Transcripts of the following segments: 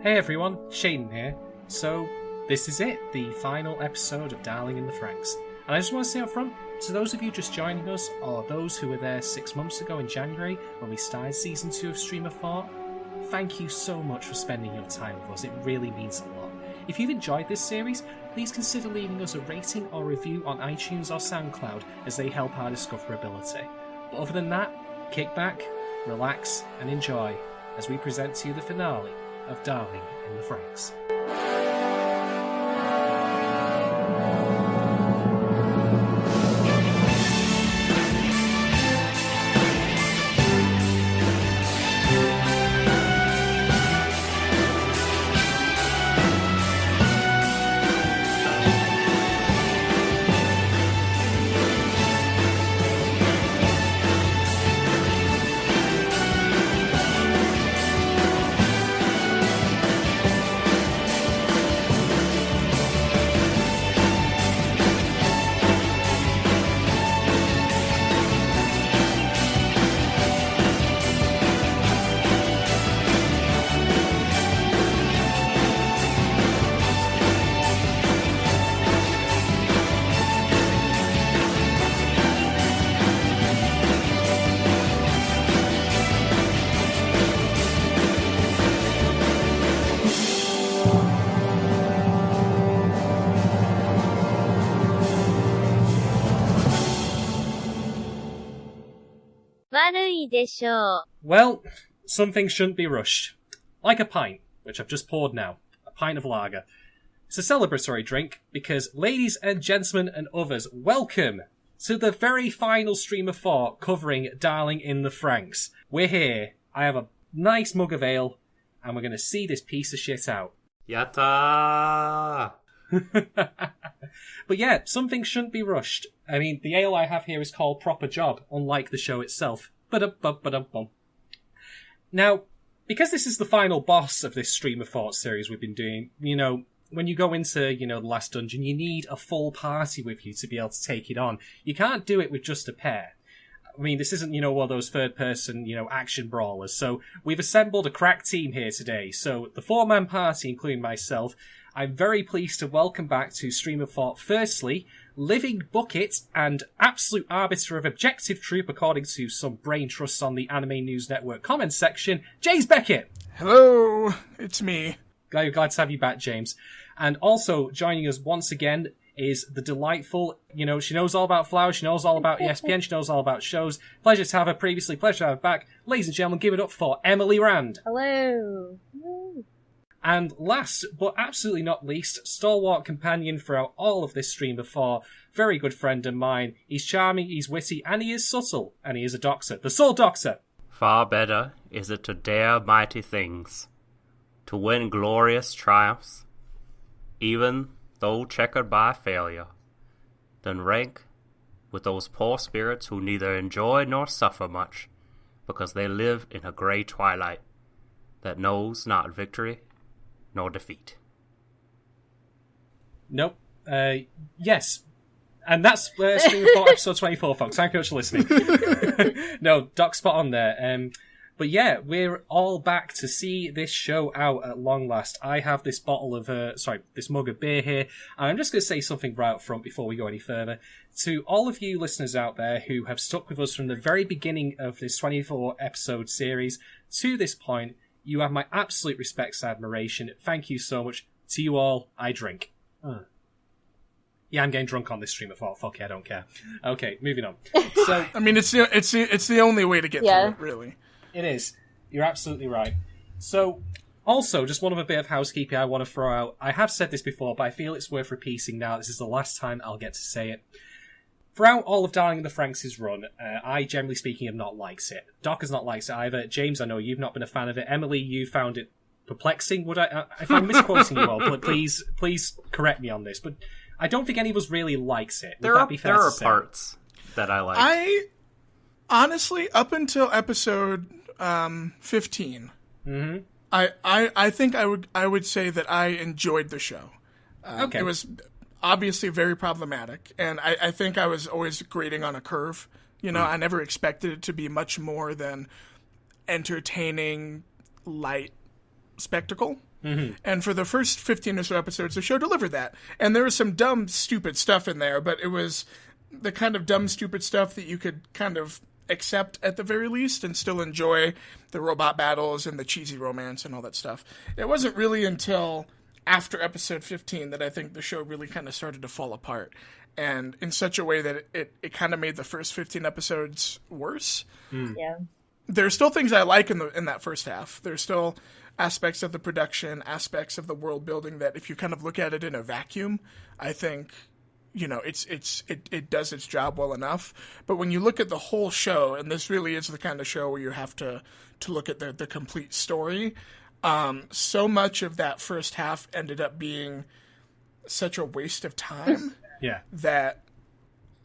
Hey everyone, Shadon here. So, this is it, the final episode of Darling in the Franxx. And I just want to say up front, to those of you just joining us, or those who were there 6 months ago in January when we started Season 2 of Stream of Thought, thank you so much for spending your time with us, it really means a lot. If you've enjoyed this series, please consider leaving us a rating or review on iTunes or SoundCloud, as they help our discoverability. But other than that, kick back, relax, and enjoy, as we present to you the finale of Darling in the Franxx. Warui Deshou. Well, some things shouldn't be rushed. Like a pint, which I've just poured now. A pint of lager. It's a celebratory drink because, ladies and gentlemen and others, welcome to the very final Stream of Thought covering Darling in the Franxx. We're here. I have a nice mug of ale, and we're going to see this piece of shit out. Yatta! But yeah, some things shouldn't be rushed. I mean, the ale I have here is called Proper Job, unlike the show itself. Ba-dum-bum-ba-dum-bum. Now, because this is the final boss of this Stream of Thought series we've been doing, you know, when you go into, the last dungeon, you need a full party with you to be able to take it on. You can't do it with just a pair. I mean, this isn't, one of those third-person, action brawlers. So we've assembled a crack team here today. So the four-man party, including myself, I'm very pleased to welcome back to Stream of Thought, firstly, living bucket and absolute arbiter of objective truth, according to some brain trusts on the Anime News Network comments section, James Beckett. Hello, it's me. Glad to have you back, James. And also joining us once again is the delightful, she knows all about flowers, she knows all about ESPN, she knows all about shows. Pleasure to have her previously, pleasure to have her back. Ladies and gentlemen, give it up for Emily Rand. Hello. And last, but absolutely not least, stalwart companion throughout all of this Stream of Thought, very good friend of mine. He's charming, he's witty, and he is subtle, and he is a doctor. The Soul Doctor! Far better is it to dare mighty things, to win glorious triumphs, even though checkered by failure, than rank with those poor spirits who neither enjoy nor suffer much, because they live in a grey twilight that knows not victory nor defeat. Nope. Yes. And that's Stream of Thought episode 24, folks. Thank you for listening. No, Doc's spot on there. But yeah, we're all back to see this show out at long last. I have this bottle of, this mug of beer here, and I'm just going to say something right up front before we go any further. To all of you listeners out there who have stuck with us from the very beginning of this 24 episode series to this point, you have my absolute respects and admiration. Thank you so much. To you all, I drink. Yeah, I'm getting drunk on this Stream of Thought. Fuck yeah, I don't care. Okay, moving on. So, I mean, it's the only way to get through it, really. It is. You're absolutely right. So, also, just one other bit of housekeeping I want to throw out. I have said this before, but I feel it's worth repeating now. This is the last time I'll get to say it. Throughout all of Darling in the Franxx' run, I, generally speaking, have not liked it. Doc has not liked it either. James, I know you've not been a fan of it. Emily, you found it perplexing. Would I? If I'm misquoting you all, but please correct me on this. But I don't think any of us really likes it. Would that be fair to say? There are parts that I like. I honestly, up until episode 15, I think I would say that I enjoyed the show. Okay. It was obviously very problematic, and I think I was always grading on a curve. I never expected it to be much more than entertaining, light spectacle. And for the first 15 or so episodes, the show delivered that. And there was some dumb, stupid stuff in there, but it was the kind of dumb, stupid stuff that you could kind of accept at the very least and still enjoy the robot battles and the cheesy romance and all that stuff. It wasn't really until after episode 15 that I think the show really kind of started to fall apart. And in such a way that it kind of made the first 15 episodes worse. Yeah. There's still things I like in that first half. There's still aspects of the production, aspects of the world building that if you kind of look at it in a vacuum, I think, it does its job well enough. But when you look at the whole show, and this really is the kind of show where you have to look at the complete story, so much of that first half ended up being such a waste of time that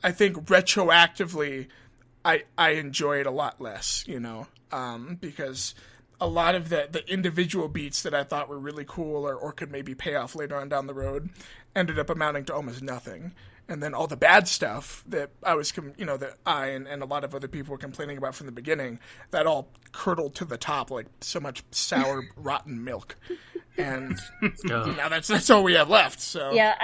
I think retroactively I enjoy it a lot less, because a lot of the individual beats that I thought were really cool or could maybe pay off later on down the road ended up amounting to almost nothing. And then all the bad stuff that I was, that I and a lot of other people were complaining about from the beginning, that all curdled to the top like so much sour, rotten milk. And now that's all we have left. So yeah,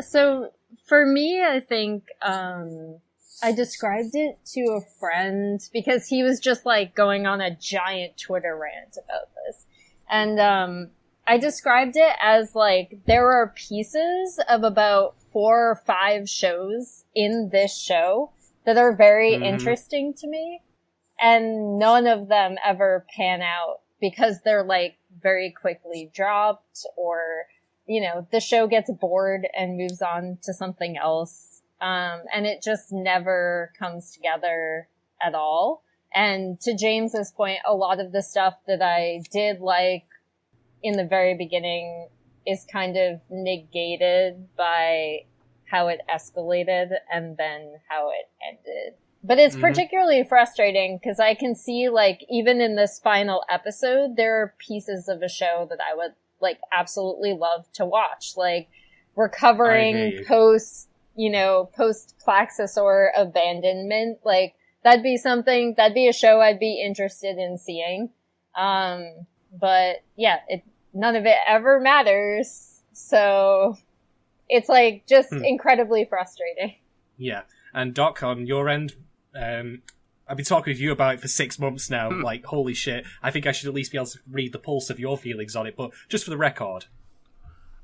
so for me, I think I described it to a friend because he was just like going on a giant Twitter rant about this. And I described it as like there are pieces of about 4 or 5 shows in this show that are very interesting to me, and none of them ever pan out because they're like very quickly dropped, or the show gets bored and moves on to something else, and it just never comes together at all. And to James's point, a lot of the stuff that I did like in the very beginning is kind of negated by how it escalated and then how it ended. But it's particularly frustrating because I can see, like, even in this final episode, there are pieces of a show that I would, like, absolutely love to watch. Like, recovering post-Plaxosaur abandonment. Like, that'd be a show I'd be interested in seeing. But yeah, none of it ever matters. So it's like just incredibly frustrating. Yeah. And Doc, on your end, I've been talking with you about it for 6 months now. Like, holy shit. I think I should at least be able to read the pulse of your feelings on it. But just for the record.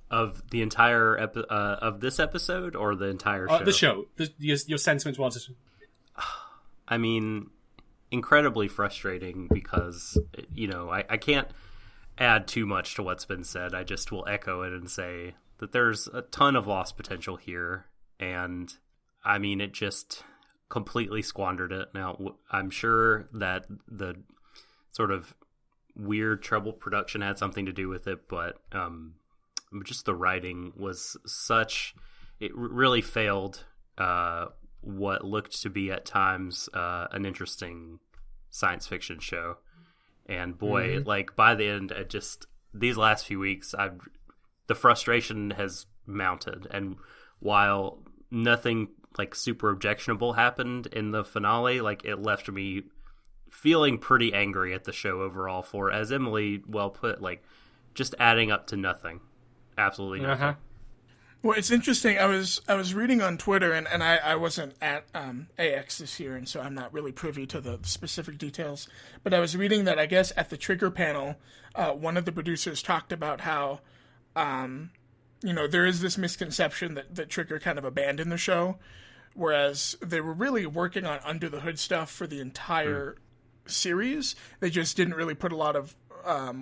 Of the entire of this episode or the entire show? The show. Your sentiments towards it. I mean, incredibly frustrating because, I can't add too much to what's been said. I just will echo it and say that there's a ton of lost potential here. And, I mean, it just completely squandered it. Now, I'm sure that the sort of weird treble production had something to do with it, but just the writing was it really failed what looked to be at times an interesting science fiction show. And boy, like by the end, these last few weeks, the frustration has mounted. And while nothing like super objectionable happened in the finale, like it left me feeling pretty angry at the show overall for, as Emily well put, like just adding up to nothing. Absolutely nothing. Well, it's interesting. I was reading on Twitter, and I wasn't at AX this year, and so I'm not really privy to the specific details. But I was reading that I guess at the Trigger panel, one of the producers talked about how, there is this misconception that Trigger kind of abandoned the show, whereas they were really working on under the hood stuff for the entire series. They just didn't really put a lot of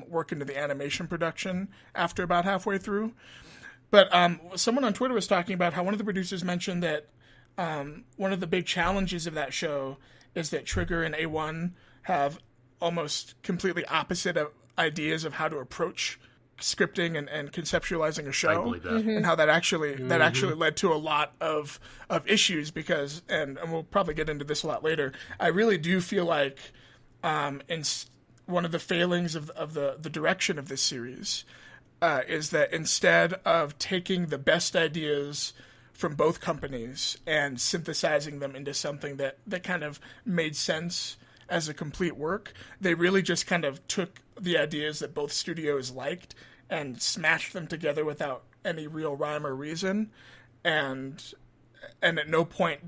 work into the animation production after about halfway through. But someone on Twitter was talking about how one of the producers mentioned that one of the big challenges of that show is that Trigger and A1 have almost completely opposite ideas of how to approach scripting and conceptualizing a show. I believe that. And how that actually led to a lot of issues because, and we'll probably get into this a lot later, I really do feel like one of the failings of the direction of this series is that instead of taking the best ideas from both companies and synthesizing them into something that kind of made sense as a complete work, they really just kind of took the ideas that both studios liked and smashed them together without any real rhyme or reason, and at no point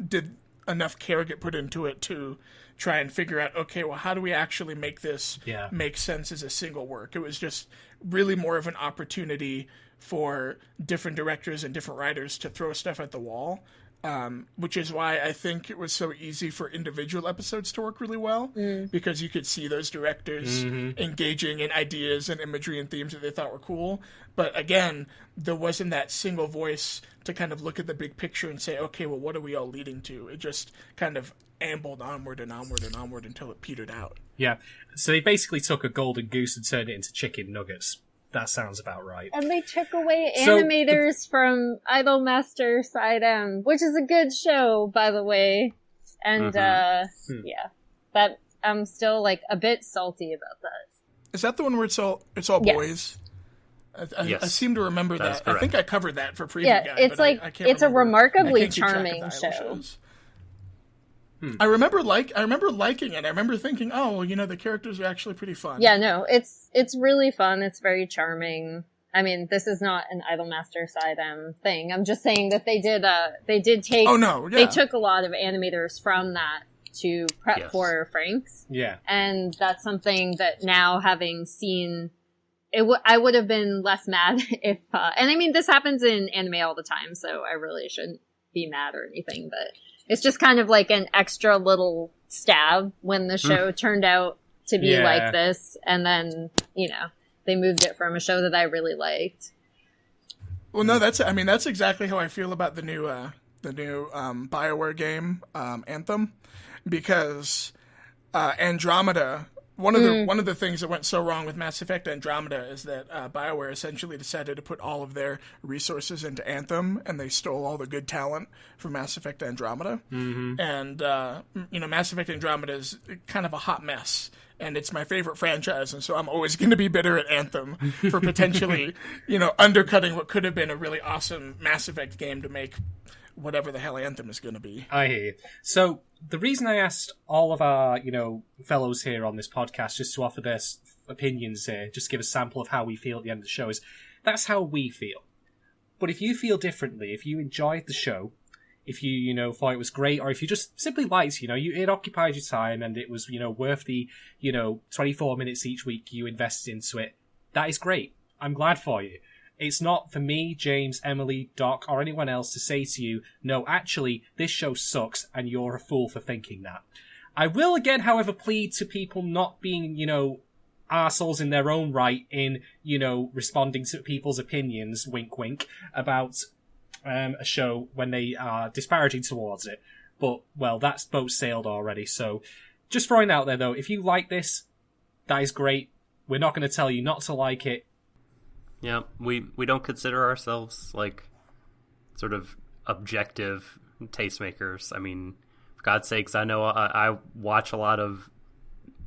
did enough care get put into it to try and figure out, okay, well, how do we actually make this make sense as a single work? It was just really more of an opportunity for different directors and different writers to throw stuff at the wall, which is why I think it was so easy for individual episodes to work really well, because you could see those directors engaging in ideas and imagery and themes that they thought were cool. But again, there wasn't that single voice to kind of look at the big picture and say, okay, well, what are we all leading to? It just kind of ambled onward and onward and onward until it petered out. Yeah, so they basically took a golden goose and turned it into chicken nuggets. That sounds about right. And they took away animators from Idolmaster Side M, which is a good show, by the way. And, yeah, that I'm still, like, a bit salty about that. Is that the one where it's all boys? I seem to remember that. I think I covered that for Preview Guide. It's like, it's a remarkably charming show. Shows. I remember liking it. I remember thinking, oh, well, you know, the characters are actually pretty fun. Yeah, no, it's really fun. It's very charming. I mean, this is not an Idolmaster Side M thing. I'm just saying that they did take. Oh no, yeah. They took a lot of animators from that to prep for Franxx. Yeah, and that's something that now, having seen it, I would have been less mad if. And I mean, this happens in anime all the time, so I really shouldn't be mad or anything, but. It's just kind of like an extra little stab when the show turned out to be like this. And then, you know, they moved it from a show that I really liked. Well, no, that's exactly how I feel about the new BioWare game, Anthem, because Andromeda. One of the things that went so wrong with Mass Effect Andromeda is that BioWare essentially decided to put all of their resources into Anthem, and they stole all the good talent from Mass Effect Andromeda. And you know, Mass Effect Andromeda is kind of a hot mess, and it's my favorite franchise, and so I'm always going to be bitter at Anthem for potentially, you know, undercutting what could have been a really awesome Mass Effect game to make whatever the hell Anthem is going to be. I hear you. So the reason I asked all of our, you know, fellows here on this podcast just to offer their opinions here, just give a sample of how we feel at the end of the show, is that's how we feel. But if you feel differently, if you enjoyed the show, if you, you know, thought it was great, or if you just simply liked, you know, it occupied your time and it was, you know, worth the, you know, 24 minutes each week you invested into it, that is great. I'm glad for you. It's not for me, James, Emily, Doc, or anyone else to say to you, no, actually, this show sucks and you're a fool for thinking that. I will again, however, plead to people not being, you know, arseholes in their own right in, you know, responding to people's opinions, wink wink, about a show when they are disparaging towards it. But, well, that's boat sailed already, so just throwing it out there, though, if you like this, that is great. We're not going to tell you not to like it. Yeah, we don't consider ourselves, like, sort of objective tastemakers. I mean, for God's sakes, I know I watch a lot of,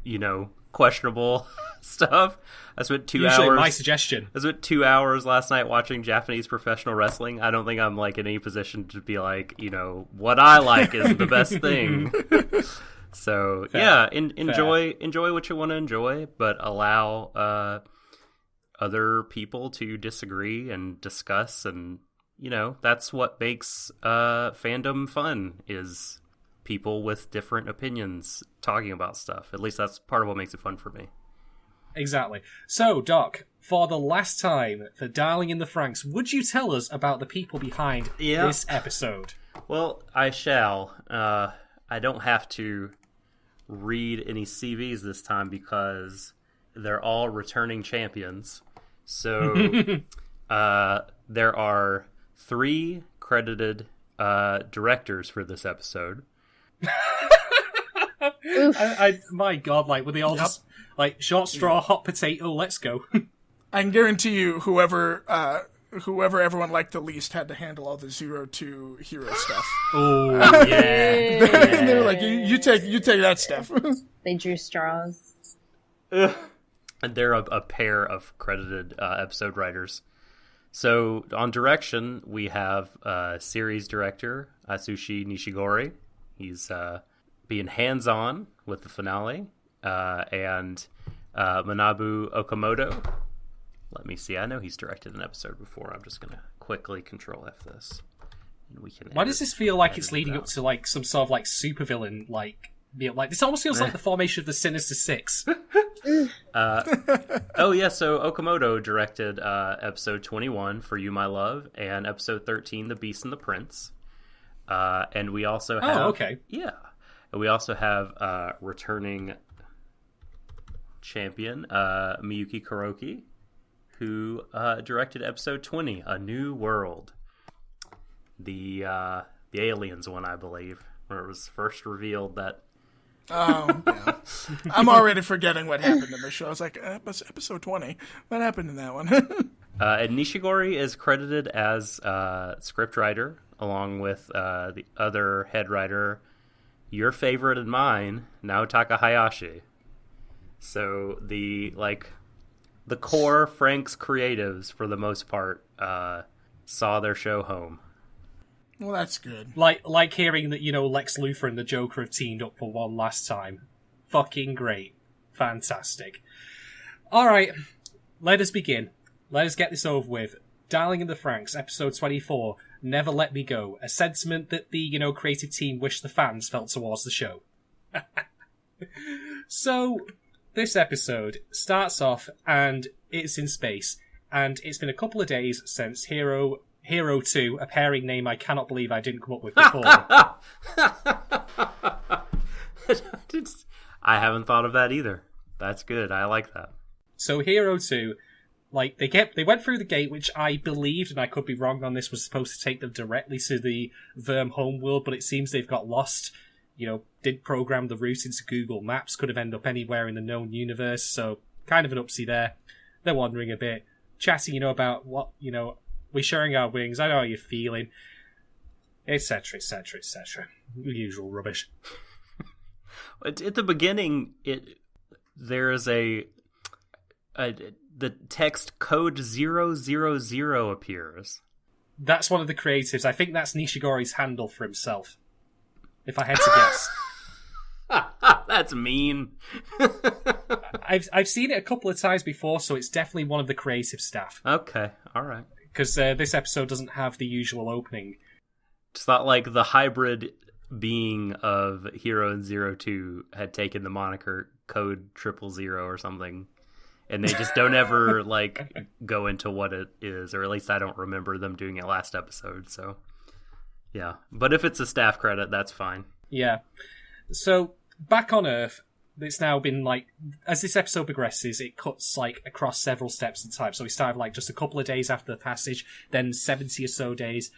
you know, questionable stuff. I spent 2 hours... Usually my suggestion. I spent 2 hours last night watching Japanese professional wrestling. I don't think I'm, like, in any position to be like, you know, what I like is the best thing. So, fair. Yeah, enjoy what you want to enjoy, but allow... other people to disagree and discuss, and you know, that's what makes fandom fun, is people with different opinions talking about stuff. At least that's part of what makes it fun for me. Exactly. So, Doc, for the last time for Darling in the Franxx, would you tell us about the people behind this episode? Well, I shall. I don't have to read any CVs this time because they're all returning champions. So there are 3 credited directors for this episode. My God, like, were they all just like short straw, hot potato? Let's go. I can guarantee you, whoever everyone liked the least had to handle all the 0-2 hero stuff. Oh yeah, they were like, you take that stuff. They drew straws. And they're a pair of credited episode writers. So on direction, we have series director Atsushi Nishigori. He's being hands-on with the finale. And Manabu Okamoto Let me see. I know he's directed an episode before. I'm just going to quickly Control F this. And we can Why does this feel like it's leading up to like some sort of like supervillain like this almost feels like the formation of the Sinister Six. Oh yeah, so Okamoto directed episode 21, For You My Love, and episode 13, The Beast and the Prince. And we also have okay. Yeah. And we also have returning champion Miyuki Kuroki, who directed episode 20, A New World. The aliens one, I believe, where it was first revealed that. Oh, yeah. I'm already forgetting what happened in the show. I was like, episode 20. What happened in that one? And Nishigori is credited as scriptwriter, along with the other head writer, your favorite and mine, Naotaka Hayashi. So the core Franxx creatives, for the most part, saw their show home. Well, that's good. Like hearing that, Lex Luthor and the Joker have teamed up for one last time. Fucking great. Fantastic. Alright, let us begin. Let us get this over with. Darling in the Franxx, episode 24, Never Let Me Go. A sentiment that the, creative team wish the fans felt towards the show. So, this episode starts off, and it's in space. And it's been a couple of days since Hero 2, a pairing name I cannot believe I didn't come up with before. I haven't thought of that either. That's good. I like that. So Hero 2, they went through the gate, which I believed, and I could be wrong on this, was supposed to take them directly to the Verm homeworld, but it seems they've got lost. Did program the route into Google Maps, could have ended up anywhere in the known universe, so kind of an upsie there. They're wandering a bit, chatting, about what, we're sharing our wings, I know how you're feeling, etc., etc., etc. Usual rubbish. At the beginning, there is the text code 000 appears. That's one of the creatives. I think that's Nishigori's handle for himself, if I had to guess. That's mean. I've seen it a couple of times before, so it's definitely one of the creative staff. Okay, all right. Because this episode doesn't have the usual opening. It's not like the hybrid being of Hero and 02 had taken the moniker Code 000 or something, and they just don't ever go into what it is, or at least I don't remember them doing it last episode. So yeah, but if it's a staff credit, that's fine. Yeah. So back on Earth, it's now been as this episode progresses, it cuts across several steps in time. So we started just a couple of days after the passage, then 70 or so days.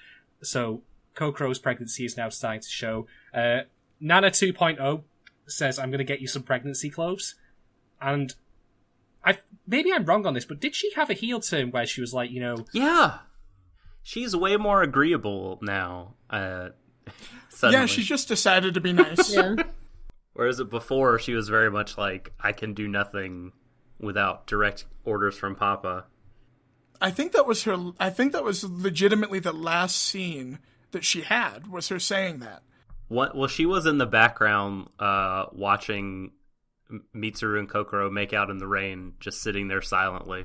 So Kokoro's pregnancy is now starting to show. Nana 2.0 says, I'm going to get you some pregnancy clothes. And maybe I'm wrong on this, but did she have a heel turn where she was Yeah. She's way more agreeable now. Suddenly. Yeah, she just decided to be nice. Yeah. Whereas before, she was very much like, I can do nothing without direct orders from Papa. I think that was legitimately the last scene that she had, was her saying that. Well, she was in the background watching Mitsuru and Kokoro make out in the rain, just sitting there silently.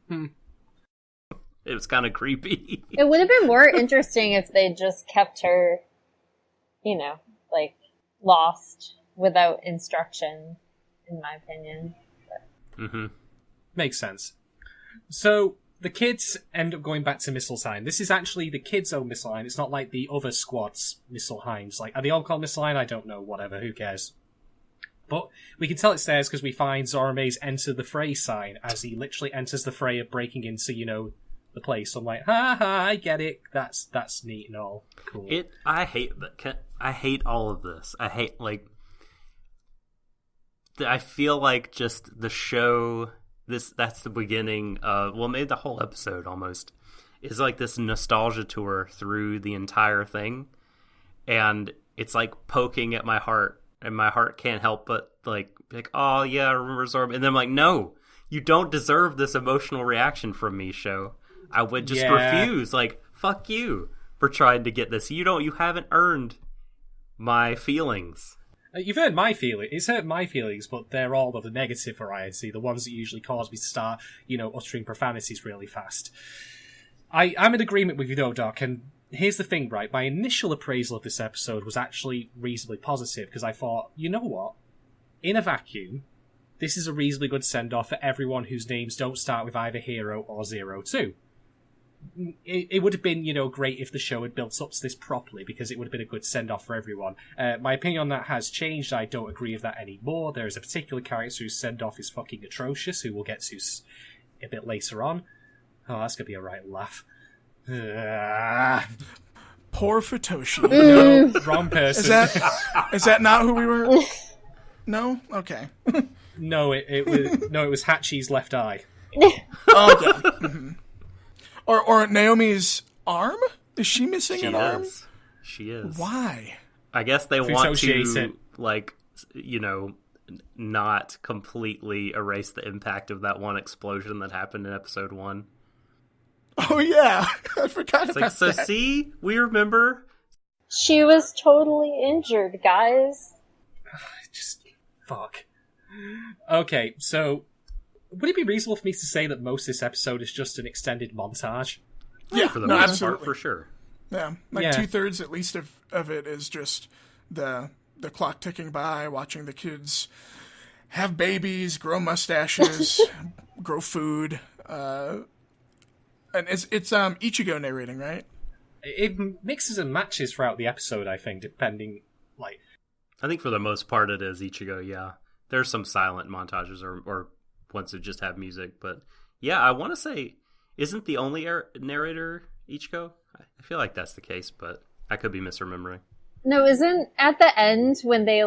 It was kind of creepy. It would have been more interesting if they just kept her, lost without instruction, in my opinion. Mm-hmm. Makes sense. So the kids end up going back to Misselheim. This is actually the kids' own Misselheim. It's not like the other squad's Misselheims. Are they all called Misselheim? I don't know. Whatever. Who cares? But we can tell it's theirs because we find Zorome's Enter the Fray sign as he literally enters the fray of breaking into, the place. So I'm like, ha ha, I get it. That's neat and all. Cool. I hate all of this. I hate, I feel like just the show, that's the beginning of, maybe the whole episode almost, is this nostalgia tour through the entire thing. And it's poking at my heart, and my heart can't help but oh yeah, I remember Zorb. And then I'm like, no, you don't deserve this emotional reaction from me, show. I would just refuse. Fuck you for trying to get this. You haven't earned my feelings. You've heard my feelings. It's hurt my feelings, but they're all of the negative variety, the ones that usually cause me to start, uttering profanities really fast. I'm in agreement with you though, Doc, and here's the thing, right? My initial appraisal of this episode was actually reasonably positive, because I thought, you know what? In a vacuum, this is a reasonably good send-off for everyone whose names don't start with either Hero or 02. It would have been, great if the show had built up to this properly, because it would have been a good send-off for everyone. My opinion on that has changed. I don't agree with that anymore. There is a particular character whose send-off is fucking atrocious, who we'll get to a bit later on. Oh, that's going to be a right laugh. Poor Futoshi. No, wrong person. Is that not who we were? No? Okay. No, it was Hachi's left eye. Okay. Mm-hmm. Or Naomi's arm? Is she missing an arm? She is. Why? I guess they want to, it. not completely erase the impact of that one explosion that happened in episode 1. Oh, yeah. I forgot about that. So, see? We remember. She was totally injured, guys. Just fuck. Okay, so would it be reasonable for me to say that most of this episode is just an extended montage? Yeah, for the most absolutely. part, for sure. Yeah, 2/3 at least of it is just the clock ticking by, watching the kids have babies, grow mustaches, grow food, and it's Ichigo narrating, right? It mixes and matches throughout the episode, I think, depending, I think for the most part it is Ichigo, yeah. There's some silent montages or ones that just have music, but yeah, I want to say, isn't the only narrator Ichigo? I feel like that's the case, but I could be misremembering. No, isn't at the end when they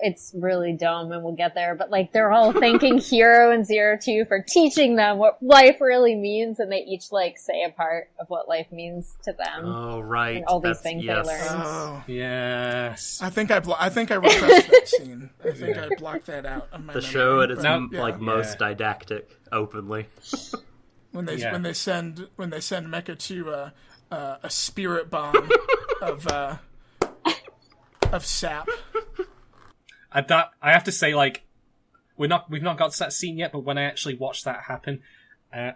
it's really dumb and we'll get there, but they're all thanking Hero and 02 for teaching them what life really means, and they each say a part of what life means to them. Oh, right. And all these things they learned. Oh. Yes. I think I repressed that scene. I think I blocked that out of my The memory. show at its Yeah. most didactic, openly. When they send Mecha to a spirit bomb of sap. That I have to say, we've not got to that scene yet, but when I actually watched that happen, a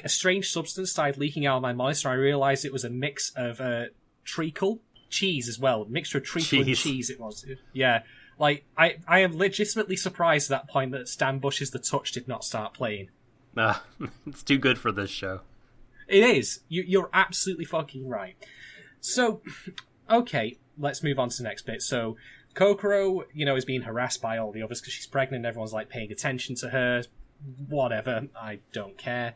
strange substance started leaking out of my monitor. I realised it was a mix of treacle, cheese as well, mixture of treacle and cheese. It was, yeah. I am legitimately surprised at that point that Stan Bush's The Touch did not start playing. It's too good for this show. It is. You're absolutely fucking right. So, okay, let's move on to the next bit. So, Kokoro, is being harassed by all the others because she's pregnant. Everyone's paying attention to her. Whatever. I don't care.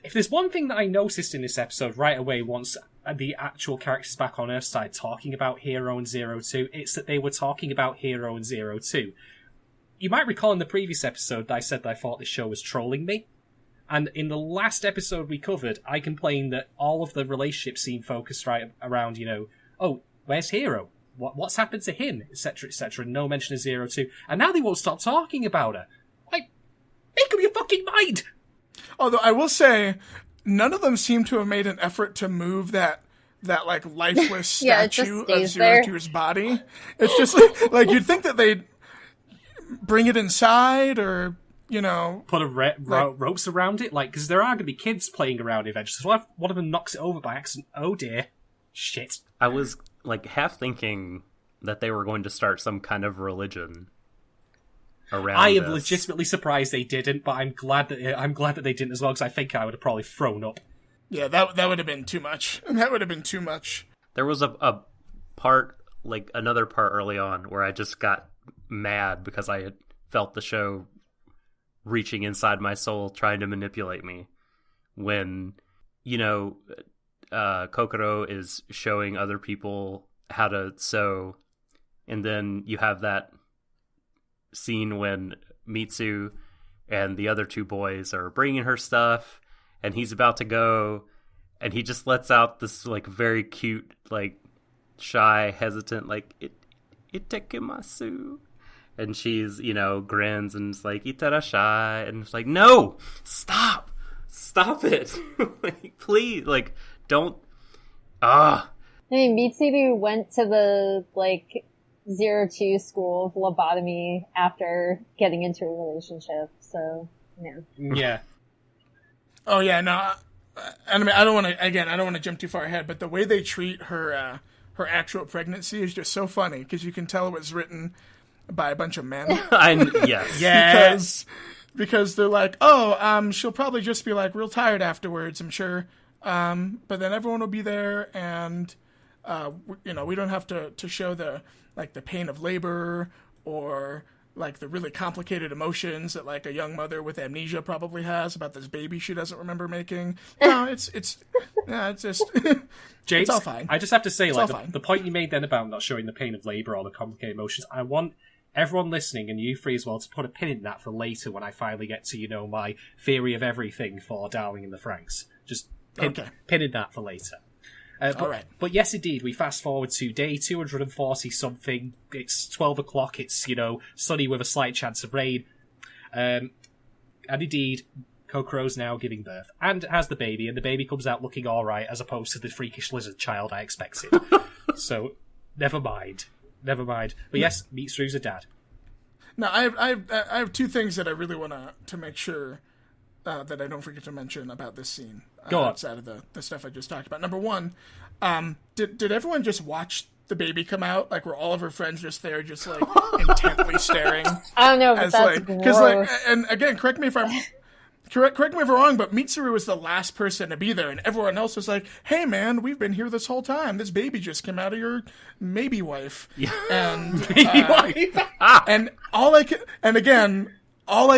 If there's one thing that I noticed in this episode right away once the actual characters back on Earth started talking about Hero and 02, it's that they were talking about Hero and 02. You might recall in the previous episode that I said that I thought this show was trolling me. And in the last episode we covered, I complained that all of the relationships seemed focused right around, oh, where's Hero? What's happened to him? Etc., etc. No mention of 02. And now they won't stop talking about her. Make up your fucking mind! Although I will say, none of them seem to have made an effort to move that lifeless Yeah, it statue just of stays 02's body. It's just you'd think that they'd bring it inside or, put ropes around it, because there are going to be kids playing around eventually. So if one of them knocks it over by accident, oh dear, shit. I was half thinking that they were going to start some kind of religion around I am this. legitimately surprised they didn't, but I'm glad that they didn't as well, because I think I would have probably thrown up. Yeah, that would have been too much. That would have been too much. There was a part, another part early on where I just got mad because I had felt the show reaching inside my soul, trying to manipulate me. When, Kokoro is showing other people how to sew, and then you have that scene when Mitsu and the other two boys are bringing her stuff, and he's about to go, and he just lets out this very cute, shy, hesitant, "Itekimasu," and she's grins and is "Itarashai," and it's no, stop it, please, don't. I mean, Mitsubi went to the 02 school of lobotomy after getting into a relationship. So, yeah. Yeah. Oh yeah, no. I mean, I don't want to jump too far ahead, but the way they treat her actual pregnancy is just so funny because you can tell it was written by a bunch of men. Yes. Because they're like, oh, she'll probably just be like real tired afterwards, I'm sure. But then everyone will be there, and we don't have to show the pain of labor or like the really complicated emotions that like a young mother with amnesia probably has about this baby she doesn't remember making. No, it's just James, it's all fine. I just have to say, it's like the point you made then about not showing the pain of labor or the complicated emotions, I want everyone listening, and you three as well, to put a pin in that for later when I finally get to, my theory of everything for Darling in the Franxx. Just pin in that for later. All right. But yes, indeed, we fast forward to day 240-something. It's 12 o'clock. It's, sunny with a slight chance of rain. And indeed, Kokoro's now giving birth and has the baby, and the baby comes out looking all right as opposed to the freakish lizard child I expected. So, never mind. But yes, Mitsuru's a dad. Now, I have two things that I really want to make sure that I don't forget to mention about this scene. Go on. Outside of the stuff I just talked about. Number one, did everyone just watch the baby come out? Like, were all of her friends just there, just like intently staring? I don't know, but that's gross. And again, correct me if I'm wrong, but Mitsuru was the last person to be there, and everyone else was like, "Hey, man, we've been here this whole time. This baby just came out of your maybe wife." Yeah. And maybe wife. And all I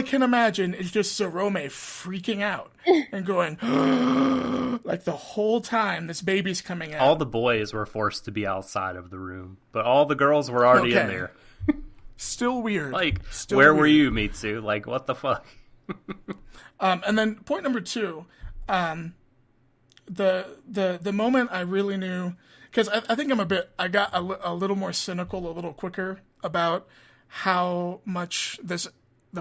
can imagine is just Sarome freaking out and going, like the whole time this baby's coming out. All the boys were forced to be outside of the room, but all the girls were already in there. Still weird. Where were you, Mitsu? Like, what the fuck? And then point number two, the moment I really knew, because I think I got a little more cynical a little quicker about how much the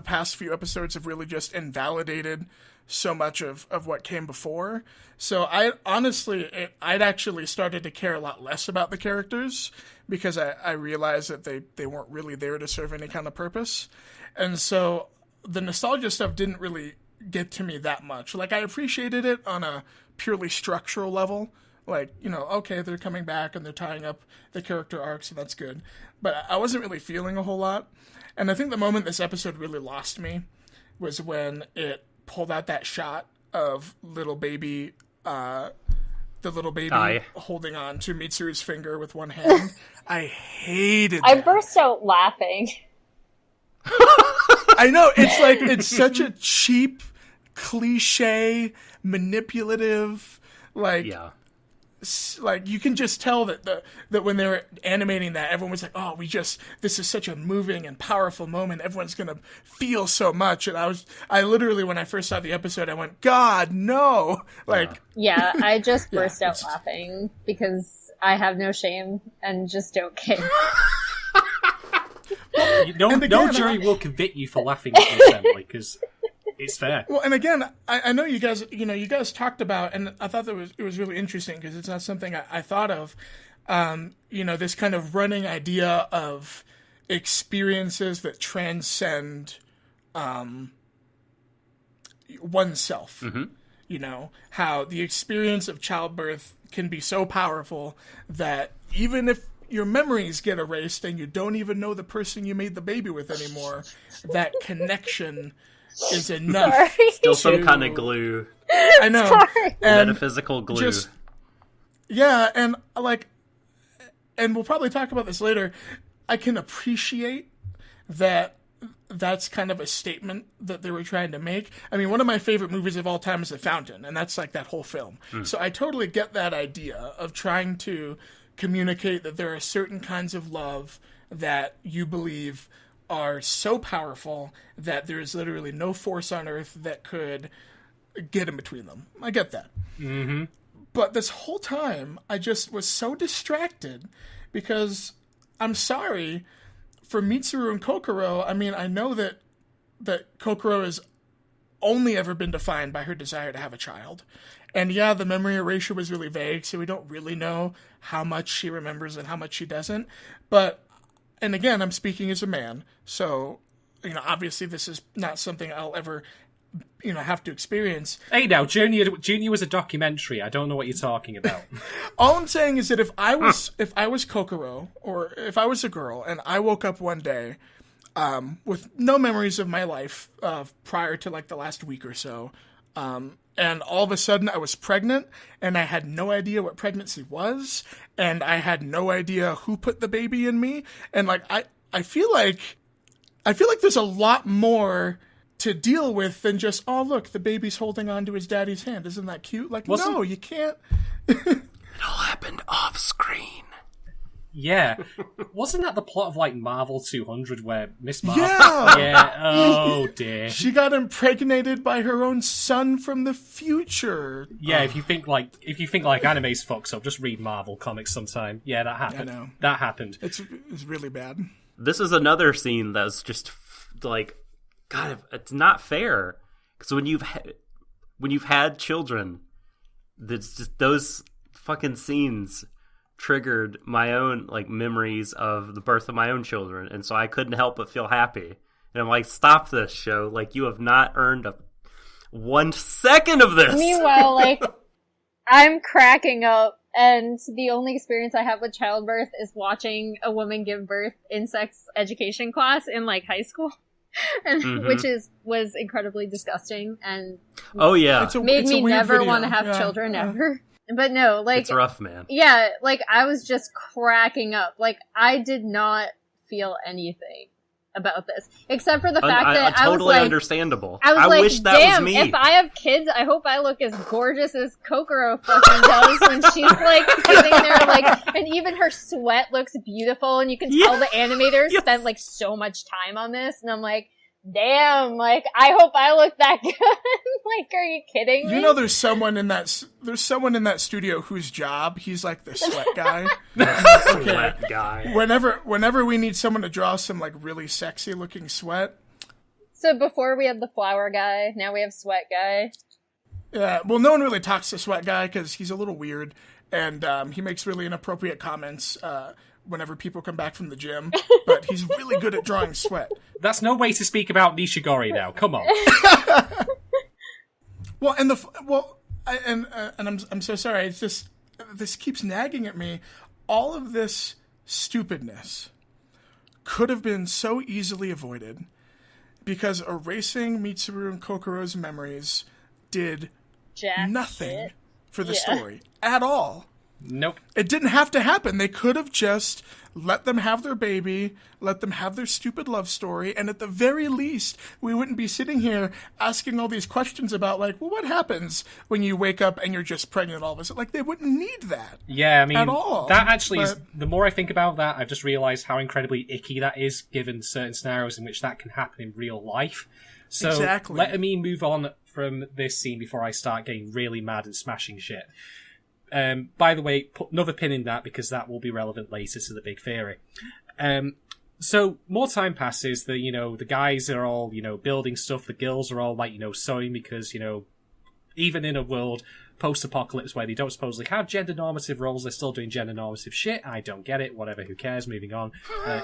past few episodes have really just invalidated so much of what came before. So I'd actually started to care a lot less about the characters because I realized that they weren't really there to serve any kind of purpose. And so the nostalgia stuff didn't really get to me that much. Like, I appreciated it on a purely structural level. Like, okay, they're coming back and they're tying up the character arcs, so that's good. But I wasn't really feeling a whole lot. And I think the moment this episode really lost me was when it pulled out that shot of the little baby holding on to Mitsuru's finger with one hand. I hated that. I burst out laughing. I know, it's such a cheap, cliche, manipulative, yeah. Like, you can just tell that when they were animating that, everyone was like, "Oh, this is such a moving and powerful moment. Everyone's gonna feel so much." And I literally, when I first saw the episode, I went, "God, no!" Like, yeah, I just burst out laughing because I have no shame and just don't care. No jury will convict you for laughing at this, Emily, because it's fair. Well, and again, I know you guys talked about, and I thought it was really interesting because it's not something I thought of. This kind of running idea of experiences that transcend oneself. Mm-hmm. How the experience of childbirth can be so powerful that even if your memories get erased and you don't even know the person you made the baby with anymore, that connection is enough. Sorry. Still some kind of glue. I know. Metaphysical glue. And we'll probably talk about this later. I can appreciate that that's kind of a statement that they were trying to make. I mean, one of my favorite movies of all time is The Fountain, and that's like that whole film. So I totally get that idea of trying to communicate that there are certain kinds of love that you believe are so powerful that there is literally no force on earth that could get in between them. I get that. Mm-hmm. But this whole time, I just was so distracted because I'm sorry for Mitsuru and Kokoro. I mean, I know that Kokoro has only ever been defined by her desire to have a child. And yeah, the memory erasure was really vague, so we don't really know how much she remembers and how much she doesn't. But and again, I'm speaking as a man, so, obviously this is not something I'll ever, have to experience. Hey now, Junior was a documentary. I don't know what you're talking about. All I'm saying is that if I was Kokoro, or if I was a girl, and I woke up one day with no memories of my life prior to like the last week or so, and all of a sudden I was pregnant, and I had no idea what pregnancy was, and I had no idea who put the baby in me, and like I feel like there's a lot more to deal with than just, oh look, the baby's holding on to his daddy's hand. Isn't that cute? Like, no, you can't. It all happened off screen. Yeah. Wasn't that the plot of, like, Marvel 200 where Miss Marvel... Yeah! Yeah, oh dear. She got impregnated by her own son from the future. Yeah, if you think like anime's fucks up, just read Marvel comics sometime. Yeah, that happened. I know. That happened. It's really bad. This is another scene that's just, like, God, it's not fair. Because when you've had children, it's just those fucking scenes triggered my own like memories of the birth of my own children, and so I couldn't help but feel happy. And I'm like, stop this show! Like, you have not earned 1 second of this. Meanwhile, like, I'm cracking up, and the only experience I have with childbirth is watching a woman give birth in sex education class in like high school, and which was incredibly disgusting and oh yeah, made me never want to have children ever. But no, like, it's rough, man. Yeah, like, I was just cracking up. Like, I did not feel anything about this, except for the fact that I was totally like, understandable. I was I like, wish that damn, was me. if I have kids, I hope I look as gorgeous as Kokoro fucking does when she's like sitting there, like, and even her sweat looks beautiful, and you can tell the animators spent like so much time on this, and I'm like, damn, like, I hope I look that good. Like, are you kidding me? You know, there's someone in that studio whose job he's like the sweat guy. Sweat guy. Whenever we need someone to draw some like really sexy looking sweat. So before we had the flower guy, now we have sweat guy. Yeah, well, no one really talks to sweat guy because he's a little weird, and he makes really inappropriate comments whenever people come back from the gym, but he's really good at drawing sweat. That's no way to speak about Nishigori now. Come on. Well, and I'm so sorry. It's just, this keeps nagging at me. All of this stupidness could have been so easily avoided because erasing Mitsuru and Kokoro's memories did nothing for the story at all. Nope. It didn't have to happen. They could have just let them have their baby, let them have their stupid love story, and at the very least, we wouldn't be sitting here asking all these questions about, like, well, what happens when you wake up and you're just pregnant all of a sudden? Like, they wouldn't need that. Yeah, I mean, at all. That actually is, the more I think about that, I've just realised how incredibly icky that is, given certain scenarios in which that can happen in real life. So, exactly. Let me move on from this scene before I start getting really mad and smashing shit. By the way, put another pin in that because that will be relevant later to the big theory. So more time passes. The guys are all, building stuff. The girls are all like, sewing because, even in a world post-apocalypse where they don't supposedly have gender normative roles, they're still doing gender normative shit. I don't get it. Whatever. Who cares? Moving on.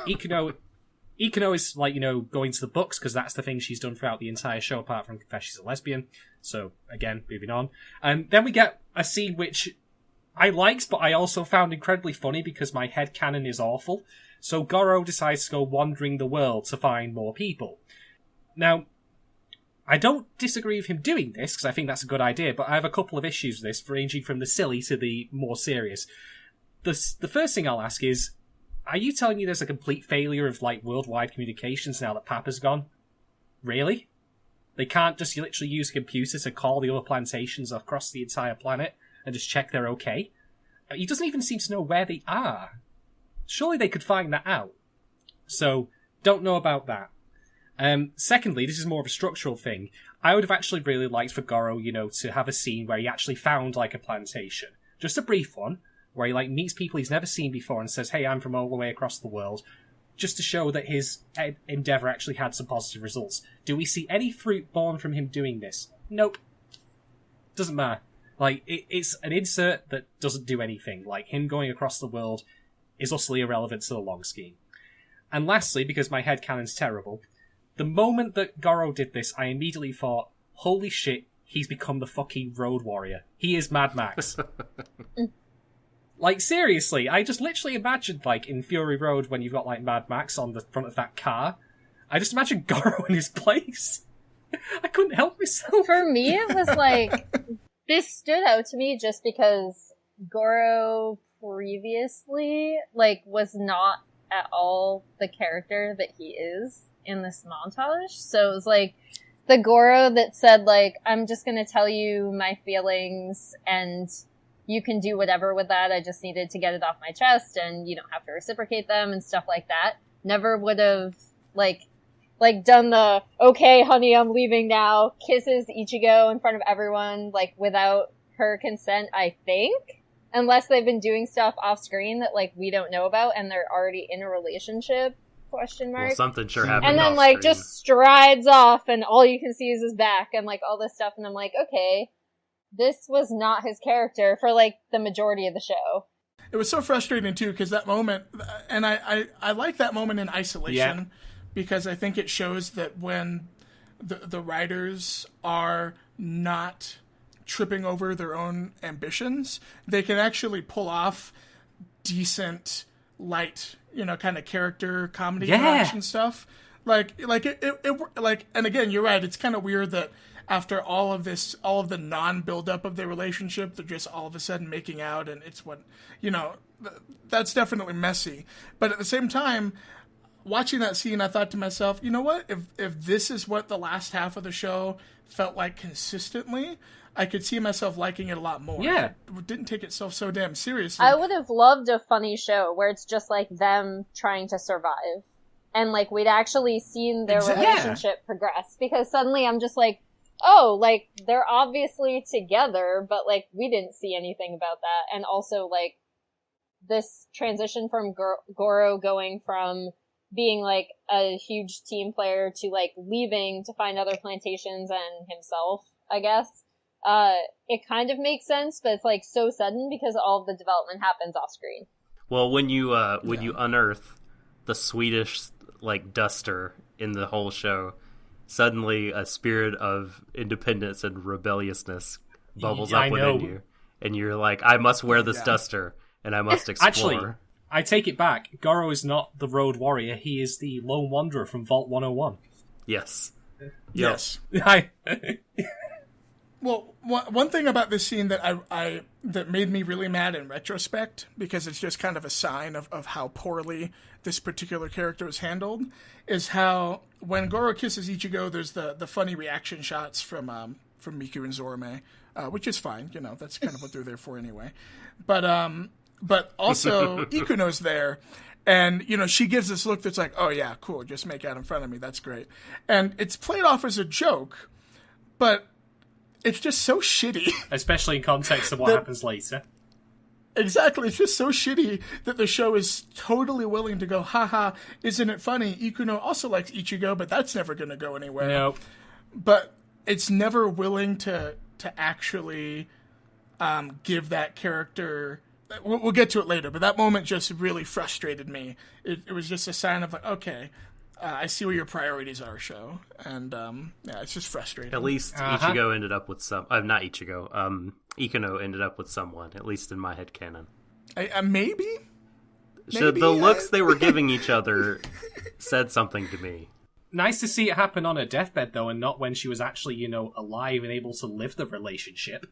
Ikuno is like, going to the books because that's the thing she's done throughout the entire show apart from confess she's a lesbian. So again, moving on. And then we get a scene which I liked, but I also found incredibly funny because my headcanon is awful. So Goro decides to go wandering the world to find more people. Now, I don't disagree with him doing this, because I think that's a good idea, but I have a couple of issues with this, ranging from the silly to the more serious. The first thing I'll ask is, are you telling me there's a complete failure of, like, worldwide communications now that Papa's gone? Really? They can't just literally use a computer to call the other plantations across the entire planet and just check they're okay? He doesn't even seem to know where they are. Surely they could find that out. So, don't know about that. Secondly, this is more of a structural thing. I would have actually really liked for Goro, to have a scene where he actually found, like, a plantation. Just a brief one, where he, like, meets people he's never seen before and says, hey, I'm from all the way across the world, just to show that his endeavour actually had some positive results. Do we see any fruit born from him doing this? Nope. Doesn't matter. Like, it's an insert that doesn't do anything. Like, him going across the world is utterly irrelevant to the long scheme. And lastly, because my headcanon's terrible, the moment that Goro did this, I immediately thought, holy shit, he's become the fucking Road Warrior. He is Mad Max. Like, seriously, I just literally imagined, like, in Fury Road, when you've got, like, Mad Max on the front of that car, I just imagined Goro in his place. I couldn't help myself. For me, it was like, this stood out to me just because Goro previously, like, was not at all the character that he is in this montage. So it was like, the Goro that said, like, I'm just gonna tell you my feelings and you can do whatever with that. I just needed to get it off my chest and you don't have to reciprocate them and stuff like that. Never would have, like done the, okay, honey, I'm leaving now, kisses Ichigo in front of everyone, like, without her consent, I think. Unless they've been doing stuff off screen that, like, we don't know about and they're already in a relationship, question mark. Well, something sure happened. And then, like, just strides off and all you can see is his back and, like, all this stuff. And I'm like, okay, this was not his character for, like, the majority of the show. It was so frustrating, too, because that moment, and I like that moment in isolation, because I think it shows that when the writers are not tripping over their own ambitions, they can actually pull off decent, light, kind of character comedy action stuff. Like and again, you're right. It's kind of weird that after all of the non-build-up of their relationship, they're just all of a sudden making out, and it's that's definitely messy. But at the same time, watching that scene, I thought to myself, you know what? If this is what the last half of the show felt like consistently, I could see myself liking it a lot more. Yeah. It didn't take itself so damn seriously. I would have loved a funny show where it's just, like, them trying to survive. And, like, we'd actually seen their relationship progress. Because suddenly I'm just like, oh, like, they're obviously together, but, like, we didn't see anything about that. And also, like, this transition from Goro going from being, like, a huge team player to, like, leaving to find other plantations and himself, I guess. It kind of makes sense, but it's, like, so sudden because all of the development happens off screen. Well, when you unearth the Swedish, like, duster in the whole show, suddenly a spirit of independence and rebelliousness bubbles up within you. And you're like, I must wear this duster, and I must explore. Actually, I take it back. Goro is not the Road Warrior. He is the Lone Wanderer from Vault 101. Yes. Yes. Hi. Well, one thing about this scene that that made me really mad in retrospect, because it's just kind of a sign of how poorly this particular character is handled, is how when Goro kisses Ichigo, there's the funny reaction shots from Miku and Zorome, which is fine. That's kind of what they're there for anyway. But also Ikuno's there. And, she gives this look that's like, oh yeah, cool, just make out in front of me, that's great. And it's played off as a joke, but it's just so shitty. Especially in context of what happens later. Exactly, it's just so shitty that the show is totally willing to go, haha, isn't it funny? Ikuno also likes Ichigo, but that's never going to go anywhere. Nope. But it's never willing to actually give that character... We'll get to it later, but that moment just really frustrated me. It was just a sign of, like, okay, I see where your priorities are, show. And, it's just frustrating. At least Ichigo ended up with some... not Ichigo. Ikuno ended up with someone, at least in my headcanon. Maybe? The looks they were giving each other said something to me. Nice to see it happen on her deathbed, though, and not when she was actually, alive and able to live the relationship.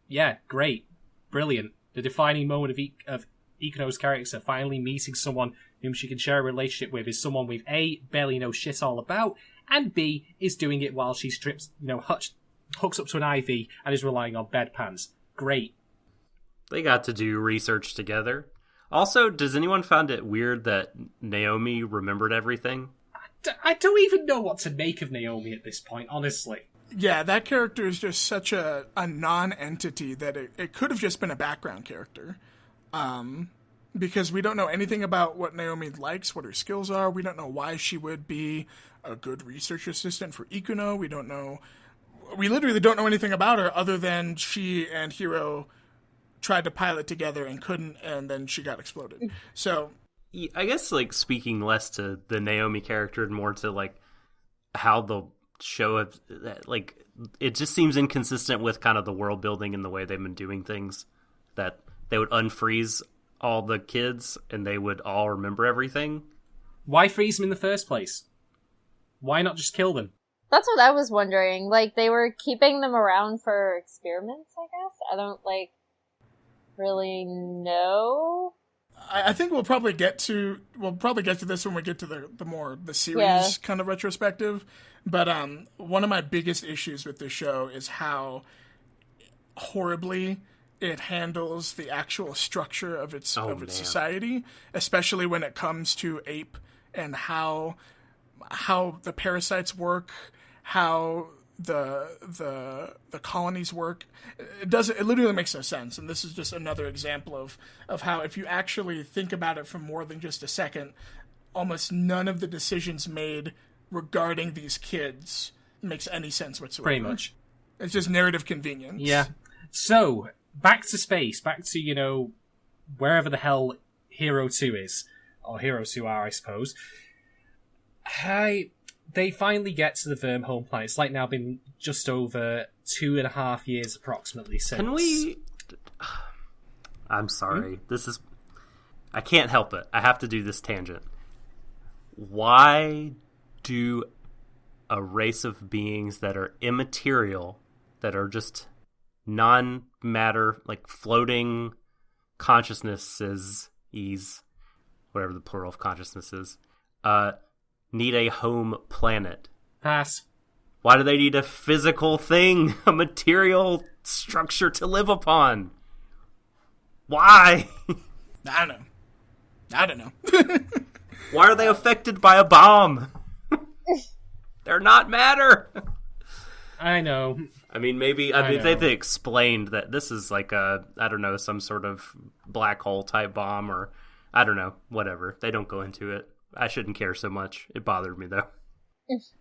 Yeah, great. Brilliant. The defining moment of Ikuno's character finally meeting someone whom she can share a relationship with is someone with A, barely knows shit all about, and B, is doing it while she strips, hooks up to an IV and is relying on bedpans. Great. They got to do research together. Also, does anyone find it weird that Naomi remembered everything? I don't even know what to make of Naomi at this point, honestly. Yeah, that character is just such a non-entity that it could have just been a background character. Because we don't know anything about what Naomi likes, what her skills are. We don't know why she would be a good research assistant for Ikuno. We literally don't know anything about her other than she and Hiro tried to pilot together and couldn't, and then she got exploded. So I guess, like, speaking less to the Naomi character and more to, like, how the show, like, it just seems inconsistent with kind of the world building and the way they've been doing things, that they would unfreeze all the kids and they would all remember everything. Why freeze them in the first place? Why not just kill them? That's what I was wondering. Like, they were keeping them around for experiments, I guess? I don't, like, really know. I think we'll probably get to this when we get to the series kind of retrospective. But one of my biggest issues with this show is how horribly it handles the actual structure of its society, especially when it comes to Ape and how the parasites work, how the colonies work. It literally makes no sense, and this is just another example of how, if you actually think about it for more than just a second, almost none of the decisions made regarding these kids makes any sense whatsoever. Pretty much. It's just narrative convenience. Yeah. So, back to space, back to, wherever the hell Hero 2 is, or Heroes 2 are, I suppose. They finally get to the Verm home planet. It's like now been just over 2.5 years approximately since. Can we... I'm sorry. I can't help it. I have to do this tangent. Why do a race of beings that are immaterial, that are just non-matter, like floating consciousnesses, whatever the plural of consciousness is, need a home planet? Pass. Why do they need a physical thing, a material structure to live upon? Why? I don't know. Why are they affected by a bomb? They're not matter. I know. I mean, maybe if they explained that this is like some sort of black hole type bomb, or I don't know, whatever. They don't go into it. I shouldn't care so much. It bothered me, though.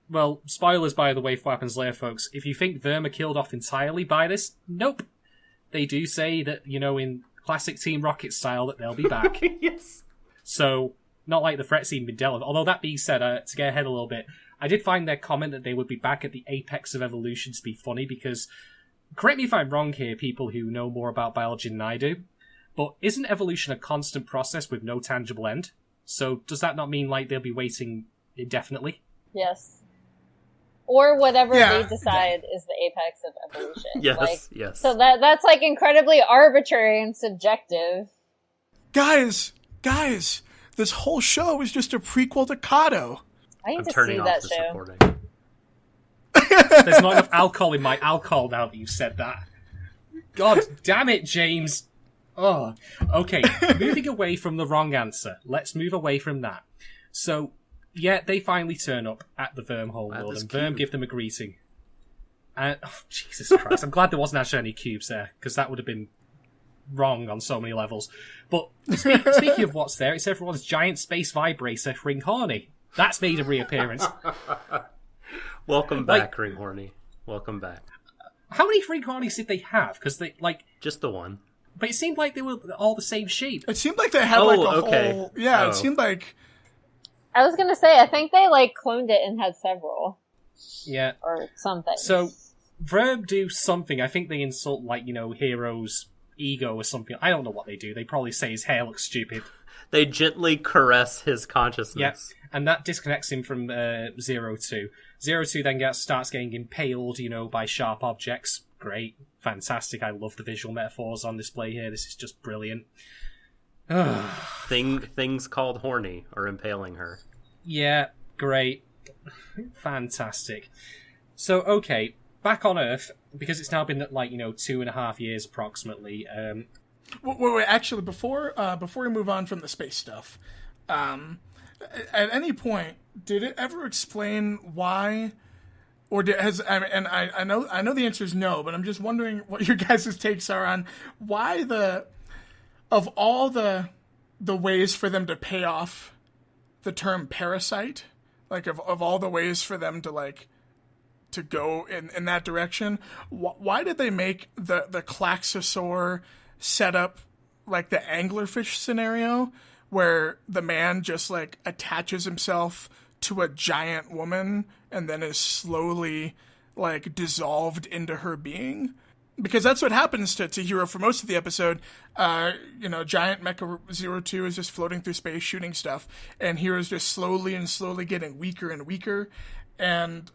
Well, spoilers, by the way, for what happens later, folks. If you think Verm are killed off entirely by this, nope. They do say that, in classic Team Rocket style, that they'll be back. Yes. So, not like the threat scene been dealt with. Although, that being said, to get ahead a little bit, I did find their comment that they would be back at the apex of evolution to be funny, because, correct me if I'm wrong here, people who know more about biology than I do, but isn't evolution a constant process with no tangible end? So does that not mean, like, they'll be waiting indefinitely? Yes. Or whatever they decide is the apex of evolution. Yes. So that's, like, incredibly arbitrary and subjective. Guys, this whole show is just a prequel to Kato. I need I'm to turning see off that this show. recording. There's not enough alcohol in my alcohol now that you've said that. God damn it, James. Oh, okay. Moving away from the wrong answer. Let's move away from that. So, yeah, they finally turn up at the Verm homeworld, and Verm give them a greeting. And, Jesus Christ, I'm glad there wasn't actually any cubes there, because that would have been wrong on so many levels. But speaking of what's there, it's everyone's giant space vibrator, Ring Horny. That's made a reappearance. Welcome back, Ring Horny. Welcome back. How many Ring Hornies did they have? Because they, just the one. But it seemed like they were all the same shape. It seemed like they had whole... Yeah, It seemed like... I was gonna say, I think they, cloned it and had several. Yeah. Or something. So, Verb do something. I think they insult, Hero's ego or something. I don't know what they do. They probably say his hair looks stupid. They gently caress his consciousness. Yeah, and that disconnects him from Zero 2. Zero 2 then starts getting impaled, by sharp objects. Great. Fantastic. I love the visual metaphors on display here. This is just brilliant. Things called horny are impaling her. Yeah, great. Fantastic. So, okay, back on Earth, because it's now been, 2.5 years approximately. Wait, actually, before we move on from the space stuff, at any point, did it ever explain why... Or I know the answer is no, but I'm just wondering what your guys' takes are on why of all the ways for them to pay off the term parasite, of all the ways for them to go in that direction, why did they make the Klaxosaur set up the anglerfish scenario, where the man just like attaches himself to a giant woman and then is slowly like dissolved into her being. Because that's what happens to Hiro for most of the episode. Giant Mecha 02 is just floating through space shooting stuff, and Hiro's just slowly getting weaker and weaker, and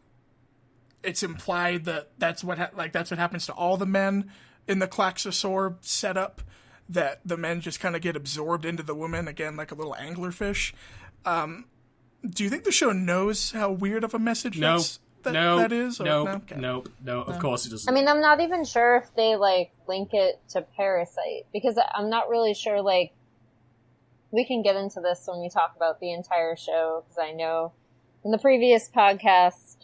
it's implied that that's what happens to all the men in the Klaxosaur setup, that the men just kind of get absorbed into the woman, again, like a little anglerfish. Do you think the show knows how weird of a message that is? No, of course it doesn't. I mean, I'm not even sure if they, like, link it to Parasite, because I'm not really sure, like, we can get into this when we talk about the entire show, because I know in the previous podcast,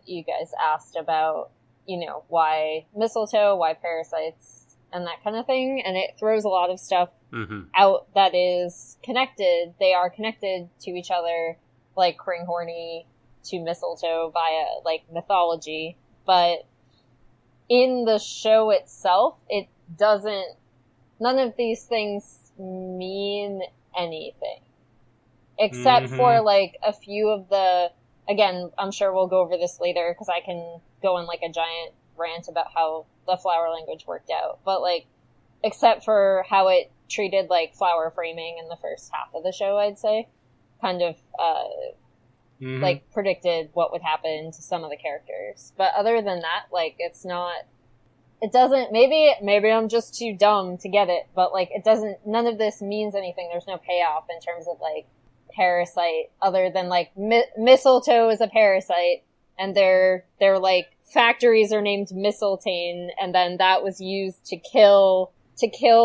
you guys asked about, why mistletoe, why parasites, and that kind of thing, and it throws a lot of stuff out that is connected. They are connected to each other, like Kringhorny to mistletoe via like mythology, but in the show itself, none of these things mean anything except for like a few of again, I'm sure we'll go over this later because I can go on like a giant rant about how the flower language worked out, but like except for how it treated like flower framing in the first half of the show, I'd say kind of like predicted what would happen to some of the characters. But other than that, like it doesn't, maybe I'm just too dumb to get it, but like none of this means anything. There's no payoff in terms of like parasite other than like mistletoe is a parasite and their like factories are named Mistletoe, and then that was used to kill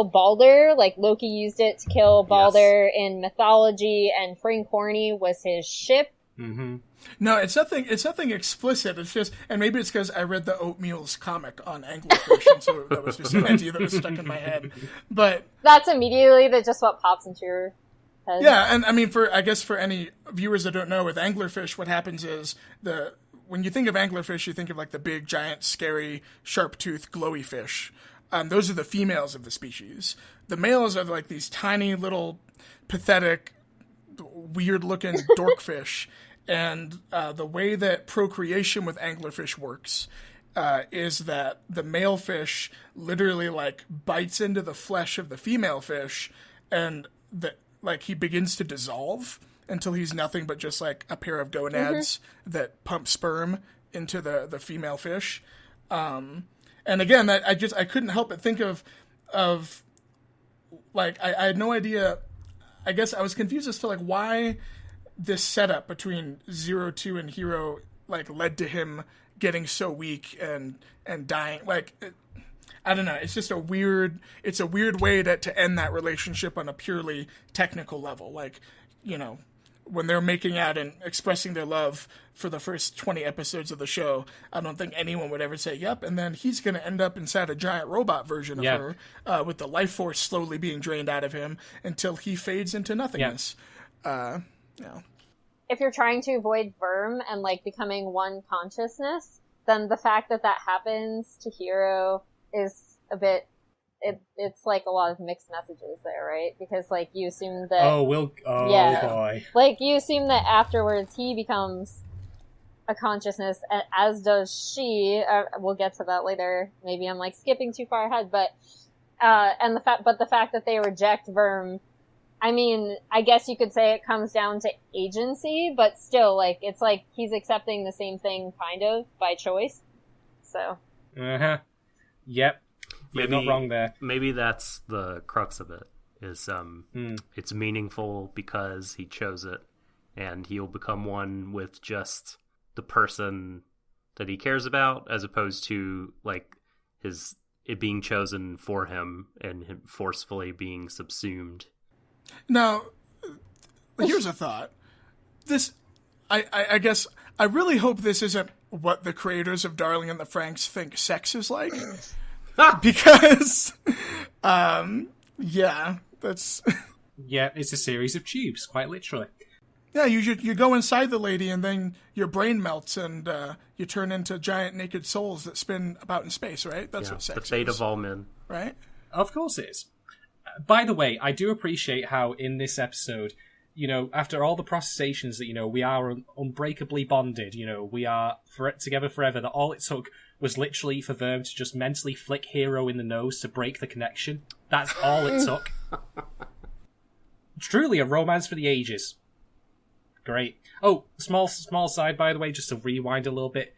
Balder. Like Loki used it to kill Balder in mythology, and Kringhorny was his ship. No, it's nothing explicit. It's just, and maybe it's because I read the Oatmeal's comic on anglerfish, and so that was just an idea that was stuck in my head. But that's immediately just what pops into your head. Yeah, and I mean, for any viewers that don't know, with anglerfish, what happens is when you think of anglerfish, you think of like the big, giant, scary, sharp-toothed, glowy fish. Those are the females of the species. The males are like these tiny little, pathetic, weird-looking dorkfish. And the way that procreation with anglerfish works is that the male fish literally like bites into the flesh of the female fish, and he begins to dissolve until he's nothing but just like a pair of gonads that pump sperm into the female fish. And again, that I couldn't help but think of like I had no idea. I guess I was confused as to like why this setup between 02 and Hiro like led to him getting so weak and dying. Like I don't know. It's just a weird way to end that relationship on a purely technical level. Like, when they're making out and expressing their love for the first 20 episodes of the show, I don't think anyone would ever say, yep, and then he's going to end up inside a giant robot version of her, with the life force slowly being drained out of him until he fades into nothingness. If you're trying to avoid Verm and like becoming one consciousness, then the fact that happens to Hiro is a bit, it's like a lot of mixed messages there, right? Because like you assume that boy, like you assume that afterwards he becomes a consciousness, as does she. We'll get to that later. Maybe I'm like skipping too far ahead, but the fact that they reject Verm, I mean, I guess you could say it comes down to agency, but still, like it's like he's accepting the same thing kind of by choice. So. Yep. You're not wrong there. Maybe that's the crux of it. Is it's meaningful because he chose it, and he'll become one with just the person that he cares about, as opposed to like it being chosen for him and him forcefully being subsumed. Now, here's a thought. I guess I really hope this isn't what the creators of Darling in the Franxx think sex is like. Because, that's... Yeah, it's a series of tubes, quite literally. Yeah, you go inside the lady and then your brain melts and you turn into giant naked souls that spin about in space, right? That's what sex is. The fate of all men. Right? Of course it is. By the way, I do appreciate how in this episode, after all the processations that, we are unbreakably bonded, we are together forever, that all it took was literally for Verm to just mentally flick Hero in the nose to break the connection. That's all it took. Truly a romance for the ages. Great. Oh, small side, by the way, just to rewind a little bit.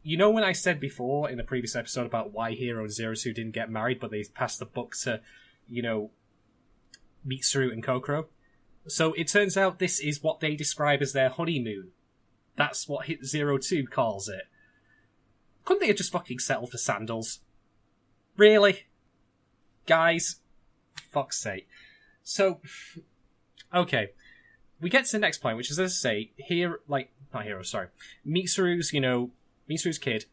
When I said before in the previous episode about why Hero and Zero Two didn't get married, but they passed the book to, Mitsuru and Kokoro? So it turns out this is what they describe as their honeymoon. That's what Zero Two calls it. Couldn't they have just fucking settled for sandals? Really? Guys? For fuck's sake. So, okay. We get to the next point, which is, as I say, Mitsuru's kid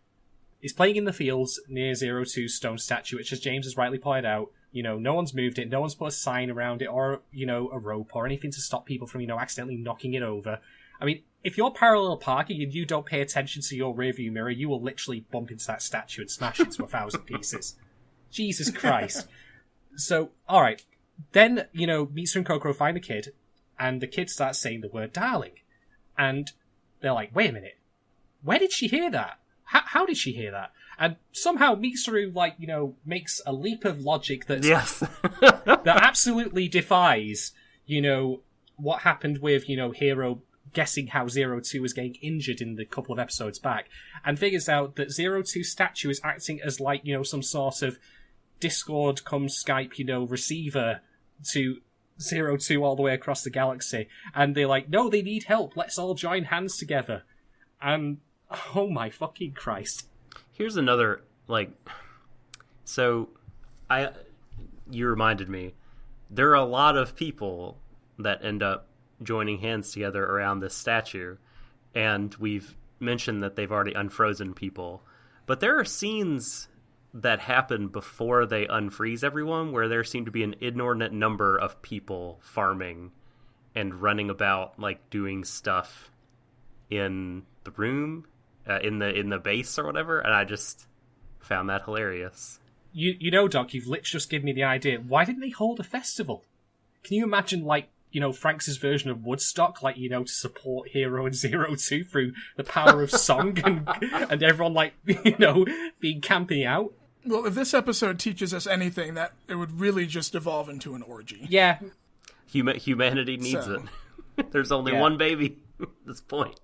is playing in the fields near Zero Two's stone statue, which, as James has rightly pointed out, no one's moved it, no one's put a sign around it, or, a rope, or anything to stop people from, accidentally knocking it over. I mean, if you're parallel parking and you don't pay attention to your rearview mirror, you will literally bump into that statue and smash it to 1,000 pieces. Jesus Christ. So, alright. Then, Mitsu and Kokoro find the kid, and the kid starts saying the word darling. And they're like, wait a minute. Where did she hear that? How did she hear that? And somehow Mitsuru, makes a leap of logic that's, yes. that absolutely defies, what happened with, Hero guessing how Zero Two was getting injured in the couple of episodes back, and figures out that Zero Two's statue is acting as, some sort of Discord come Skype, receiver to Zero Two all the way across the galaxy. And they're like, no, they need help. Let's all join hands together. And, oh my fucking Christ. Here's another, you reminded me, there are a lot of people that end up joining hands together around this statue, and we've mentioned that they've already unfrozen people, but there are scenes that happen before they unfreeze everyone where there seem to be an inordinate number of people farming and running about, doing stuff in the room, in the base or whatever, and I just found that hilarious. Doc, you've literally just given me the idea. Why didn't they hold a festival? Can you imagine, Franxx's version of Woodstock, to support Hero and Zero Two through the power of song and everyone, being camping out? Well, if this episode teaches us anything, that it would really just evolve into an orgy. Yeah. Humanity needs it. There's only one baby at this point.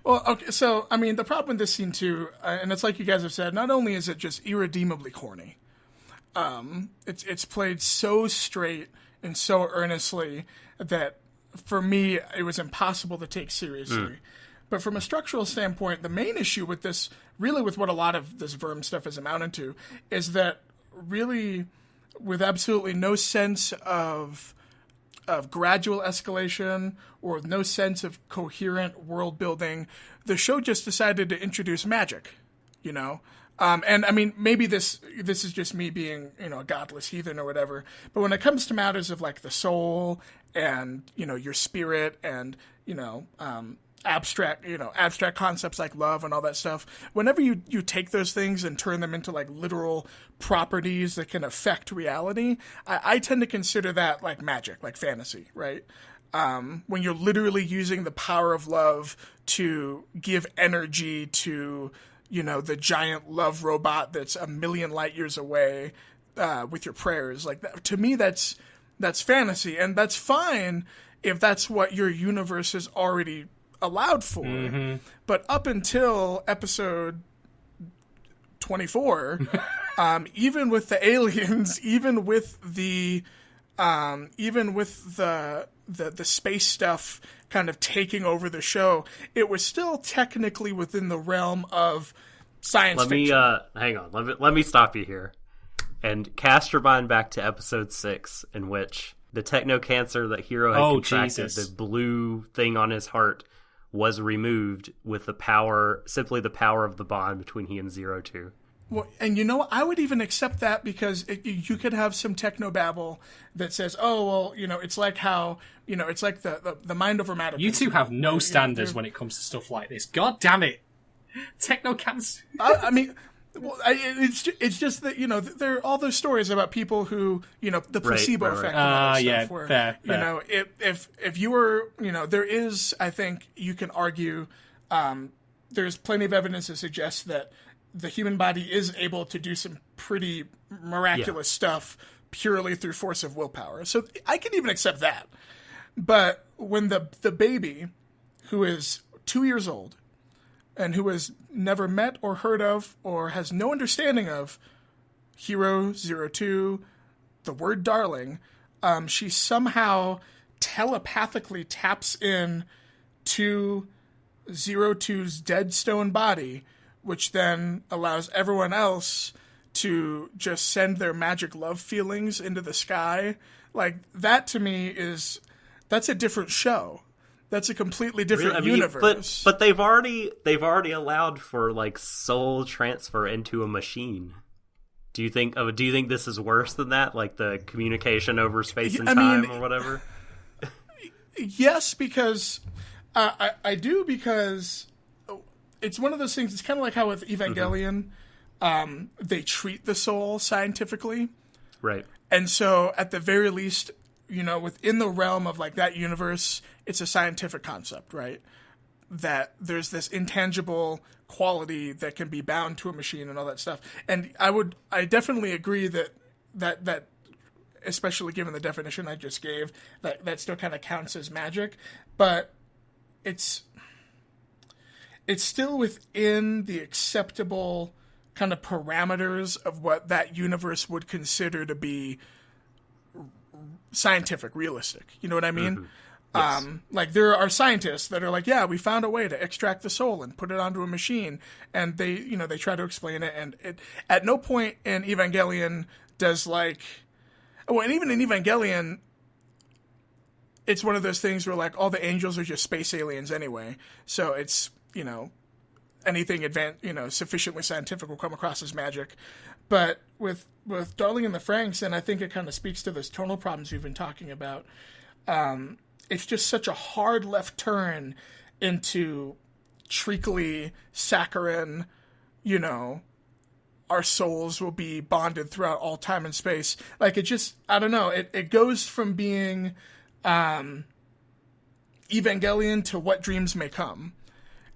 Well, okay, so, the problem with this scene, too, and it's like you guys have said, not only is it just irredeemably corny, it's played so straight and so earnestly that, for me, it was impossible to take seriously. But from a structural standpoint, the main issue with this, really with what a lot of this Verm stuff has amounted to, is that really, with absolutely no sense of gradual escalation or with no sense of coherent world building, the show just decided to introduce magic, and maybe this is just me being, a godless heathen or whatever, but when it comes to matters of the soul and, your spirit and, abstract concepts like love and all that stuff, whenever you take those things and turn them into literal properties that can affect reality, I tend to consider that magic, fantasy, right? When you're literally using the power of love to give energy to, the giant love robot that's a million light years away, with your prayers, that, to me, that's fantasy, and that's fine if that's what your universe is already allowed for. Mm-hmm. But up until episode 24, even with the aliens, even with the space stuff kind of taking over the show, it was still technically within the realm of science fiction. Hang on. Let me stop you here and cast your mind back to episode 6, in which the techno cancer that Hero had contracted, the blue thing on his heart, was removed with simply the power of the bond between he and Zero Two. Well, and I would even accept that, because you could have some technobabble that says, oh, well, it's like how, it's like the mind over matter. You two have no standards when it comes to stuff like this. God damn it. Techno cancer. Well, it's just that, there are all those stories about people who, the placebo effect and all that stuff. Where, fair. If you were, there is, I think you can argue, there's plenty of evidence to suggest that the human body is able to do some pretty miraculous stuff purely through force of willpower. So I can even accept that. But when the baby, who is 2 years old, and who has never met or heard of or has no understanding of Hero 02, the word darling, she somehow telepathically taps in to 02's dead stone body, which then allows everyone else to just send their magic love feelings into the sky. Like, that to me that's a different show. That's a completely different universe. But they've already allowed for like soul transfer into a machine. Do you think this is worse than that? Like the communication over space and time or whatever? Yes, because I do, because it's one of those things. It's kind of like how with Evangelion, they treat the soul scientifically, right? And so at the very least, within the realm of like that universe, it's a scientific concept, right? That there's this intangible quality that can be bound to a machine and all that stuff. And I definitely agree that especially given the definition I just gave, that still kind of counts as magic, but it's still within the acceptable kind of parameters of what that universe would consider to be scientific, realistic. You know what I mean? Mm-hmm. Yes. Like there are scientists that are like, yeah, we found a way to extract the soul and put it onto a machine, and they try to explain it, and at no point in Evangelion does and even in Evangelion, it's one of those things where like all the angels are just space aliens anyway, so it's, anything sufficiently scientific will come across as magic. But with Darling in the Franxx, and I think it kind of speaks to those tonal problems we've been talking about, it's just such a hard left turn into treacly, saccharine, our souls will be bonded throughout all time and space. Like, it just, I don't know, it goes from being Evangelion to What Dreams May Come.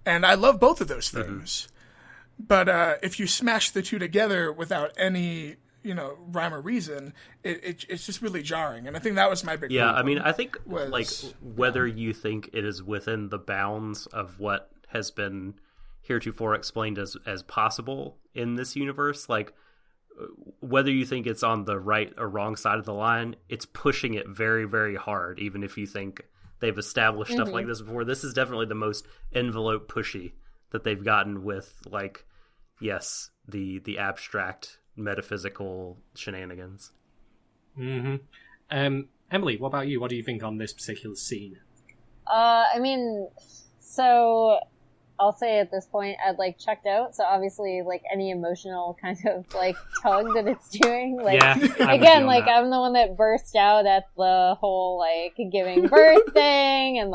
And I love both of those things. Mm-hmm. But if you smash the two together without any, rhyme or reason, it's just really jarring. And I think that was my big problem. I mean, I think whether you think it is within the bounds of what has been heretofore explained as possible in this universe, like whether you think it's on the right or wrong side of the line, it's pushing it very, very hard. Even if you think they've established stuff like this before, this is definitely the most envelope pushy that they've gotten with, like, yes, the abstract metaphysical shenanigans. Mm-hmm. Emily, what about you? What do you think on this particular scene? So I'll say at this point I'd checked out, so obviously any emotional kind of tug that it's doing, again, I'm the one that burst out at the whole giving birth thing, and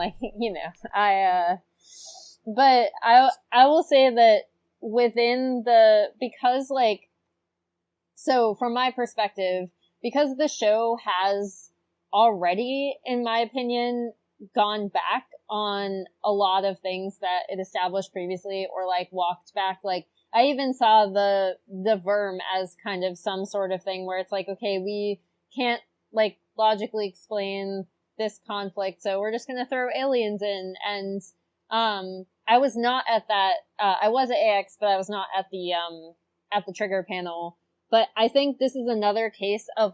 but I will say that within because so from my perspective, because the show has already, in my opinion, gone back on a lot of things that it established previously, or walked back. I even saw the Verm as kind of some sort of thing where it's okay, we can't logically explain this conflict, so we're just gonna throw aliens in. And I was not at that. I was at AX, but I was not at the Trigger panel. But I think this is another case of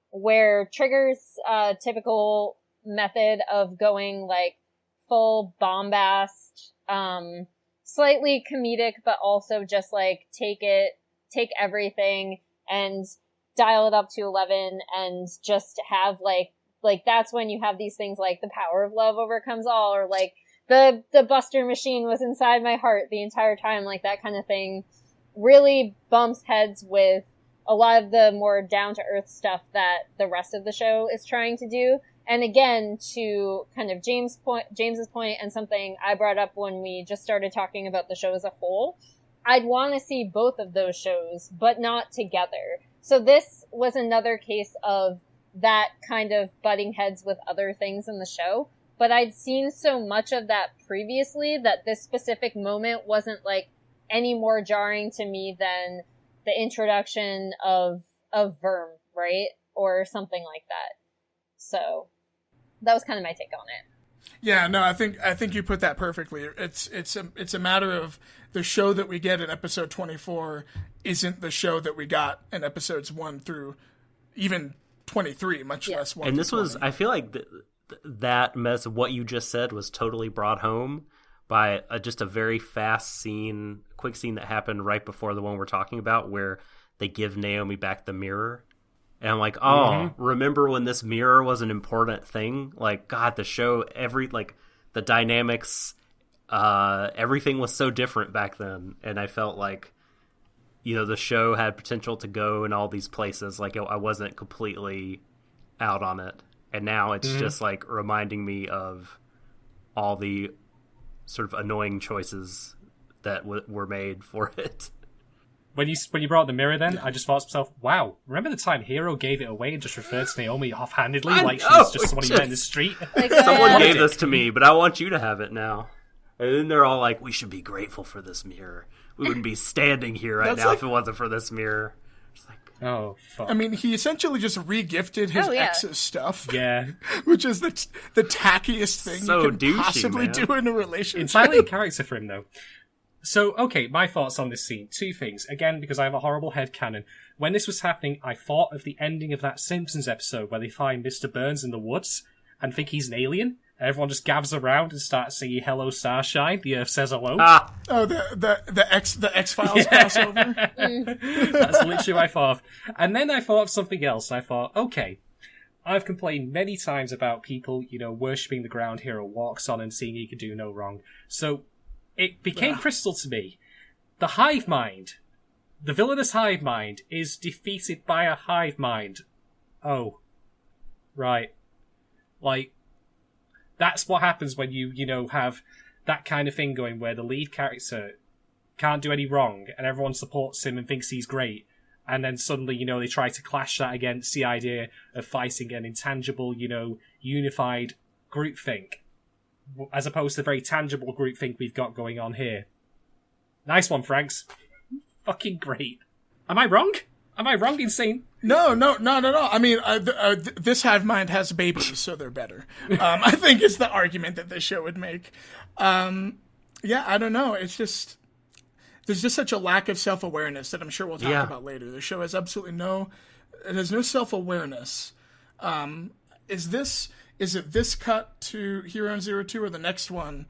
where Trigger's typical method of going full bombast, slightly comedic, but also just take everything and dial it up to 11, and just have that's when you have these things like the power of love overcomes all, or the Buster machine was inside my heart the entire time, that kind of thing really bumps heads with a lot of the more down-to-earth stuff that the rest of the show is trying to do. And again, to kind of James's point, and something I brought up when we just started talking about the show as a whole, I'd want to see both of those shows, but not together. So this was another case of that kind of butting heads with other things in the show. But I'd seen so much of that previously that this specific moment wasn't like any more jarring to me than the introduction of Verm, right? Or something like that. So that was kind of my take on it. Yeah, no, I think you put that perfectly. It's a matter of the show that we get in episode 24 isn't the show that we got in episodes 1 through even 23, much less 1 And this through was, 20. I feel like that mess of what you just said was totally brought home by just a very fast scene, quick scene that happened right before the one we're talking about, where they give Naomi back the mirror. And I'm like, remember when this mirror was an important thing? Like, God, the show, the dynamics, everything was so different back then. And I felt like, the show had potential to go in all these places. Like, I wasn't completely out on it. And now it's just, like, reminding me of all the sort of annoying choices that were made for it. When you brought up the mirror then, I just thought to myself, wow, remember the time Hero gave it away and just referred to Naomi offhandedly like she was just somebody you met in the street? Like, Someone gave this to me, but I want you to have it now. And then they're all like, we should be grateful for this mirror. We wouldn't be standing here right now if it wasn't for this mirror. Just like, oh, fuck. I mean, he essentially just re-gifted his ex's stuff. Yeah. Which is the tackiest thing So you can douchey, possibly man. do in a relationship. Entirely in character for him, though. So, okay, my thoughts on this scene. Two things. Again, because I have a horrible headcanon. When this was happening, I thought of the ending of that Simpsons episode where they find Mr. Burns in the woods and think he's an alien. And everyone just gathers around and starts singing Hello Starshine, the Earth Says Hello. Oh, the X-Files crossover? That's literally what I thought of. And then I thought of something else. I thought, okay, I've complained many times about people, worshipping the ground Hero walks on and seeing he could do no wrong. So it became crystal to me. The hive mind, the villainous hive mind, is defeated by a hive mind. Oh. Right. Like, that's what happens when you have that kind of thing going where the lead character can't do any wrong and everyone supports him and thinks he's great. And then suddenly, they try to clash that against the idea of fighting an intangible, unified groupthink, as opposed to the very tangible groupthink we've got going on here. Nice one, Franxx. Fucking great. Am I wrong? Am I wrong, Insane? No, not at all. I mean, this hive mind has babies, so they're better. I think is the argument that this show would make. Yeah, I don't know. It's just, there's just such a lack of self-awareness that I'm sure we'll talk about later. The show has absolutely no self-awareness. Is it this cut to Hero in Zero Two or the next one?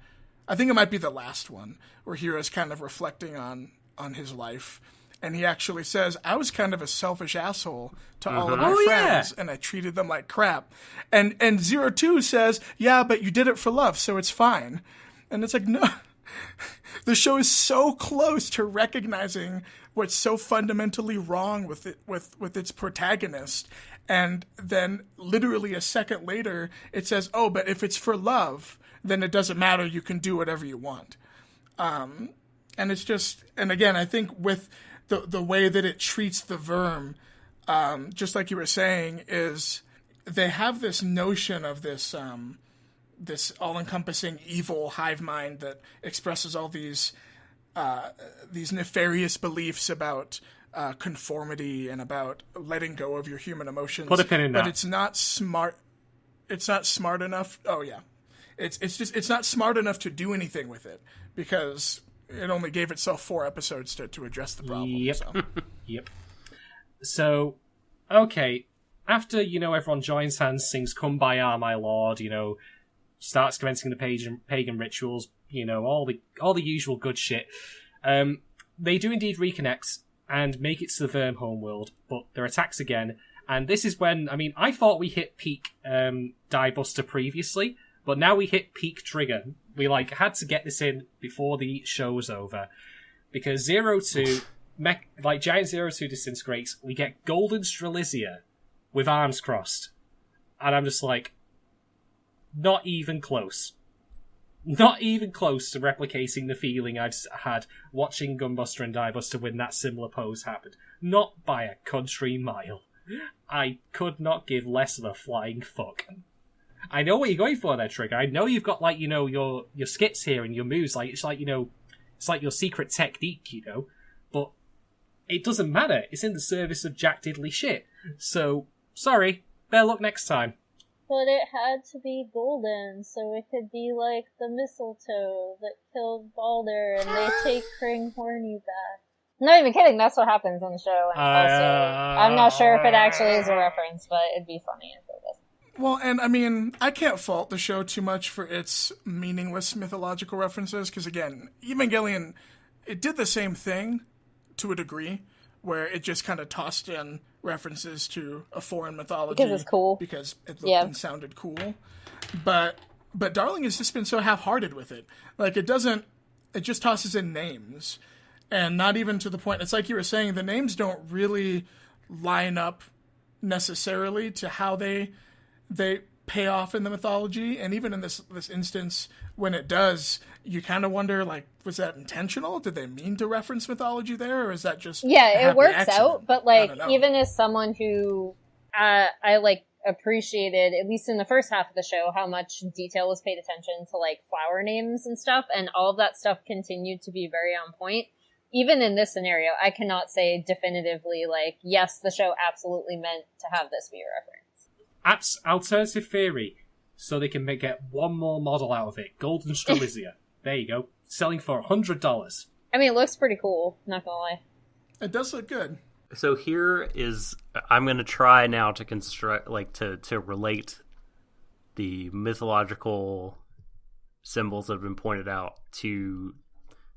I think it might be the last one, where Hero's kind of reflecting on his life. And he actually says, I was kind of a selfish asshole to all of my friends, and I treated them like crap. And Zero Two says, yeah, but you did it for love, so it's fine. And it's like, no. The show is so close to recognizing what's so fundamentally wrong with it, with its protagonist. And then literally a second later, it says, oh, but if it's for love, then it doesn't matter. You can do whatever you want. And it's just, and again, I think with the way that it treats the Verm, just like you were saying, is they have this notion of this all-encompassing evil hive mind that expresses all these nefarious beliefs about conformity and about letting go of your human emotions. Put a pin in that. But it's not smart. It's not smart enough. Oh yeah, it's not smart enough to do anything with it because it only gave itself 4 episodes to address the problem. Yep. So. Yep. So, okay. After, everyone joins hands, sings Kumbaya, my lord, starts commencing the pagan rituals, all the usual good shit. They do indeed reconnect and make it to the Verm homeworld, but they're attacked again. And this is when, I thought we hit peak Die Buster previously, but now we hit peak trigger. We had to get this in before the show was over, because Zero Two, Giant Zero Two disintegrates. We get Golden Strelitzia with arms crossed, and I'm just like, not even close. Not even close to replicating the feeling I've had watching Gunbuster and Diebuster when that similar pose happened. Not by a country mile. I could not give less of a flying fuck. I know what you're going for there, Trigger. I know you've got, like, you know, your skits here and your moves. Like, it's like, you know, it's like your secret technique, you know. But it doesn't matter. It's in the service of Jack Diddley shit. So, sorry. Better luck next time. But it had to be golden, so it could be like the mistletoe that killed Balder, and they take Ring Horny back. I'm not even kidding, that's what happens on the show. And also, I'm not sure if it actually is a reference, but it'd be funny if it was. Well, and I mean, I can't fault the show too much for its meaningless mythological references, because again, Evangelion, it did the same thing to a degree, where it just kind of tossed in references to a foreign mythology. Because it's cool. Because it looked and sounded cool. But Darling has just been so half-hearted with it. Like, it just tosses in names. And not even to the point, it's like you were saying, the names don't really line up necessarily to how they pay off in the mythology. And even in this instance, when it does, you kind of wonder, like, was that intentional? Did they mean to reference mythology there? Or is that just it works accident? out, but, like, even as someone who I like, appreciated, at least in the first half of the show, how much detail was paid attention to, like, flower names and stuff, and all of that stuff continued to be very on point. Even in this scenario, I cannot say definitively, like, yes, the show absolutely meant to have this be a reference. Alternative theory, so they can get one more model out of it. Golden Strelitzia. There you go. Selling for $100. I mean, it looks pretty cool, not gonna lie. It does look good. So here is, I'm going to try now to construct, like, to relate the mythological symbols that have been pointed out to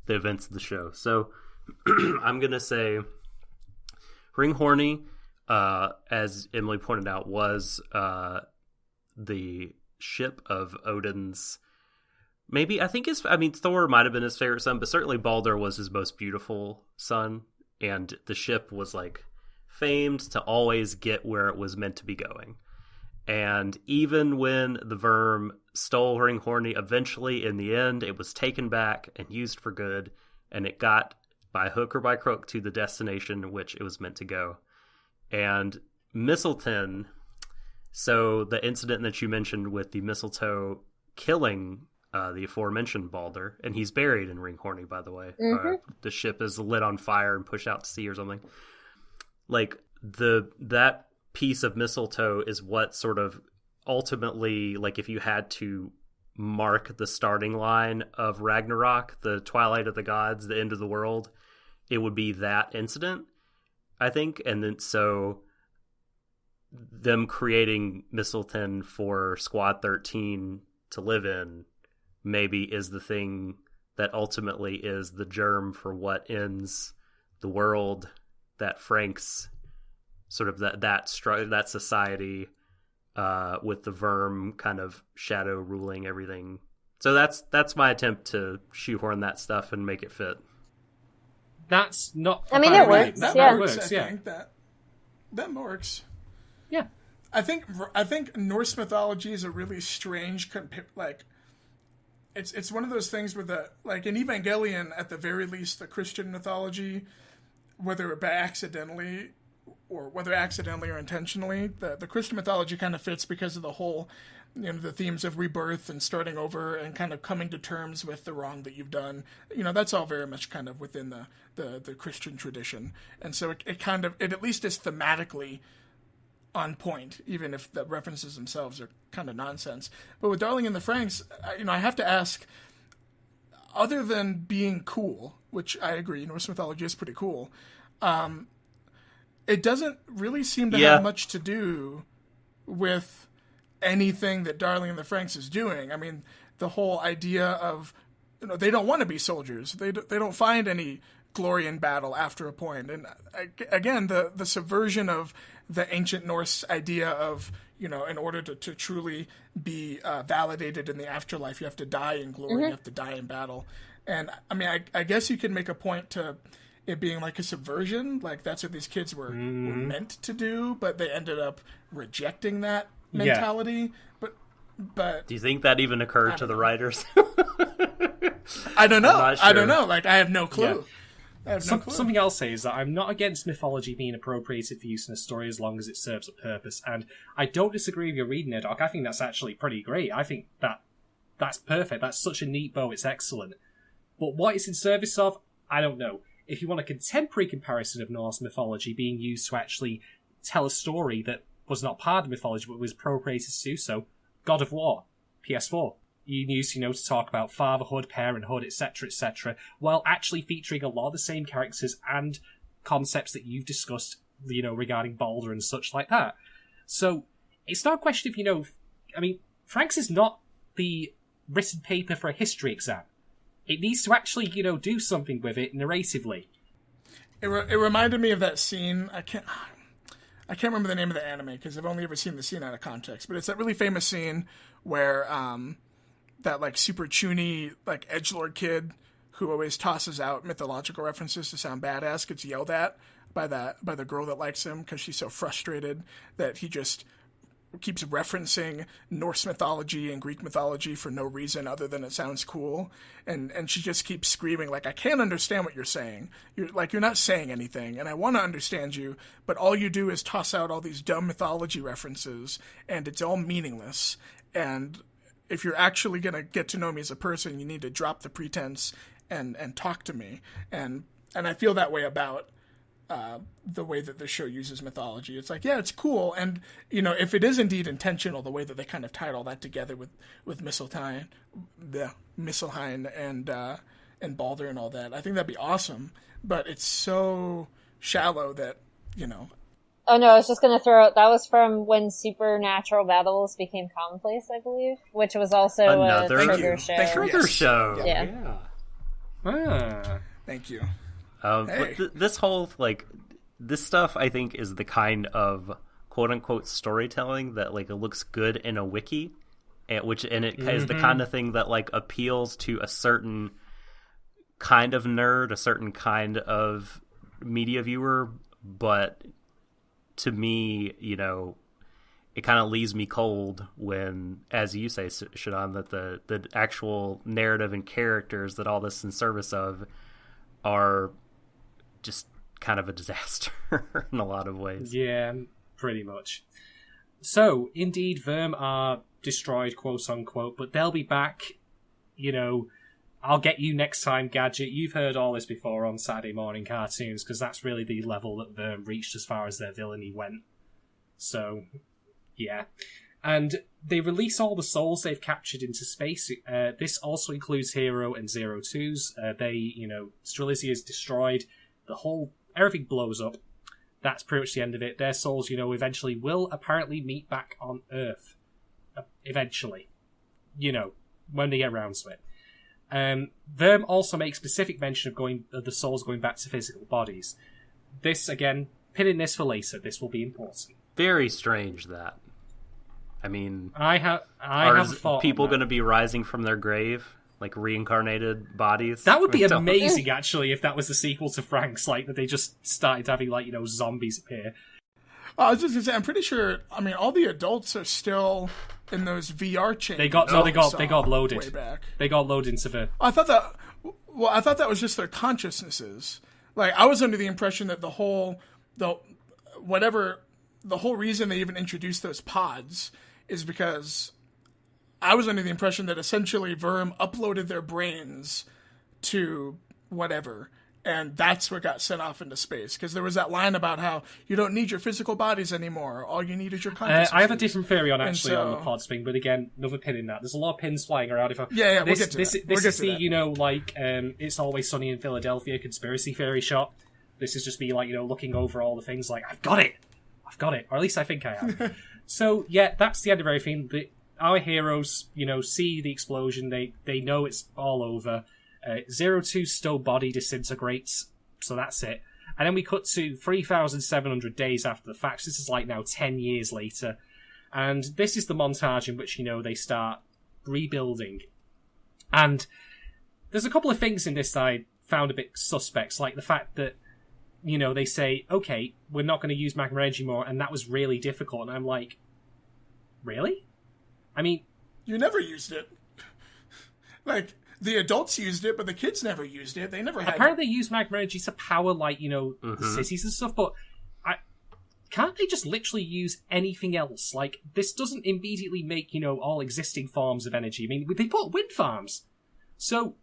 the events of the show. So I'm going to say Ring Horny, as Emily pointed out, was the ship of Odin's, maybe, Thor might have been his favorite son, but certainly Balder was his most beautiful son. And the ship was, like, famed to always get where it was meant to be going. And even when the Verm stole Ring Horny, eventually, in the end, it was taken back and used for good. And it got, by hook or by crook, to the destination which it was meant to go. And Mistletoe, so the incident that you mentioned with the mistletoe killing the aforementioned Balder, and he's buried in Ring Horny, by the way. Mm-hmm. The ship is lit on fire and pushed out to sea or something. Like, that piece of mistletoe is what sort of ultimately, like, if you had to mark the starting line of Ragnarok, the Twilight of the Gods, the end of the world, it would be that incident, I think. And then so them creating Mistletoe for Squad 13 to live in maybe is the thing that ultimately is the germ for what ends the world that Franxx, sort of that society, with the Verm kind of shadow ruling everything. So that's my attempt to shoehorn that stuff and make it fit. That's not. I mean, it works. That Yeah. works. I think that works. Yeah. I think Norse mythology is a really strange, like, it's one of those things where like in Evangelion, at the very least, the Christian mythology, whether accidentally or intentionally, the Christian mythology kind of fits because of the whole, the themes of rebirth and starting over and kind of coming to terms with the wrong that you've done. That's all very much kind of within the Christian tradition. And so it at least is thematically on point, even if the references themselves are kind of nonsense. But with Darling in the Franxx, I have to ask, other than being cool, which I agree, Norse mythology is pretty cool, it doesn't really seem to have much to do with anything that Darling in the Franxx is doing. I mean, the whole idea of, they don't want to be soldiers. They don't find any glory in battle after a point. And again, the subversion of the ancient Norse idea of, in order to truly be validated in the afterlife, you have to die in glory, you have to die in battle. And I mean, I guess you could make a point to it being like a subversion, like that's what these kids were meant to do, but they ended up rejecting that mentality. But do you think that even occurred to the writers? I don't know. I'm not I don't sure. know. Like, I have no clue. Yeah. I have no clue. Something I'll say is that I'm not against mythology being appropriated for use in a story as long as it serves a purpose, and I don't disagree with your reading it, Doc. I think that's actually pretty great. I think that's perfect. That's such a neat bow. It's excellent. But what it's in service of, I don't know. If you want a contemporary comparison of Norse mythology being used to actually tell a story that was not part of mythology but was appropriated to do so, God of War, PS4. You use, to talk about fatherhood, parenthood, etc., while actually featuring a lot of the same characters and concepts that you've discussed, regarding Baldur and such like that. So, it's not a question of, Franxx is not the written paper for a history exam. It needs to actually, do something with it narratively. It reminded me of that scene. I can't remember the name of the anime because I've only ever seen the scene out of context. But it's that really famous scene where that like super chuny like edgelord kid who always tosses out mythological references to sound badass gets yelled at by the girl that likes him because she's so frustrated that he just keeps referencing Norse mythology and Greek mythology for no reason other than it sounds cool, and she just keeps screaming like, I can't understand what you're saying. You're not saying anything, and I want to understand you, but all you do is toss out all these dumb mythology references, and it's all meaningless. And if you're actually gonna get to know me as a person, you need to drop the pretense and talk to me. And I feel that way about the way that the show uses mythology. It's like, yeah, it's cool. And, if it is indeed intentional, the way that they kind of tied all that together with Misselheim and Baldur and all that, I think that'd be awesome. But it's so shallow that, Oh no, I was just going to throw out, that was from when supernatural battles became commonplace, I believe, which was also Another a Trigger show. Trigger show. Yeah. Thank you. But this whole, this stuff, I think, is the kind of quote-unquote storytelling that, it looks good in a wiki, and it is the kind of thing that, appeals to a certain kind of nerd, a certain kind of media viewer, but to me, it kind of leaves me cold when, as you say, Shadon, that the actual narrative and characters that all this is in service of are just kind of a disaster in a lot of ways. Yeah, pretty much. So, indeed, Verm are destroyed, quote unquote, but they'll be back. I'll get you next time, Gadget. You've heard all this before on Saturday morning cartoons, because that's really the level that Verm reached as far as their villainy went. So, yeah. And they release all the souls they've captured into space. This also includes Hero and Zero Twos. Strelitzia is destroyed. Everything blows up. That's pretty much the end of it. Their souls, eventually will apparently meet back on Earth. Eventually. When they get around to it. Verm also makes specific mention of the souls going back to physical bodies. This, again, pinning this for later. This will be important. Very strange that. I mean, I have thought people going to be rising from their grave, like reincarnated bodies. That would be amazing, actually, if that was the sequel to Franxx, that they just started having zombies appear. I was just gonna say, I'm pretty sure. All the adults are still in those VR chambers. They got loaded. Way back. They got loaded into the. I thought that was just their consciousnesses. I was under the impression that the whole reason they even introduced those pods is because I was under the impression that essentially Verm uploaded their brains to whatever, and that's what got sent off into space. Because there was that line about how you don't need your physical bodies anymore. All you need is your consciousness. I have a different theory on the pods thing, but again, another pin in that. There's a lot of pins flying around. We'll get to that. This is the, It's Always Sunny in Philadelphia conspiracy theory shot. This is just me, looking over all the things I've got it! Or at least I think I have. So, yeah, that's the end of everything. Our heroes, see the explosion. They know it's all over. 02's still body disintegrates, so that's it. And then we cut to 3,700 days after the fact. This is now 10 years later. And this is the montage in which, they start rebuilding. And there's a couple of things in this that I found a bit suspect, like the fact that, they say, okay, we're not going to use magma energy more, and that was really difficult. And I'm like, really? You never used it. Like, the adults used it, but the kids never used it. They never had Apparently they use magma energy to power, like, the cities and stuff, but can't they just literally use anything else? Like, this doesn't immediately make, all existing forms of energy. I mean, they put wind farms. So,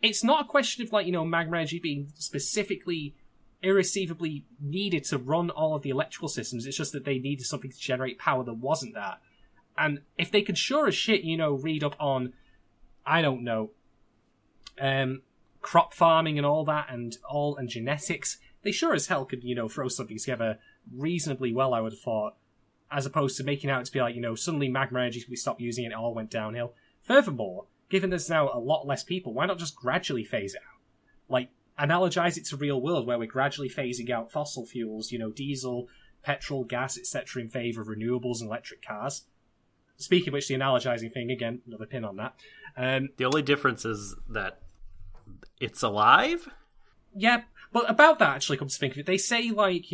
it's not a question of, like, magma energy being specifically, irretrievably needed to run all of the electrical systems. It's just that they needed something to generate power that wasn't that. And if they could sure as shit, read up on, I don't know, crop farming and all that, and genetics, they sure as hell could, throw something together reasonably well, I would have thought, as opposed to making out to be like, suddenly magma energy, we stopped using it, it all went downhill. Furthermore, given there's now a lot less people, why not just gradually phase it out? Like, analogize it to real world, where we're gradually phasing out fossil fuels, diesel, petrol, gas, etc., in favour of renewables and electric cars. Speaking of which, the analogizing thing, again, another pin on that. The only difference is that it's alive? Yeah, but about that, actually, come to think of it, they say, like,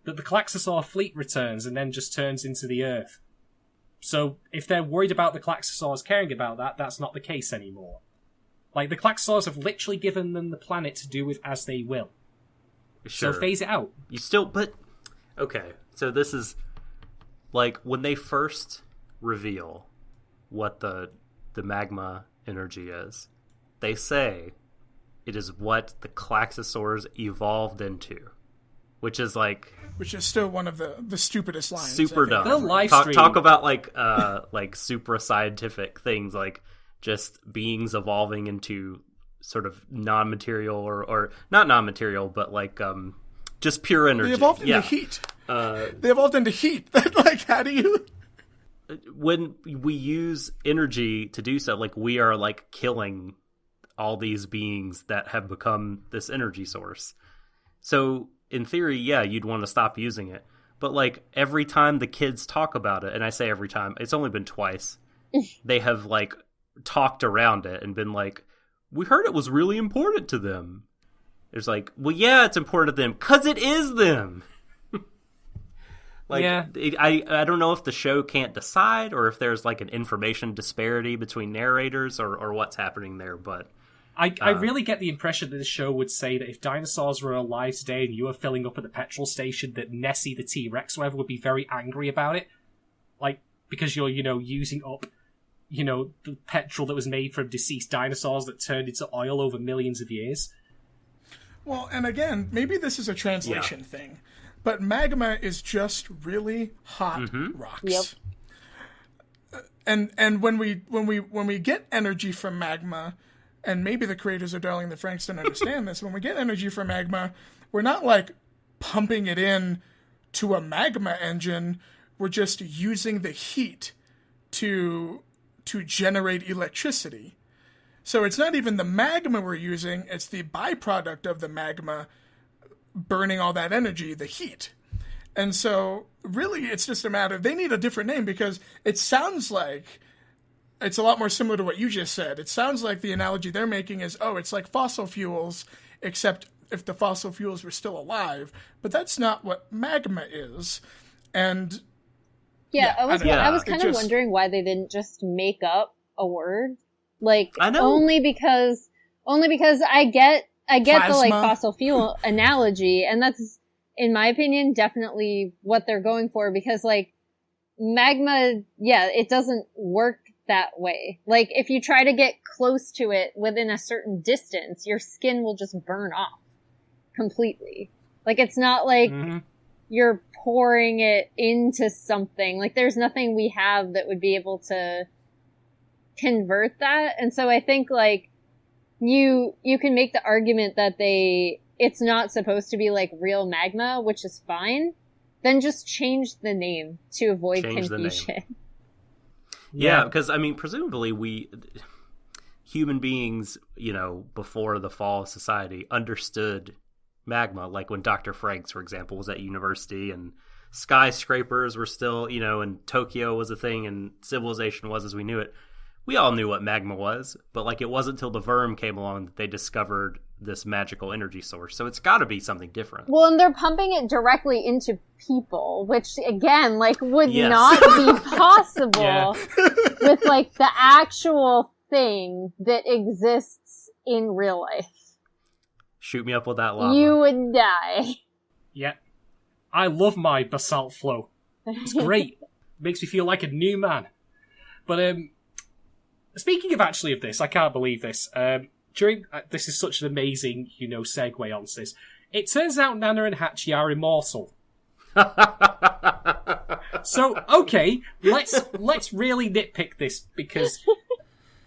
that the Klaxosaur fleet returns and then just turns into the Earth. So, if they're worried about the Klaxosaurs caring about that, that's not the case anymore. Like, the Klaxosaurs have literally given them the planet to do with as they will. Sure. So phase it out. Okay, so this is, like, when they first reveal what the magma energy is, they say it is what the Klaxosaurs evolved into. Which is still one of the stupidest lines. Super dumb. The live stream. Talk about like super scientific things, like just beings evolving into sort of non-material or not non-material, but like just pure energy. They evolved into heat. They evolved into heat. Like, how do you? When we use energy to do so, like, we are like killing all these beings that have become this energy source. So in theory, yeah, you'd want to stop using it. But, like, every time the kids talk about it, and I say every time, it's only been twice, they have, like, talked around it and been like, we heard it was really important to them. It's like, well, yeah, it's important to them, because it is them! Like, yeah. I don't know if the show can't decide, or if there's, like, an information disparity between narrators, or what's happening there, but I really get the impression that the show would say that if dinosaurs were alive today and you were filling up at the petrol station, that Nessie the T-Rex whatever would be very angry about it. Like, because you're, using up, the petrol that was made from deceased dinosaurs that turned into oil over millions of years. Well, and again, maybe this is a translation thing, but magma is just really hot rocks. Yep. And when we get energy from magma, and maybe the creators of Darling in the Franxx don't understand this, when we get energy from magma, we're not, like, pumping it in to a magma engine. We're just using the heat to generate electricity. So it's not even the magma we're using, it's the byproduct of the magma burning all that energy, the heat. And so, really, it's just a matter of, they need a different name, because it sounds like it's a lot more similar to what you just said. It sounds like the analogy they're making is, it's like fossil fuels, except if the fossil fuels were still alive. But that's not what magma is. And I was kind of wondering why they didn't just make up a word. Like, I know. only because I get Plasma. the, like, fossil fuel analogy, and that's, in my opinion, definitely what they're going for, because, like, magma, it doesn't work that way. Like, if you try to get close to it within a certain distance, your skin will just burn off completely. Like, it's not like you're pouring it into something. Like, there's nothing we have that would be able to convert that. And so I think, like, you can make the argument that it's not supposed to be, like, real magma, which is fine. Then just change the name to avoid confusion. Yeah, because, I mean, presumably human beings, before the fall of society, understood magma. Like when Dr. Franxx, for example, was at university, and skyscrapers were still, and Tokyo was a thing, and civilization was as we knew it. we all knew what magma was, but like it wasn't until the Verm came along that they discovered this magical energy source. So it's got to be something different. Well, and they're pumping it directly into people, which again, like, would Yes. not be possible Yeah. with like the actual thing that exists in real life. Shoot me up with that lava. You would die. Yeah. I love my basalt flow. It's great. Makes me feel like a new man. But speaking of this, I can't believe this. This is such an amazing, segue onto this. It turns out Nana and Hachi are immortal. So, okay, let's really nitpick this because,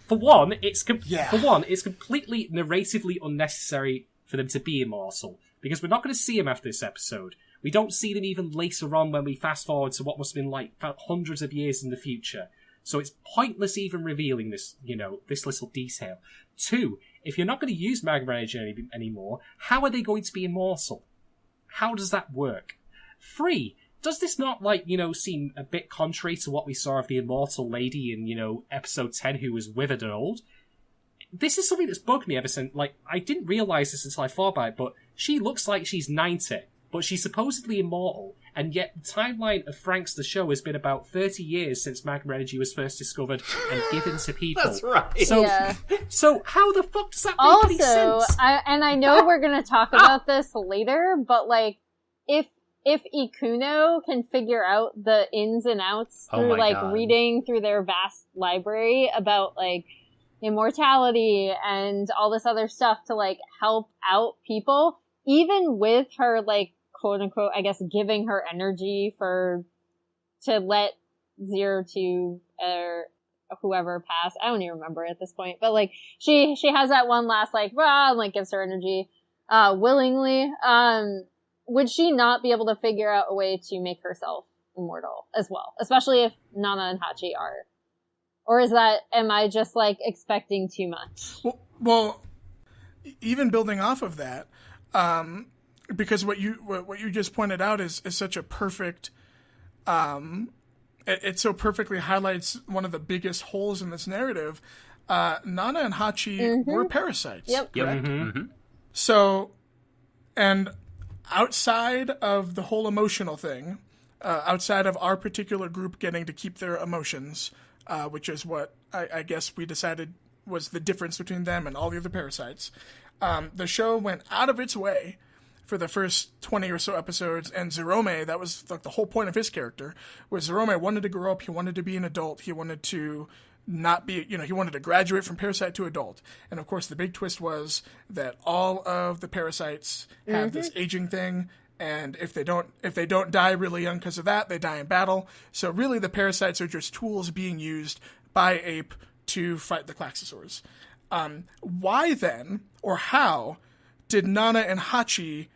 for one, it's completely narratively unnecessary for them to be immortal because we're not going to see them after this episode. We don't see them even later on when we fast forward to what must have been like hundreds of years in the future. So it's pointless even revealing this, this little detail. 2, if you're not going to use magma energy anymore, how are they going to be immortal? How does that work? 3, does this not, seem a bit contrary to what we saw of the immortal lady in, episode 10 who was withered and old? This is something that's bugged me ever since, I didn't realise this until I thought about it, but she looks like she's 90, but she's supposedly immortal, and yet the timeline of Franxx the show has been about 30 years since magma energy was first discovered and given to people. That's right. So, Yeah. so how the fuck does that make any sense? I know we're going to talk about this later, but if Ikuno can figure out the ins and outs Oh through my God. reading through their vast library about immortality and all this other stuff to help out people, even with her quote unquote, I guess, giving her energy to let 02 or whoever pass. I don't even remember at this point, but she has that one last gives her energy willingly. Would she not be able to figure out a way to make herself immortal as well? Especially if Nana and Hachi are. Or am I just expecting too much? Well, even building off of that, because what you just pointed out is such a perfect, it so perfectly highlights one of the biggest holes in this narrative. Nana and Hachi were parasites. Yep. Correct? Mm-hmm. So, and outside of the whole emotional thing, outside of our particular group getting to keep their emotions, which is what I guess we decided was the difference between them and all the other parasites, the show went out of its way for the first 20 or so episodes, and Zerome, that was the whole point of his character, was Zerome wanted to grow up, he wanted to be an adult, he wanted to not be, he wanted to graduate from parasite to adult. And of course the big twist was that all of the parasites have this aging thing, and if they don't die really young because of that, they die in battle. So really the parasites are just tools being used by Ape to fight the Klaxosaurs. Why then, or how, did Nana and Hachi,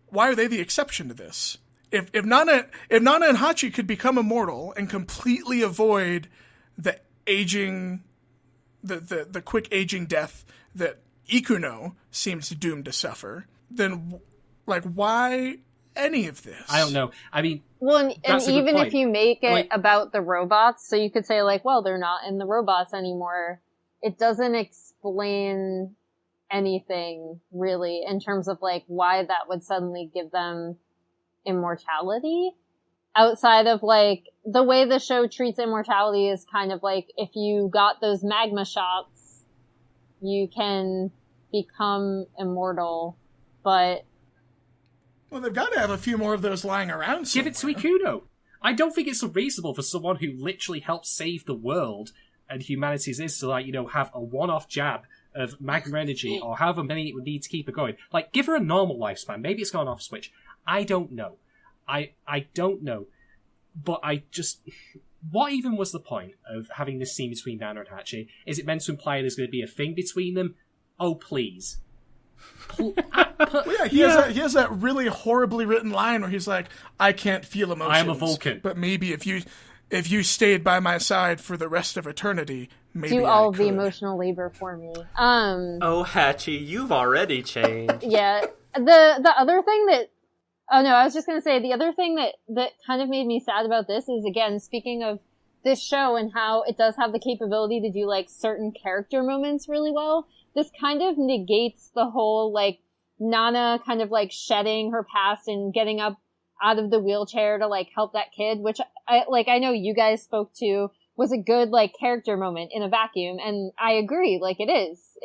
why are they the exception to this? If Nana and Hachi could become immortal and completely avoid the aging, the quick aging death that Ikuno seems doomed to suffer, then why any of this? I don't know. I mean, Well, and That's a good even point. if you make it Like- about the robots, so you could say well, they're not in the robots anymore. It doesn't explain anything really in terms of why that would suddenly give them immortality. Outside of the way the show treats immortality is kind of if you got those magma shots, you can become immortal, but Well, they've got to have a few more of those lying around give it to somewhere. Ikuno. I don't think it's unreasonable for someone who literally helped save the world and humanity's is to have a one-off jab of magma energy or however many it would need to keep it going. Give her a normal lifespan. Maybe it's gone off switch. I don't know. I don't know. But what even was the point of having this scene between Nana and Hachi? Is it meant to imply there's going to be a thing between them? Oh, please. Well, yeah, he has that really horribly written line where he's like, "I can't feel emotions. I am a Vulcan. But maybe if you stayed by my side for the rest of eternity, maybe do I all of the could." emotional labor for me. Oh, Hachi, you've already changed. Yeah. The other thing that, oh no, I was just gonna say, the other thing that kind of made me sad about this is, again, speaking of this show and how it does have the capability to do, like, certain character moments really well, this kind of negates the whole, like, Nana kind of, like, shedding her past and getting up out of the wheelchair to, like, help that kid, which I know you guys spoke to was a good, like, character moment in a vacuum, and I agree, like, it is.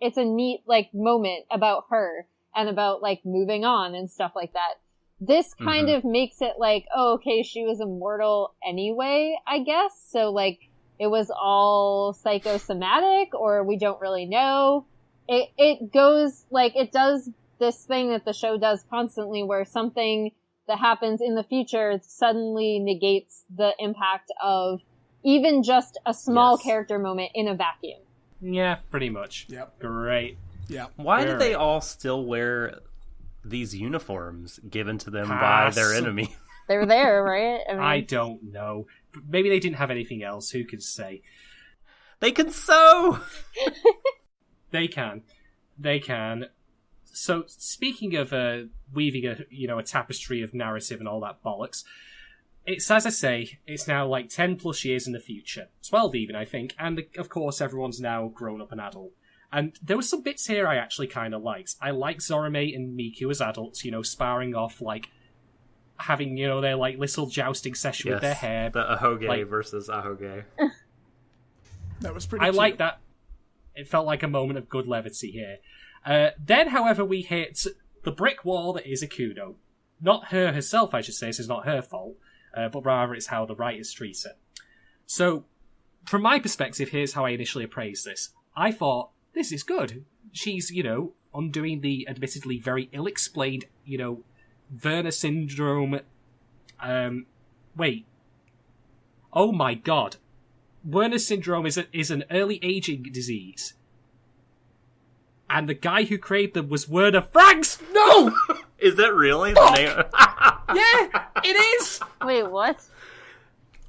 It's a neat, like, moment about her and about, like, moving on and stuff like that. This kind of makes it like, oh, okay, she was immortal anyway, I guess. So, like, it was all psychosomatic, or we don't really know. It goes, like, it does this thing that the show does constantly, where something that happens in the future suddenly negates the impact of even just a small character moment in a vacuum. Yeah, pretty much. Yep. Great. Yeah. Why do they all still wear these uniforms given to them by their enemy? They're there, right? I mean, I don't know. Maybe they didn't have anything else. Who could say? They can sew! They can. So, speaking of weaving a tapestry of narrative and all that bollocks, it's, as I say, it's now like 10 plus years in the future. 12 even, I think. And, of course, everyone's now grown up and adult. And there were some bits here I actually kind of liked. I like Zorome and Miku as adults, sparring off, like, having, their, like, little jousting session with their hair. The Ahoge versus Ahoge. That was pretty I cute. like that. It felt like a moment of good levity here. Then, however, we hit the brick wall that is Ikuno. Not her herself, I should say, so it's not her fault, but rather it's how the writers treat it. So, from my perspective, here's how I initially appraised this. I thought, this is good. She's, undoing the admittedly very ill-explained, Werner syndrome. Wait. Oh my god. Werner syndrome is an early aging disease. And the guy who created them was Werner Franxx! No! Is that really the name? Yeah, it is! wait, what?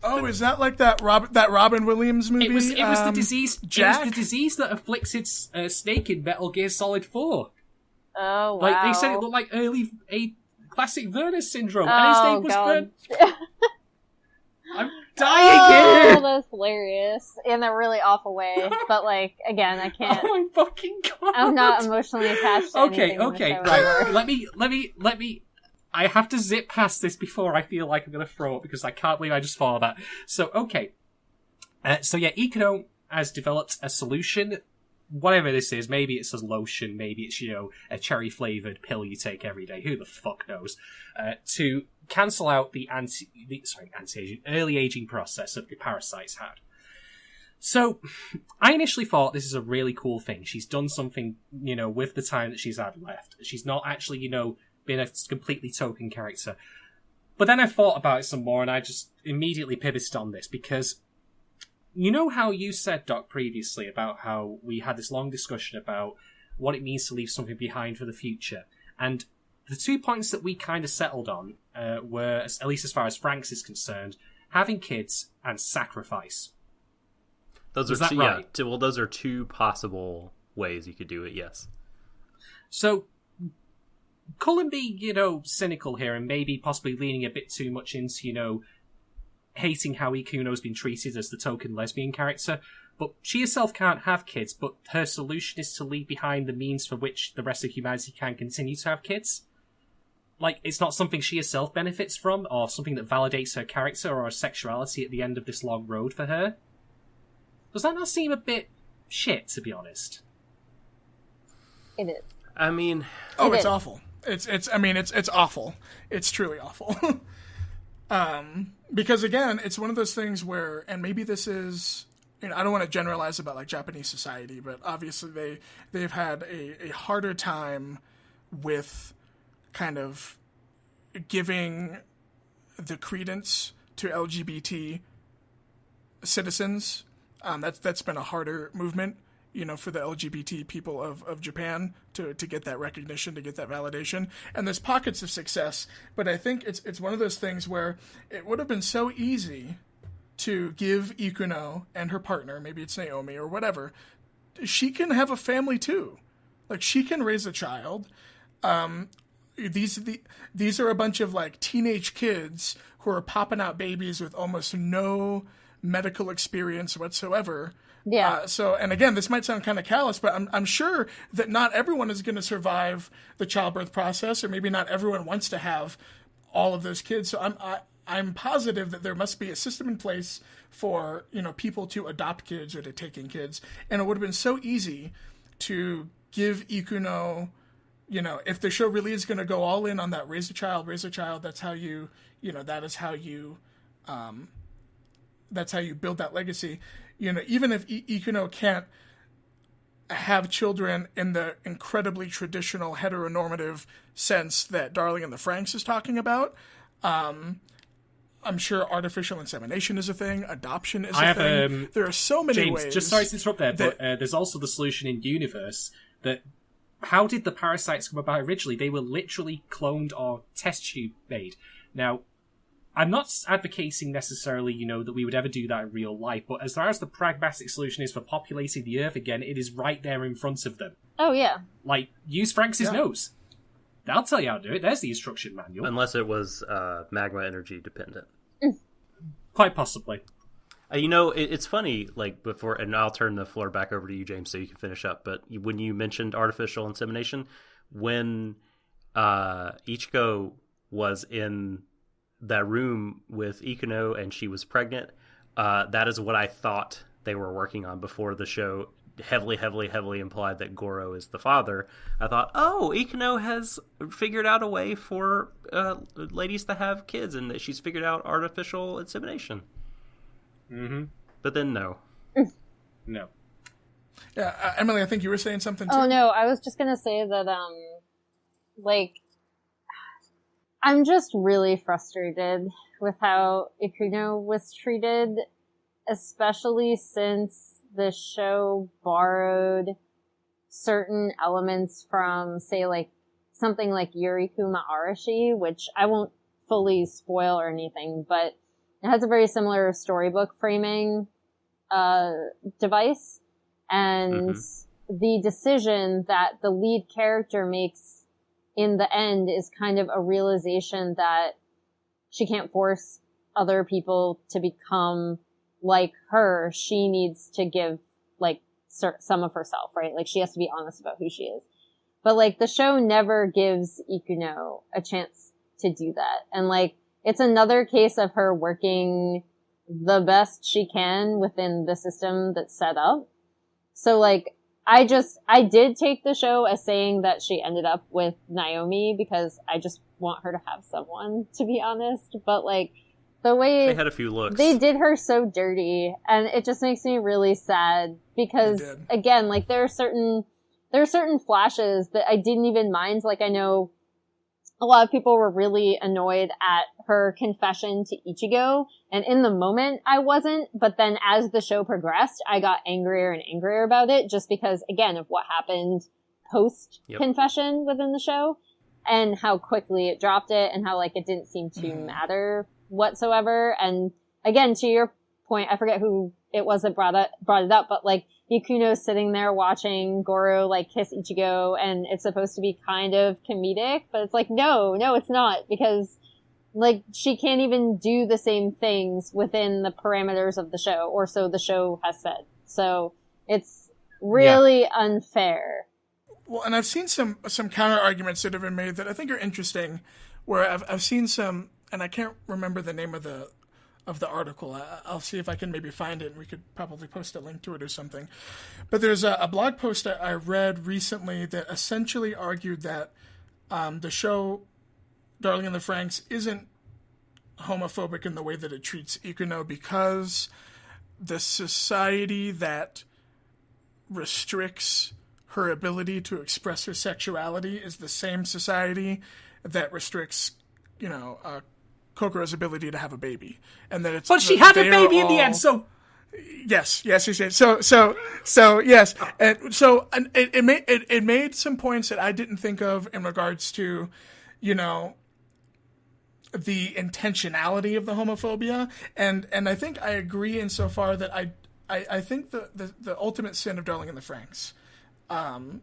Oh, is that like that Robin Williams movie? It was the disease. Jack? It was the disease that afflicted Snake in Metal Gear Solid 4. Oh, wow. Like, they said it looked like classic Werner syndrome, and his name was God. I'm dying here! Oh, that's hilarious. In a really awful way. But, like, again, I can't. Oh my fucking god! I'm not emotionally attached to anything. Okay, right. Let me. I have to zip past this before I feel like I'm going to throw up, because I can't believe I just thought of that. So, okay. Ikuno has developed a solution. Whatever this is, maybe it's a lotion, maybe it's, a cherry-flavoured pill you take every day, who the fuck knows, to cancel out the anti-aging, early aging process that the parasites had. So, I initially thought this is a really cool thing. She's done something, with the time that she's had left. She's not actually, been a completely token character. But then I thought about it some more, and I just immediately pivoted on this, because you know how you said, Doc, previously about how we had this long discussion about what it means to leave something behind for the future. And the 2 points that we kind of settled on were, at least as far as Franxx is concerned, having kids and sacrifice. Those Is are that two, right? yeah. Well, those are two possible ways you could do it. Yes. So, Cullen be, cynical here and maybe possibly leaning a bit too much into, hating how Ikuno's been treated as the token lesbian character, but she herself can't have kids, but her solution is to leave behind the means for which the rest of humanity can continue to have kids. Like, it's not something she herself benefits from, or something that validates her character or her sexuality at the end of this long road for her. Does that not seem a bit shit, to be honest? It is. I mean... Oh, it's awful. It's awful. It's truly awful. Because again, it's one of those things where, and maybe this is, I don't want to generalize about like Japanese society, but obviously they've had a harder time with kind of giving the credence to LGBT citizens. That's been a harder movement, for the LGBT people of Japan to get that recognition, to get that validation. And there's pockets of success, but I think it's one of those things where it would have been so easy to give Ikuno and her partner, maybe it's Naomi or whatever, she can have a family too. Like, she can raise a child. These are a bunch of like teenage kids who are popping out babies with almost no medical experience whatsoever. Yeah. So, and again, this might sound kind of callous, but I'm sure that not everyone is going to survive the childbirth process, or maybe not everyone wants to have all of those kids. So I'm positive that there must be a system in place for, people to adopt kids or to take in kids. And it would have been so easy to give Ikuno, if the show really is going to go all in on that raise a child, that's how you, that's how you build that legacy. Even if Ikuno can't have children in the incredibly traditional heteronormative sense that Darling in the Franxx is talking about, I'm sure artificial insemination is a thing. Adoption is a thing. There are so many ways. James, just sorry to interrupt there, but there's also the solution in universe that how did the parasites come about originally? They were literally cloned or test tube made. Now, I'm not advocating necessarily, that we would ever do that in real life, but as far as the pragmatic solution is for populating the Earth again, it is right there in front of them. Oh, yeah. Like, use Franx's nose. They'll tell you how to do it. There's the instruction manual. Unless it was magma energy dependent. Quite possibly. It's funny, before, and I'll turn the floor back over to you, James, so you can finish up, but when you mentioned artificial insemination, when Ichigo was in that room with Ikuno and she was pregnant, that is what I thought they were working on before the show heavily implied that Goro is the father. I thought, Ikuno has figured out a way for ladies to have kids, and that she's figured out artificial insemination. Mm-hmm. But then no. No. Yeah, Emily, I think you were saying something too. Oh no, I was just gonna say that I'm just really frustrated with how Ikuno was treated, especially since the show borrowed certain elements from, say, something like Yurikuma Arashi, which I won't fully spoil or anything, but it has a very similar storybook framing device, and the decision that the lead character makes in the end is kind of a realization that she can't force other people to become like her. She needs to give, some of herself, right? She has to be honest about who she is. But, the show never gives Ikuno a chance to do that. And, it's another case of her working the best she can within the system that's set up. So, I did take the show as saying that she ended up with Naomi because I just want her to have someone, to be honest. But, the way they had a few looks, they did her so dirty, and it just makes me really sad because, again, there are certain flashes that I didn't even mind. I know a lot of people were really annoyed at her confession to Ichigo, and in the moment I wasn't, but then as the show progressed, I got angrier and angrier about it, just because, again, of what happened post-confession within the show, and how quickly it dropped it, and how, it didn't seem to matter whatsoever. And again, to your point, I forget who it was that brought it up, but, Ikuno's sitting there watching Goro, kiss Ichigo, and it's supposed to be kind of comedic, but it's no, it's not, because, she can't even do the same things within the parameters of the show, or so the show has said. So, it's really unfair. Well, and I've seen some counter arguments that have been made that I think are interesting, where I've seen some, and I can't remember the name of the article. I'll see if I can maybe find it, and we could probably post a link to it or something. But there's a blog post I read recently that essentially argued that the show Darling in the Franxx isn't homophobic in the way that it treats Ikuno, because the society that restricts her ability to express her sexuality is the same society that restricts, Kokoro's ability to have a baby, and that it's. But she had a baby in the end, so. Yes. So yes, and so it made some points that I didn't think of in regards to, the intentionality of the homophobia, and I think I agree insofar that I think the ultimate sin of Darling in the Franxx, and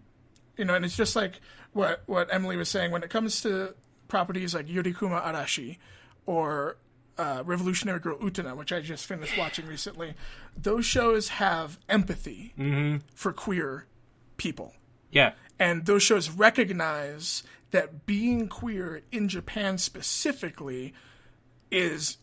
it's just like what Emily was saying when it comes to properties like Yurikuma Arashi, or Revolutionary Girl Utena, which I just finished watching recently, those shows have empathy for queer people. Yeah. And those shows recognize that being queer in Japan specifically is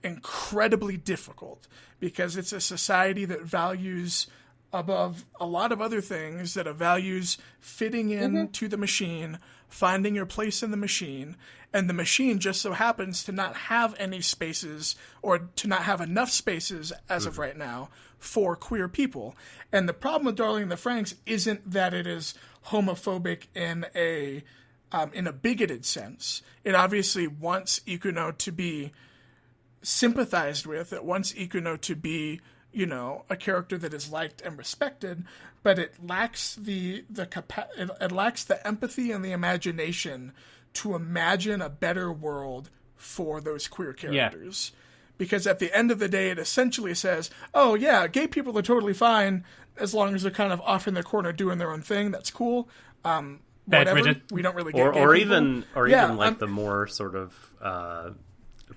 incredibly difficult because it's a society that values, above a lot of other things, that it values fitting in to the machine, finding your place in the machine, and the machine just so happens to not have any spaces or to not have enough spaces as of right now for queer people. And the problem with Darling in the Franxx isn't that it is homophobic in a bigoted sense. It obviously wants Ikuno to be sympathized with. It wants Ikuno to be, you know, a character that is liked and respected, but it lacks it lacks the empathy and the imagination to imagine a better world for those queer characters. Yeah. Because at the end of the day, it essentially says, oh yeah, gay people are totally fine as long as they're kind of off in their corner doing their own thing. That's cool. Whatever. We don't really get or gay even people. or even like the more sort of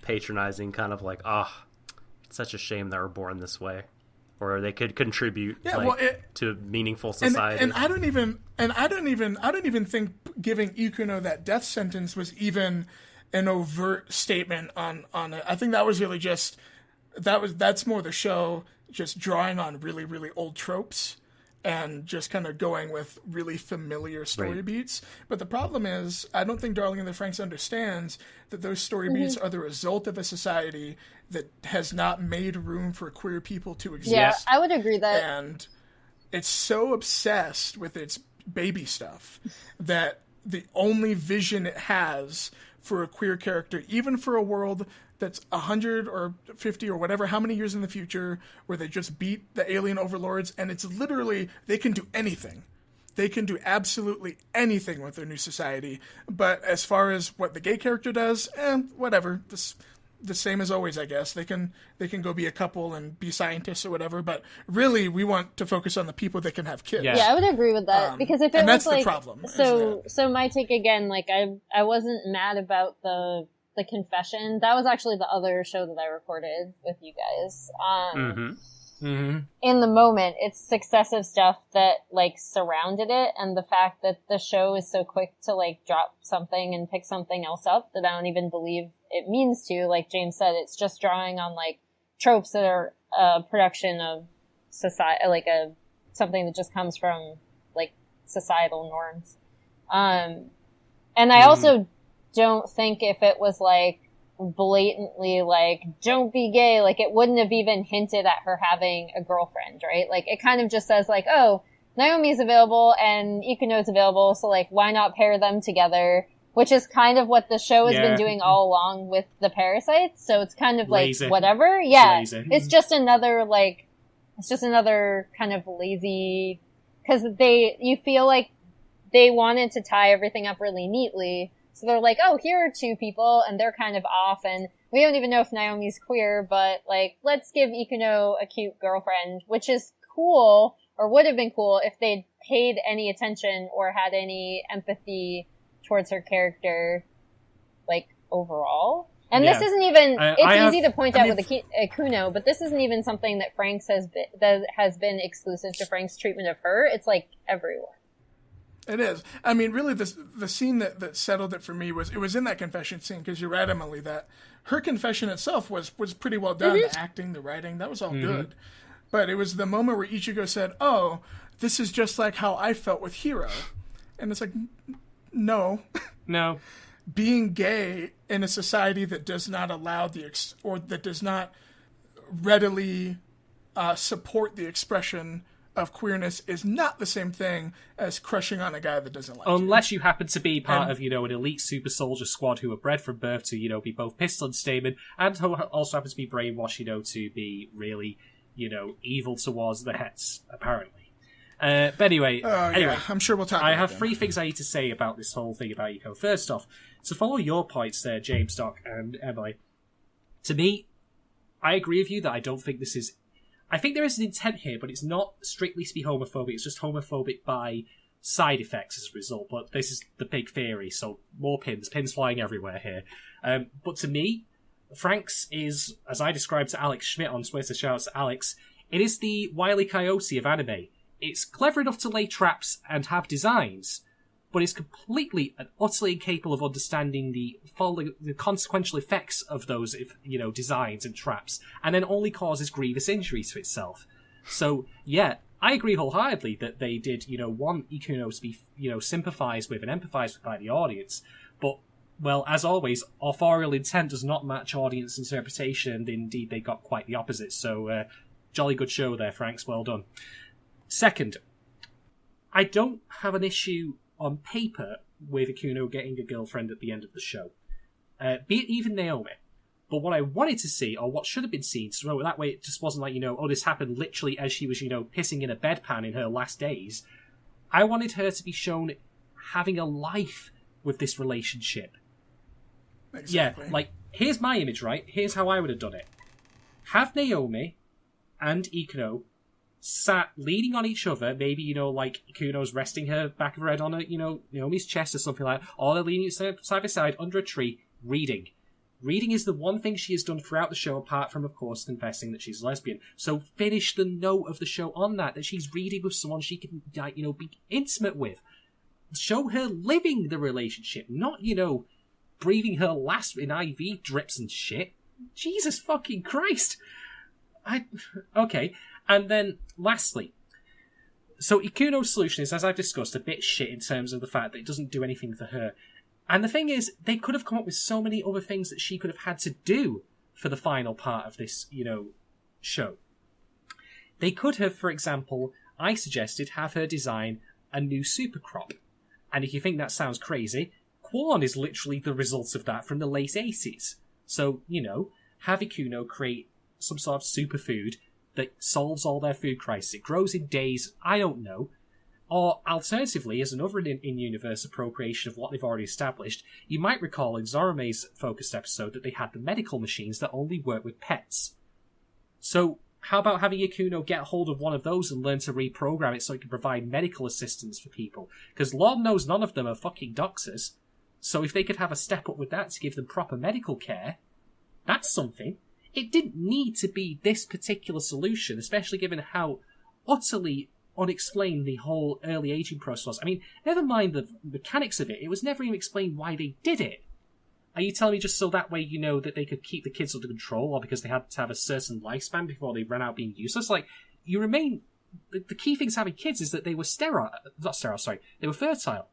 patronizing kind of like, it's such a shame that we're born this way, or they could contribute to meaningful society. And I don't even think giving Ikuno that death sentence was even an overt statement on it. I think that was really just that's more the show just drawing on really, really old tropes and just kind of going with really familiar story beats. But the problem is, I don't think Darling in the Franxx understands that those story beats are the result of a society that has not made room for queer people to exist. Yeah, I would agree that. And it's so obsessed with its baby stuff that the only vision it has for a queer character, even for a world that's 100 or 50 or whatever, how many years in the future, where they just beat the alien overlords, and it's literally, they can do anything. They can do absolutely anything with their new society. But as far as what the gay character does, whatever. The same as always, I guess. They can go be a couple and be scientists or whatever, but really we want to focus on the people that can have kids. Yeah, I would agree with that. Because if it and was that's the problem. So my take again, like I wasn't mad about the confession. That was actually the other show that I recorded with you guys. In the moment, it's successive stuff that like surrounded it, and the fact that the show is so quick to like drop something and pick something else up that I don't even believe it means to. Like James said, it's just drawing on like tropes that are a production of society, like something that just comes from like societal norms. And I also don't think if it was like blatantly like don't be gay, like it wouldn't have even hinted at her having a girlfriend, right? Like it kind of just says like, oh, Naomi's available and Ikuno's available, so like why not pair them together, which is kind of what the show has been doing all along with the parasites. So it's kind of like lazy. Whatever. Yeah. It's just another kind of lazy, because you feel like they wanted to tie everything up really neatly. So they're like, oh, here are two people, and they're kind of off, and we don't even know if Naomi's queer, but, like, let's give Ikuno a cute girlfriend, which is cool, or would have been cool if they'd paid any attention or had any empathy towards her character, like, overall. And this isn't even, it's easy to point out with Ikuno, but this isn't even something that Franxx has been exclusive to Franxx's treatment of her. It's, like, everyone. It is. I mean, really, the scene that settled it for me was in that confession scene, because you're right, Emily, that her confession itself was pretty well done. The acting, the writing, that was all good. But it was the moment where Ichigo said, oh, this is just like how I felt with Hiro. And it's like, no. No. Being gay in a society that does not allow or that does not readily support the expression of queerness is not the same thing as crushing on a guy that doesn't like Unless you happen to be part of, an elite super soldier squad who are bred from birth to, be both pistol and stamen, and who also happens to be brainwashed, to be really, evil towards the hets, apparently. But anyway, I'm sure we'll talk about it. I have three things I need to say about this whole thing about Iko. First off, to follow your points there, James, Doc, and Emily, to me, I agree with you that I don't think this is... I think there is an intent here, but it's not strictly to be homophobic. It's just homophobic by side effects as a result. But this is the big theory, so more pins flying everywhere here. But to me, Franxx is, as I described to Alex Schmidt on Twitter, shout out to Alex, it is the Wile E. Coyote of anime. It's clever enough to lay traps and have designs, but it's completely and utterly incapable of understanding the consequential effects of those, designs and traps, and then only causes grievous injury to itself. So, yeah, I agree wholeheartedly that they did, want Ikuno to be, sympathised with and empathised with by the audience, but, well, as always, authorial intent does not match audience interpretation, and indeed they got quite the opposite, so, jolly good show there, Franxx, well done. Second, I don't have an issue on paper with Ikuno getting a girlfriend at the end of the show. Be it even Naomi. But what I wanted to see, or what should have been seen, so that way it just wasn't like, this happened literally as she was, pissing in a bedpan in her last days. I wanted her to be shown having a life with this relationship. Exactly. Yeah, here's my image, right? Here's how I would have done it. Have Naomi and Ikuno sat leaning on each other, maybe, Ikuno's resting her back of her head on Naomi's chest or something like that, or they're leaning side by side under a tree, reading. Reading is the one thing she has done throughout the show, apart from, of course, confessing that she's a lesbian. So finish the note of the show on that she's reading with someone she can, be intimate with. Show her living the relationship, not, breathing her last in IV drips and shit. Jesus fucking Christ! Okay. And then, lastly, so Ikuno's solution is, as I've discussed, a bit shit in terms of the fact that it doesn't do anything for her. And the thing is, they could have come up with so many other things that she could have had to do for the final part of this, show. They could have, for example, I suggested, have her design a new super crop. And if you think that sounds crazy, Quan is literally the result of that from the late 80s. So, have Ikuno create some sort of superfood that solves all their food crisis. It grows in days, I don't know. Or, alternatively, as another in-universe appropriation of what they've already established, you might recall in Zorome's focused episode that they had the medical machines that only work with pets. So, how about having Ikuno get hold of one of those and learn to reprogram it so it can provide medical assistance for people? Because Lord knows none of them are fucking doctors. So if they could have a step up with that to give them proper medical care, that's something. It didn't need to be this particular solution, especially given how utterly unexplained the whole early aging process was. I mean, never mind the mechanics of it, it was never even explained why they did it. Are you telling me just so that way that they could keep the kids under control, or because they had to have a certain lifespan before they ran out being useless? You remain... The key thing to having kids is that they were they were fertile.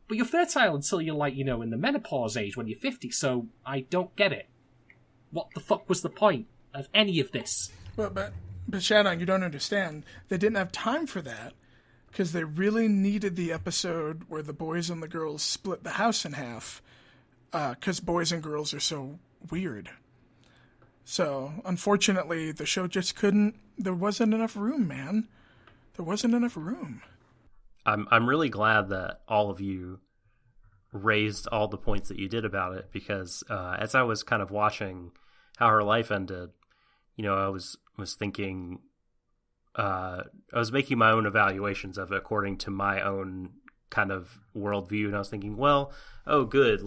But you're fertile until you're in the menopause age when you're 50, so I don't get it. What the fuck was the point of any of this? Well, but Shadon, you don't understand. They didn't have time for that because they really needed the episode where the boys and the girls split the house in half because boys and girls are so weird. So, unfortunately, the show just couldn't... There wasn't enough room, man. There wasn't enough room. I'm really glad that all of you raised all the points that you did about it, because as I was kind of watching how her life ended, I was thinking, I was making my own evaluations of it according to my own kind of worldview, and I was thinking, well, oh, good,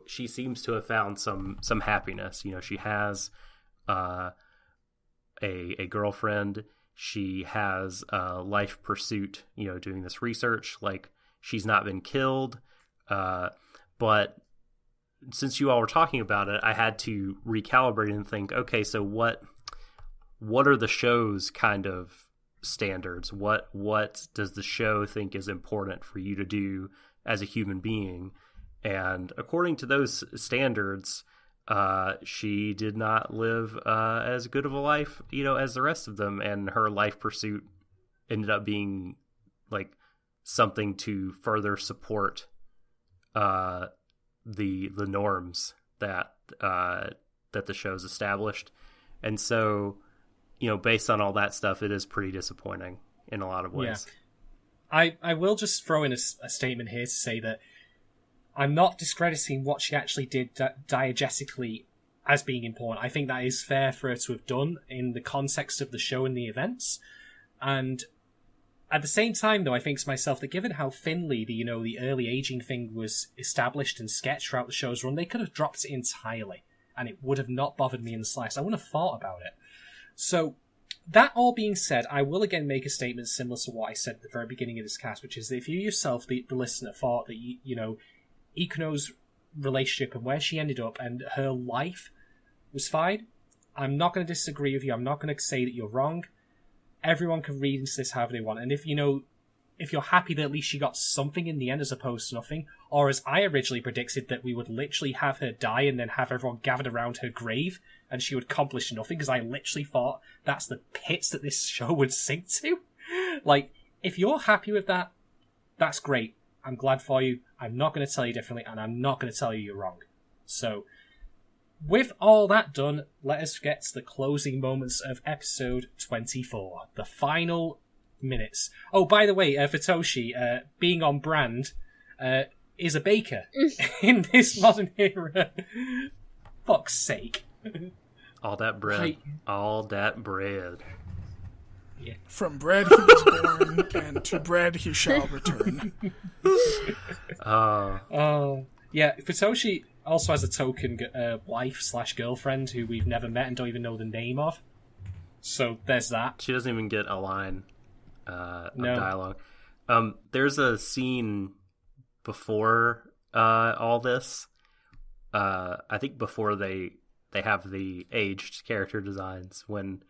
she seems to have found some happiness. She has a girlfriend. She has a life pursuit, doing this research. She's not been killed. But since you all were talking about it, I had to recalibrate and think, okay, so what are the show's kind of standards? What does the show think is important for you to do as a human being? And according to those standards, she did not live as good of a life, as the rest of them, and her life pursuit ended up being something to further support the norms that the show's established. And so, based on all that stuff, it is pretty disappointing in a lot of ways. Yeah. I will just throw in a statement here to say that I'm not discrediting what she actually did diegetically as being important. I think that is fair for her to have done in the context of the show and the events. And at the same time, though, I think to myself that given how thinly the early aging thing was established and sketched throughout the show's run, they could have dropped it entirely. and it would have not bothered me in the slightest. I wouldn't have thought about it. So, that all being said, I will again make a statement similar to what I said at the very beginning of this cast, which is that if you yourself, the listener, thought that, Ikuno's relationship and where she ended up and her life was fine, I'm not going to disagree with you. I'm not going to say that you're wrong. Everyone can read into this however they want. And if you're happy that at least she got something in the end as opposed to nothing, or as I originally predicted, that we would literally have her die and then have everyone gathered around her grave and she would accomplish nothing, because I literally thought that's the pits that this show would sink to. Like, if you're happy with that, that's great. I'm glad for you. I'm not going to tell you differently, and I'm not going to tell you you're wrong. So, with all that done, let us get to the closing moments of episode 24, the final minutes. Oh, by the way, Futoshi, being on brand, is a baker in this modern era. Fuck's sake. All that bread. All that bread. Yeah. From bread he was born, and to bread he shall return. Yeah, Futoshi also has a token wife/girlfriend who we've never met and don't even know the name of. So there's that. She doesn't even get a line of dialogue. There's a scene before all this. I think before they have the aged character designs, when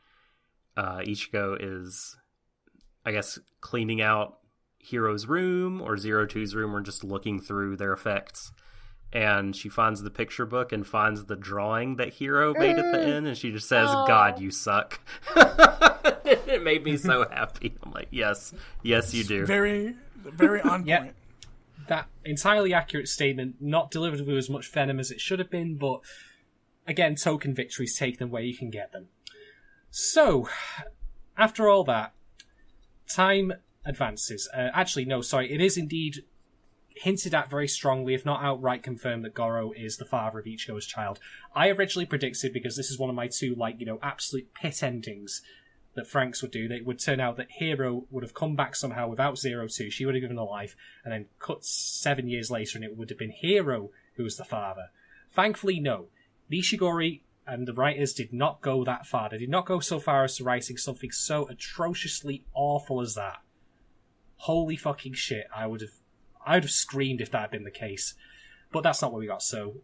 Ichigo is, I guess, cleaning out Hiro's room or Zero Two's room, or just looking through their effects. And she finds the picture book and finds the drawing that Hiro made at the end, and she just says, "God, you suck." It made me so happy. I'm like, yes, you do. Very, very on point. Yeah, that entirely accurate statement, not delivered with as much venom as it should have been, but again, token victories, take them where you can get them. So, after all that, time advances. It is indeed hinted at very strongly, if not outright confirmed, that Goro is the father of Ichigo's child. I originally predicted, because this is one of my two, absolute pit endings that Franxx would do, that it would turn out that Hiro would have come back somehow without Zero Two, she would have given her life, and then cut 7 years later, and it would have been Hiro who was the father. Thankfully, no. Nishigori and the writers did not go that far. They did not go so far as to writing something so atrociously awful as that. Holy fucking shit, I would have screamed if that had been the case. But that's not what we got, so...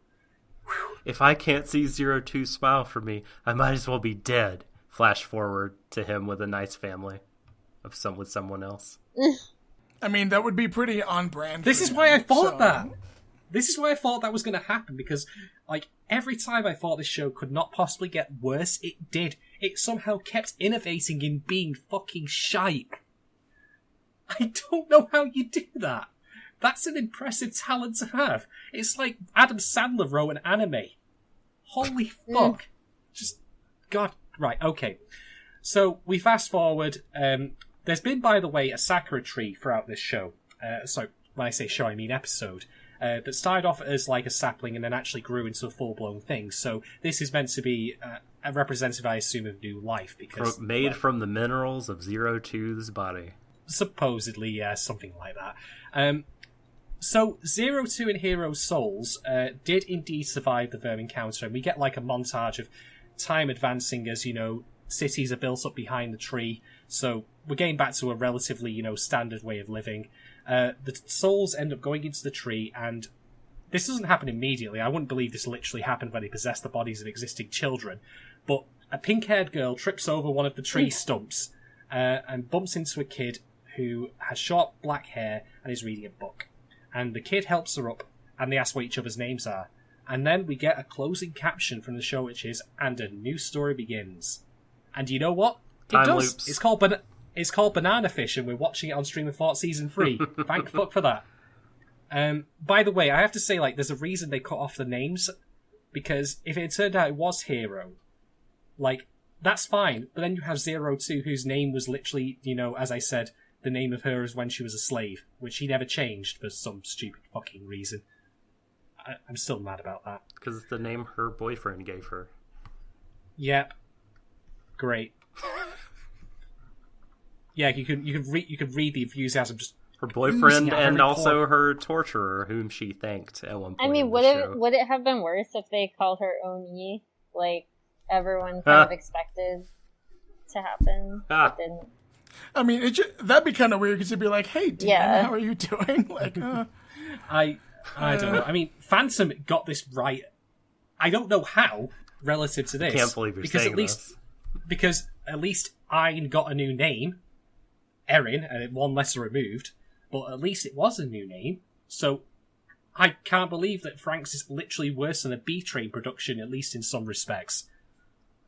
Whew. If I can't see Zero Two smile for me, I might as well be dead. Flash forward to him with a nice family with someone else. I mean, that would be pretty on brand. This is why I thought that. This is why I thought that was going to happen, because, every time I thought this show could not possibly get worse, it did. It somehow kept innovating in being fucking shite. I don't know how you do that. That's an impressive talent to have. It's like Adam Sandler wrote an anime. Holy fuck. Just, God. Right, okay. So, we fast forward. There's been, by the way, a sakura tree throughout this show. So, when I say show, I mean episode. That started off as like a sapling and then actually grew into a full-blown thing. So, this is meant to be a representative, I assume, of new life. Because made from the minerals of Zero Two's body. Supposedly, yeah, something like that. So, Zero Two and Hiro's souls did indeed survive the vermin encounter, and we get a montage of time advancing as, cities are built up behind the tree, so we're getting back to a relatively, standard way of living. The souls end up going into the tree, and this doesn't happen immediately. I wouldn't believe this literally happened when they possessed the bodies of existing children, but a pink-haired girl trips over one of the tree stumps and bumps into a kid who has short black hair and is reading a book. And the kid helps her up, and they ask what each other's names are. And then we get a closing caption from the show, which is, "And a new story begins." And you know what? Time loops. It's called Banana Fish, and we're watching it on Stream of Thought Season 3. Thank fuck for that. By the way, I have to say, there's a reason they cut off the names, because if it turned out it was Hiro, that's fine, but then you have Zero Two, whose name was literally, as I said, the name of her is when she was a slave, which he never changed for some stupid fucking reason. I'm still mad about that. Because it's the name her boyfriend gave her. Yep. Great. Yeah, you could read the enthusiasm just Her boyfriend Yeah, and very also poor. her torturer, whom she thanked at one point. I mean, in the show. would it have been worse if they called her Oni, like everyone kind of expected to happen? But didn't. I mean, that'd be kind of weird because it'd be like, "Hey, Dean, Yeah. how are you doing?" Like, I don't know. I mean, Phantom got this right. I don't know how relative to this. Can't believe you're saying this. Because at least Ayn got a new name, Erin, and one lesser removed. But at least it was a new name. So I can't believe that Franxx is literally worse than a B-Train production, at least in some respects.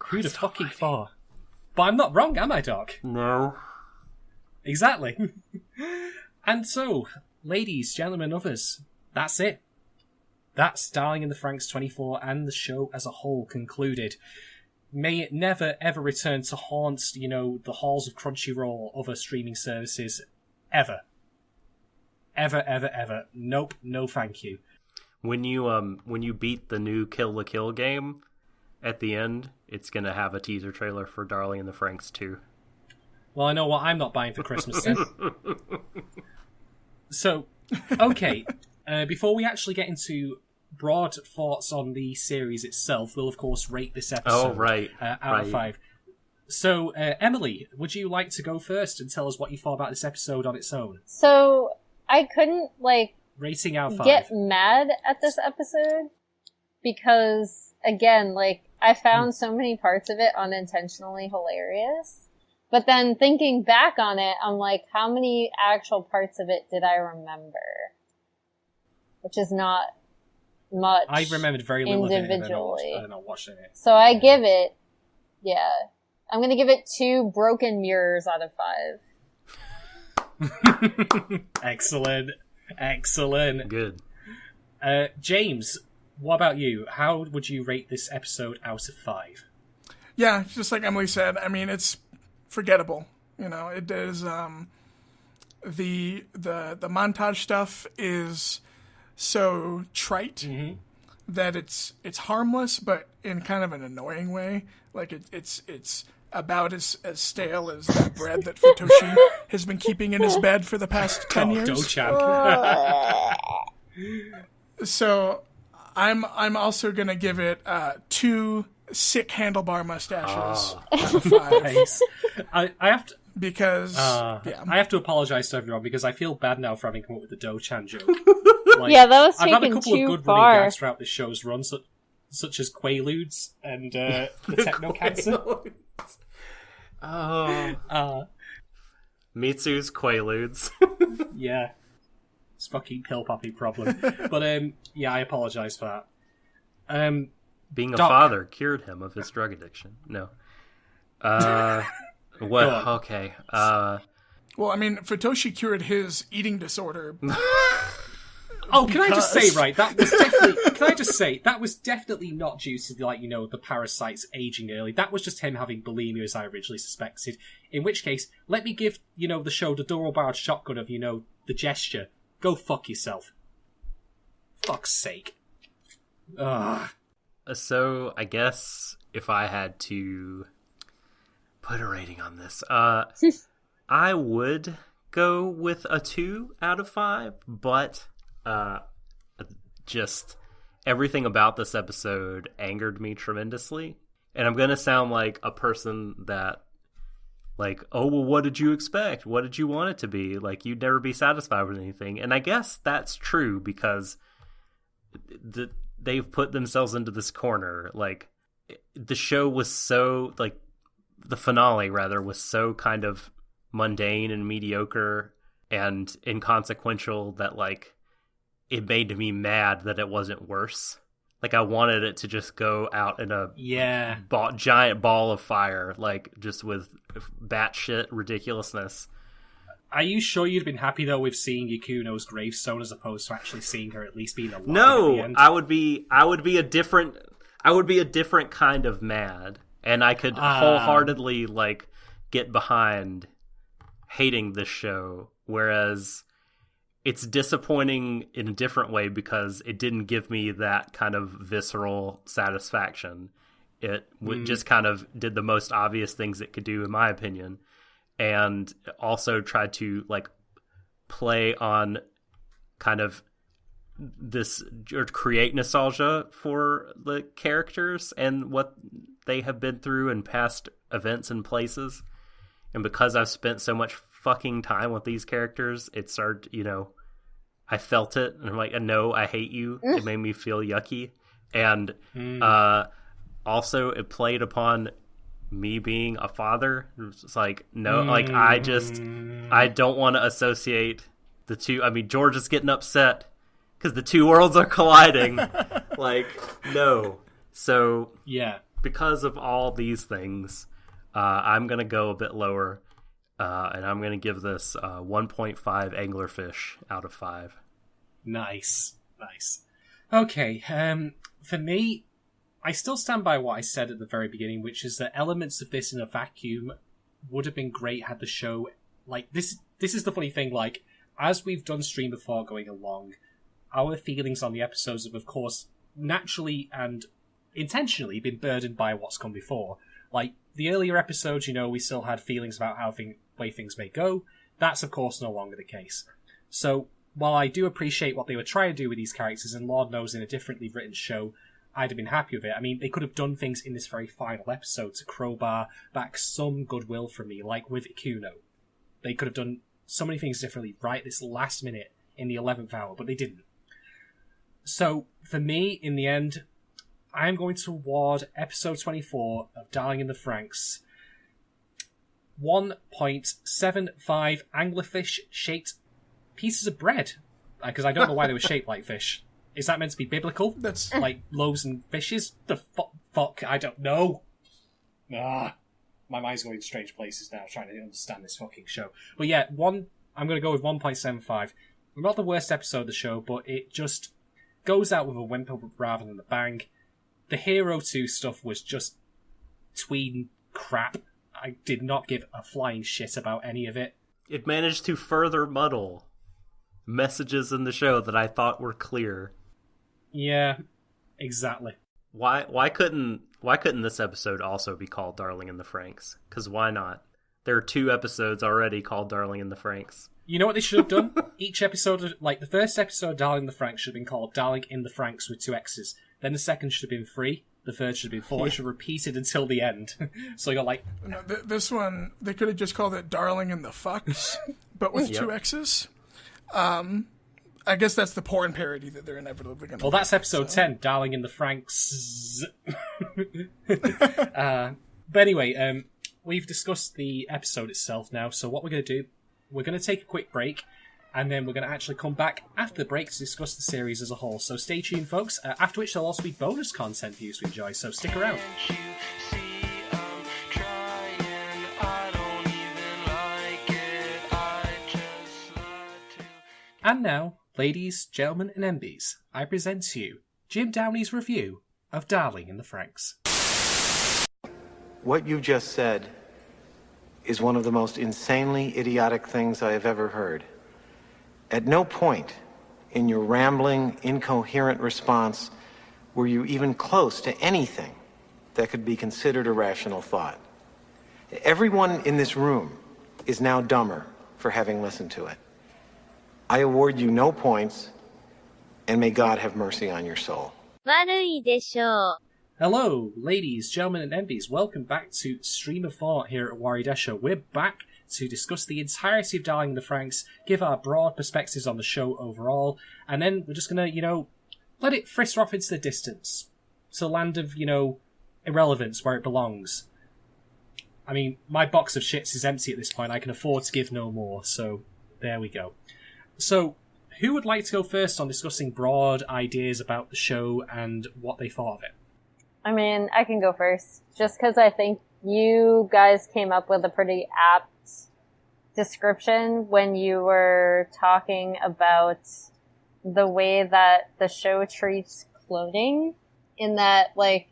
Who'd have fucking thought? But I'm not wrong, am I, Doc? No. Exactly. And so, ladies, gentlemen, others, that's it. That's Darling in the Franxx 24 and the show as a whole concluded. May it never ever return to haunt, the halls of Crunchyroll or other streaming services. Ever. Ever, ever, ever. Nope, no thank you. When you beat the new Kill la Kill game, at the end, it's gonna have a teaser trailer for Darling in the Franxx 2. Well, I know what I'm not buying for Christmas then. So, okay, before we actually get into broad thoughts on the series itself, we'll of course rate this episode out of 5. So, Emily, would you like to go first and tell us what you thought about this episode on its own? So I couldn't Rating out of 5. get mad at this episode because again, I found so many parts of it unintentionally hilarious. But then thinking back on it, I'm like, how many actual parts of it did I remember? Which is not much. I remembered very little individually. of it, and I watched it. So I give it, I'm gonna give it 2 broken mirrors out of 5. Excellent. Excellent. Good. James, what about you? How would you rate this episode out of 5? yeah, just like Emily said. I mean, it's forgettable. It is. The montage stuff is so trite that it's harmless, but in kind of an annoying way. Like it's about as stale as that bread that Futoshi has been keeping in his bed for the past 10 years. Dochan. So I'm also gonna give it 2 sick handlebar mustaches out of 5. Nice. I have to. Because I have to apologise to everyone because I feel bad now for having come up with the Do-chan joke. Yeah, that was I've had a taken couple of too good far. running gags throughout this show's run, such as Quaaludes and the Techno Cancer. Mitsu's Quaaludes. Yeah. It's fucking pill poppy problem. But I apologise for that. Being a Doc. father cured him of his drug addiction. No. What? Go on. Okay. well, I mean, Futoshi cured his eating disorder. Oh, can I just say, right, that was definitely... Can I just say, that was definitely not due to, the parasites aging early. That was just him having bulimia, as I originally suspected. In which case, let me give, the show the double-barreled shotgun of, the gesture. Go fuck yourself. Fuck's sake. Ugh. So, I guess if I had to put a rating on this, I would go with a 2 out of 5, but just everything about this episode angered me tremendously. And I'm going to sound like a person that, oh, well, what did you expect? What did you want it to be? You'd never be satisfied with anything. And I guess that's true because they've put themselves into this corner. The show was so, the finale, rather, was so kind of mundane and mediocre and inconsequential that, it made me mad that it wasn't worse. I wanted it to just go out in a giant ball of fire, just with batshit ridiculousness. Are you sure you'd been happy, though, with seeing Yakuno's gravestone as opposed to actually seeing her at least being alive at the No, end? I would be a different kind of mad, and I could wholeheartedly get behind hating this show, whereas it's disappointing in a different way because it didn't give me that kind of visceral satisfaction. It just kind of did the most obvious things it could do, in my opinion, and also tried to play on kind of this, or create nostalgia for the characters and what they have been through in past events and places. And because I've spent so much fucking time with these characters, it started, I felt it, and I'm like, no, I hate you. It made me feel yucky. And also it played upon me being a father. It's like, no, like, I don't want to associate the two. I mean, George is getting upset because the two worlds are colliding. Like, no. So, yeah, because of all these things, I'm going to go a bit lower, and I'm going to give this 1.5 anglerfish out of 5. Nice. Okay, for me, I still stand by what I said at the very beginning, which is that elements of this in a vacuum would have been great had the show, like, this is the funny thing, like, as we've done Stream Before going along, our feelings on the episodes have, of course, naturally and intentionally been burdened by what's come before. Like, the earlier episodes, we still had feelings about way things may go. That's, of course, no longer the case. So, while I do appreciate what they were trying to do with these characters, and Lord knows in a differently written show, I'd have been happy with it. I mean, they could have done things in this very final episode to crowbar back some goodwill from me, like with Ikuno. They could have done so many things differently right this last minute in the 11th hour, but they didn't. So, for me, in the end, I'm going to award episode 24 of Darling in the Franxx 1.75 anglerfish-shaped pieces of bread. Because I don't know why they were shaped like fish. Is that meant to be biblical? That's like loaves and fishes? The fuck? I don't know. My mind's going to strange places now, trying to understand this fucking show. But yeah, I'm going to go with 1.75. Not the worst episode of the show, but it just goes out with a whimper rather than a bang. The Hero 2 stuff was just tween crap. I did not give a flying shit about any of it. It managed to further muddle messages in the show that I thought were clear. Yeah, exactly. Why couldn't this episode also be called Darling in the Franxx? Because why not? There are 2 episodes already called Darling in the Franxx. You know what they should have done? Each episode, like the first episode, Darling in the Franxx, should have been called Darling in the Franxx with 2 X's. Then the second should have been 3. The third should have been 4. It should have repeated until the end. So you got like... No, this one, they could have just called it Darling in the Fucks, but with 2 X's. I guess that's the porn parody that they're inevitably going to Well, that's episode 10, Darling in the Franxx. But anyway, we've discussed the episode itself now, so what we're going to do, we're going to take a quick break, and then we're going to actually come back after the break to discuss the series as a whole. So stay tuned, folks, after which there'll also be bonus content for you to enjoy, so stick around. And now, ladies, gentlemen, and MBs, I present to you Jim Downey's review of Darling in the Franxx. What you just said is one of the most insanely idiotic things I have ever heard. At no point in your rambling, incoherent response were you even close to anything that could be considered a rational thought. Everyone in this room is now dumber for having listened to it. I award you no points, and may God have mercy on your soul. Warui Deshou. Hello, ladies, gentlemen, and MBs. Welcome back to Stream of Thought here at Warui Deshou. We're back to discuss the entirety of Darling in the Franxx, give our broad perspectives on the show overall, and then we're just going to, let it frister off into the distance to the land of, irrelevance where it belongs. I mean, my box of shits is empty at this point. I can afford to give no more, so there we go. So, who would like to go first on discussing broad ideas about the show and what they thought of it? I mean, I can go first, just because I think you guys came up with a pretty apt description when you were talking about the way that the show treats cloning, in that, like,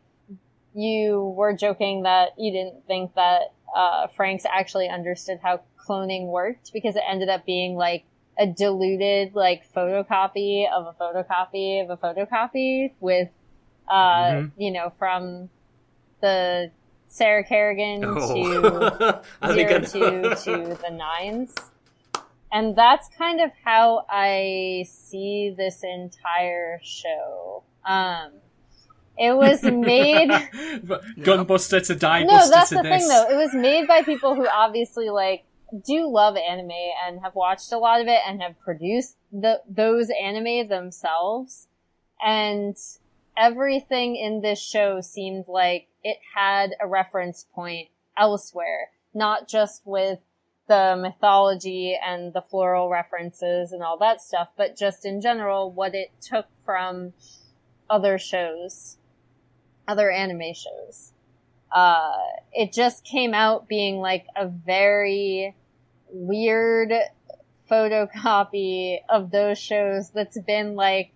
you were joking that you didn't think that Franxx actually understood how cloning worked, because it ended up being, like, a diluted, like, photocopy of a photocopy of a photocopy with, from the Sarah Kerrigan to 02 to the 9s. And that's kind of how I see this entire show. It was made... Gunbuster to die No, buster that's to the this. thing, though. It was made by people who obviously, like, do love anime and have watched a lot of it and have produced those anime themselves. And everything in this show seemed like it had a reference point elsewhere, not just with the mythology and the floral references and all that stuff, but just in general what it took from other shows, other anime shows. It just came out being like a very weird photocopy of those shows that's been like,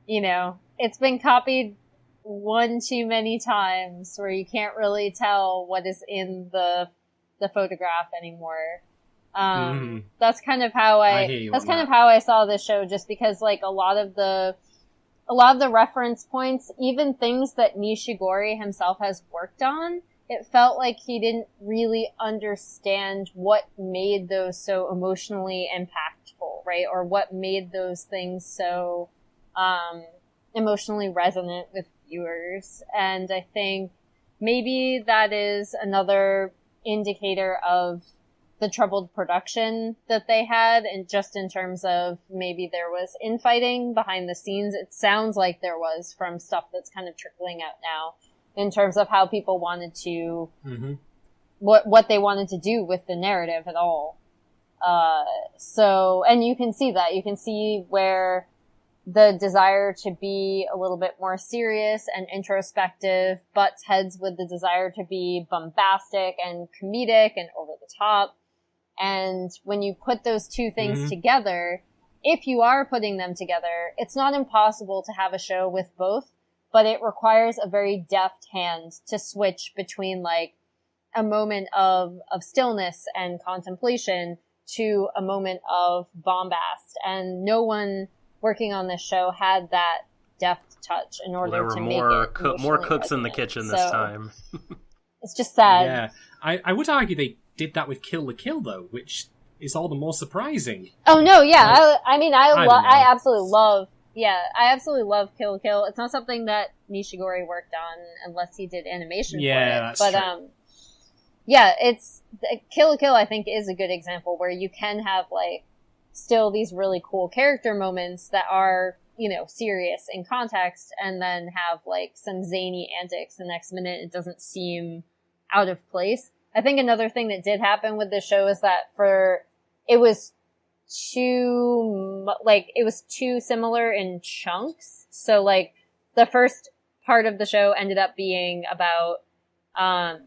you know, it's been copied one too many times where you can't really tell what is in the photograph anymore. That's kind of how how I saw this show, just because like a lot of the reference points, even things that Nishigori himself has worked on, it felt like he didn't really understand what made those so emotionally impactful, right? Or what made those things so emotionally resonant with viewers. And I think maybe that is another indicator of the troubled production that they had, and just in terms of maybe there was infighting behind the scenes. It sounds like there was, from stuff that's kind of trickling out now, in terms of how people wanted to, what they wanted to do with the narrative at all. So, and you can see that. You can see where the desire to be a little bit more serious and introspective butts heads with the desire to be bombastic and comedic and over the top. And when you put those two things together, if you are putting them together, it's not impossible to have a show with both, but it requires a very deft hand to switch between like a moment of stillness and contemplation to a moment of bombast. And no one working on this show had that deft touch in order to make it more cooks in the kitchen this time. It's just sad. Yeah, I would argue they did that with Kill la Kill though, which is all the more surprising. Oh no, yeah, I absolutely love Kill la Kill. It's not something that Nishigori worked on unless he did animation for it. That's true. Yeah, it's Kill la Kill. I think is a good example where you can have like still these really cool character moments that are, you know, serious in context, and then have like some zany antics the next minute. It doesn't seem out of place. I think another thing that did happen with the show is that it was too similar in chunks. So like the first part of the show ended up being about a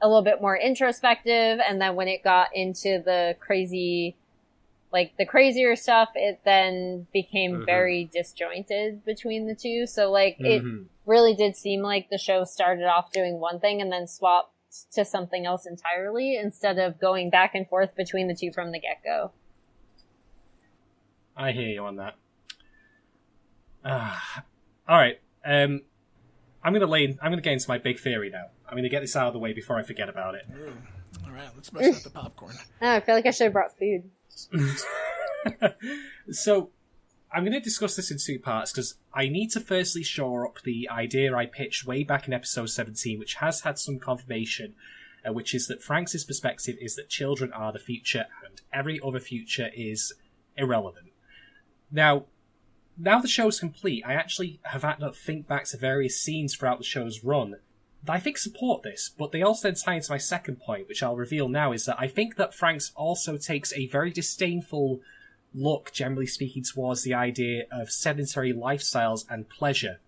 little bit more introspective, and then when it got into the crazier stuff, it then became very disjointed between the two. So like it really did seem like the show started off doing one thing and then swapped to something else entirely, instead of going back and forth between the two from the get-go. I hear you on that. All right. I'm gonna get into my big theory now. I'm gonna get this out of the way before I forget about it. All right, let's mess up the popcorn. Oh, I feel like I should have brought food. So, I'm going to discuss this in two parts, because I need to firstly shore up the idea I pitched way back in episode 17, which has had some confirmation, which is that Franxx's perspective is that children are the future, and every other future is irrelevant. Now the show's complete, I actually have had to think back to various scenes throughout the show's run that I think support this, but they also then tie into my second point, which I'll reveal now, is that I think that Franxx also takes a very disdainful look, generally speaking, towards the idea of sedentary lifestyles and pleasure.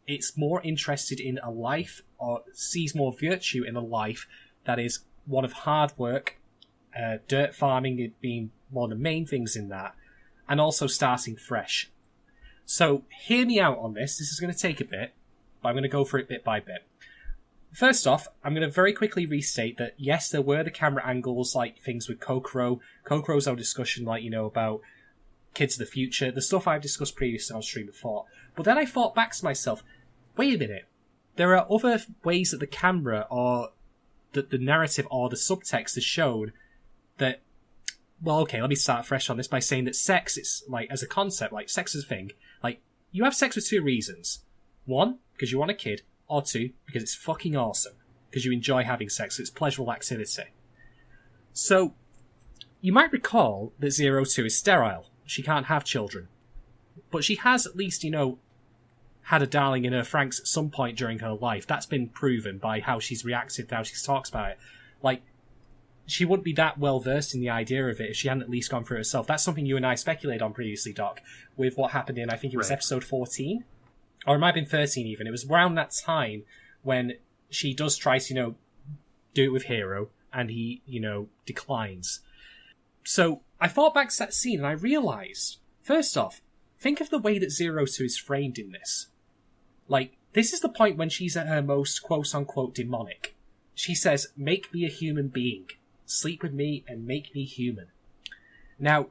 It's more interested in a life, or sees more virtue in a life that is one of hard work, dirt farming being one of the main things in that, and also starting fresh. So, hear me out on this. This is going to take a bit, but I'm going to go for it bit by bit. First off, I'm going to very quickly restate that, yes, there were the camera angles, like things with Kokoro's our discussion, like, you know, about Kids of the Future, the stuff I've discussed previously on stream before. But then I thought back to myself, wait a minute, there are other ways that the camera, or that the narrative, or the subtext is shown that well, okay, let me start fresh on this by saying that sex is, like, as a concept, like, sex is a thing. Like, you have sex for two reasons. One, because you want a kid, or two, because it's fucking awesome. Because you enjoy having sex, it's pleasurable activity. So, you might recall that 02 is sterile. She can't have children. But she has at least, had a darling in her Franxx at some point during her life. That's been proven by how she's reacted, how she talks about it. Like, she wouldn't be that well versed in the idea of it if she hadn't at least gone through it herself. That's something you and I speculated on previously, Doc, with what happened in, I think it was episode 14? Or it might have been 13 even. It was around that time when she does try to, do it with Hero, and he, declines. So, I thought back to that scene and I realised, first off, think of the way that 02 is framed in this. Like, this is the point when she's at her most quote-unquote demonic. She says, make me a human being. Sleep with me and make me human. Now,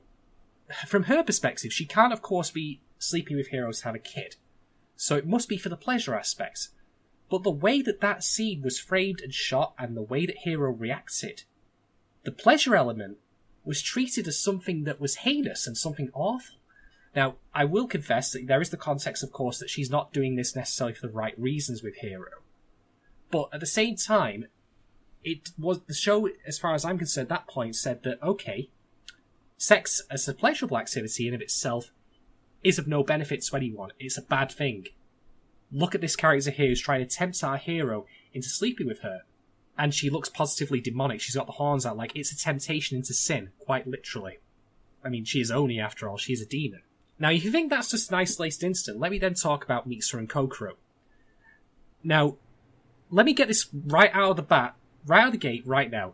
from her perspective, she can't, of course, be sleeping with Hero to have a kid. So it must be for the pleasure aspect. But the way that that scene was framed and shot and the way that Hero reacted, the pleasure element was treated as something that was heinous and something awful. Now, I will confess that there is the context, of course, that she's not doing this necessarily for the right reasons with Hero. But at the same time, it was the show, as far as I'm concerned, at that point said that, okay, sex as a pleasurable activity in of itself is of no benefit to anyone. It's a bad thing. Look at this character here who's trying to tempt our hero into sleeping with her. And she looks positively demonic. She's got the horns out, like it's a temptation into sin, quite literally. I mean, she is Oni after all, she's a demon. Now, if you think that's just an isolated incident, let me then talk about MechSure and Kokoro. Now, let me get this right out of the gate right now.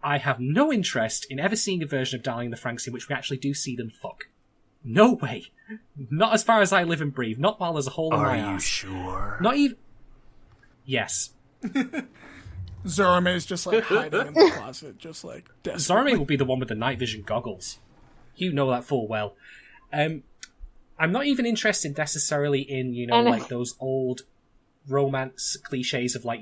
I have no interest in ever seeing a version of Darling in the Franxx in which we actually do see them fuck. No way. Not as far as I live and breathe. Not while there's a hole in my ass. Are you sure? Not even... Yes. Zorome is just like hiding in the closet, just like desperately. Zorome will be the one with the night vision goggles. You know that full well. I'm not even interested necessarily in, like those old romance cliches of, like,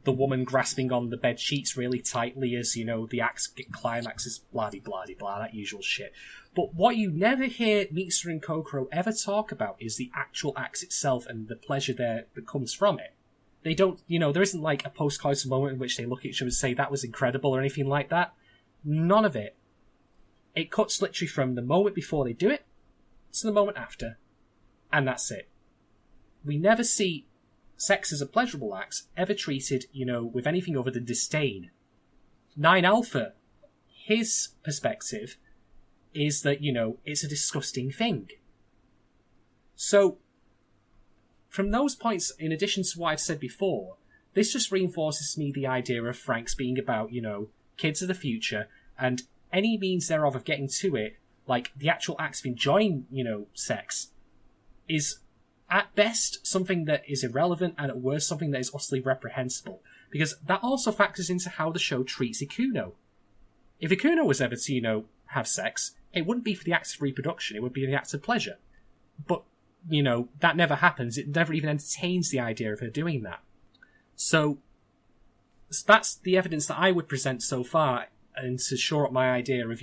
the woman grasping on the bed sheets really tightly as, the axe climaxes, blah-de-blah-de-blah, that usual shit. But what you never hear MechSure and Kokoro ever talk about is the actual axe itself and the pleasure there that comes from it. They don't, there isn't like a post-coital moment in which they look at each other and say that was incredible or anything like that. None of it. It cuts literally from the moment before they do it to the moment after. And that's it. We never see sex as a pleasurable act ever treated, with anything other than disdain. 9 Alpha, his perspective is that, it's a disgusting thing. So, from those points, in addition to what I've said before, this just reinforces to me the idea of Franxx being about, kids of the future, and any means thereof of getting to it, like the actual act of enjoying, sex, is at best something that is irrelevant, and at worst something that is utterly reprehensible. Because that also factors into how the show treats Ikuno. If Ikuno was ever to, have sex, it wouldn't be for the act of reproduction, it would be the act of pleasure. But, that never happens. It never even entertains the idea of her doing that. So that's the evidence that I would present so far, and to shore up my idea of,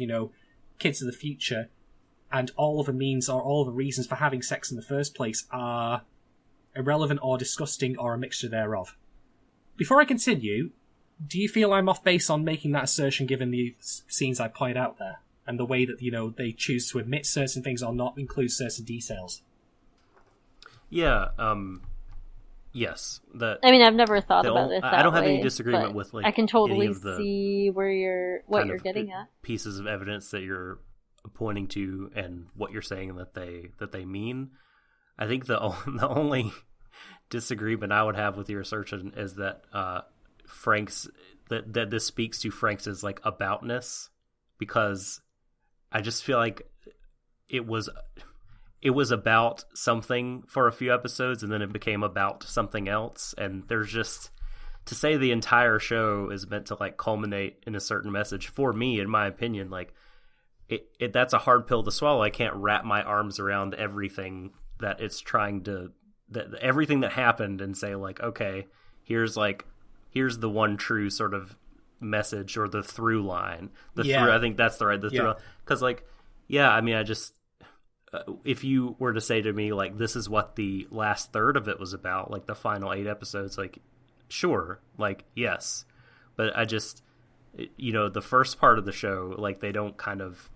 kids of the future, and all of the means or all of the reasons for having sex in the first place are irrelevant or disgusting or a mixture thereof. Before I continue, do you feel I'm off base on making that assertion given the scenes I pointed out there? And the way that, they choose to admit certain things or not include certain details? Yeah, yes. I've never thought about it that way. I don't have any disagreement with, like, I can totally any of the see what you're getting at. Pieces of evidence that you're pointing to and what you're saying that they mean. I think the only disagreement I would have with your assertion is that Franxx that this speaks to Franxx's like aboutness, because I just feel like it was about something for a few episodes and then it became about something else, and there's just to say the entire show is meant to like culminate in a certain message, for me, in my opinion, like it that's a hard pill to swallow. I can't wrap my arms around everything that it's trying to everything that happened and say like, okay, here's the one true sort of message or the through line. Yeah. I think that's the right, through, because like, yeah, I mean, I just, if you were to say to me, like, this is what the last third of it was about, like the final 8 episodes, like, sure, like, yes. But I just, you know, the first part of the show, like, they don't kind of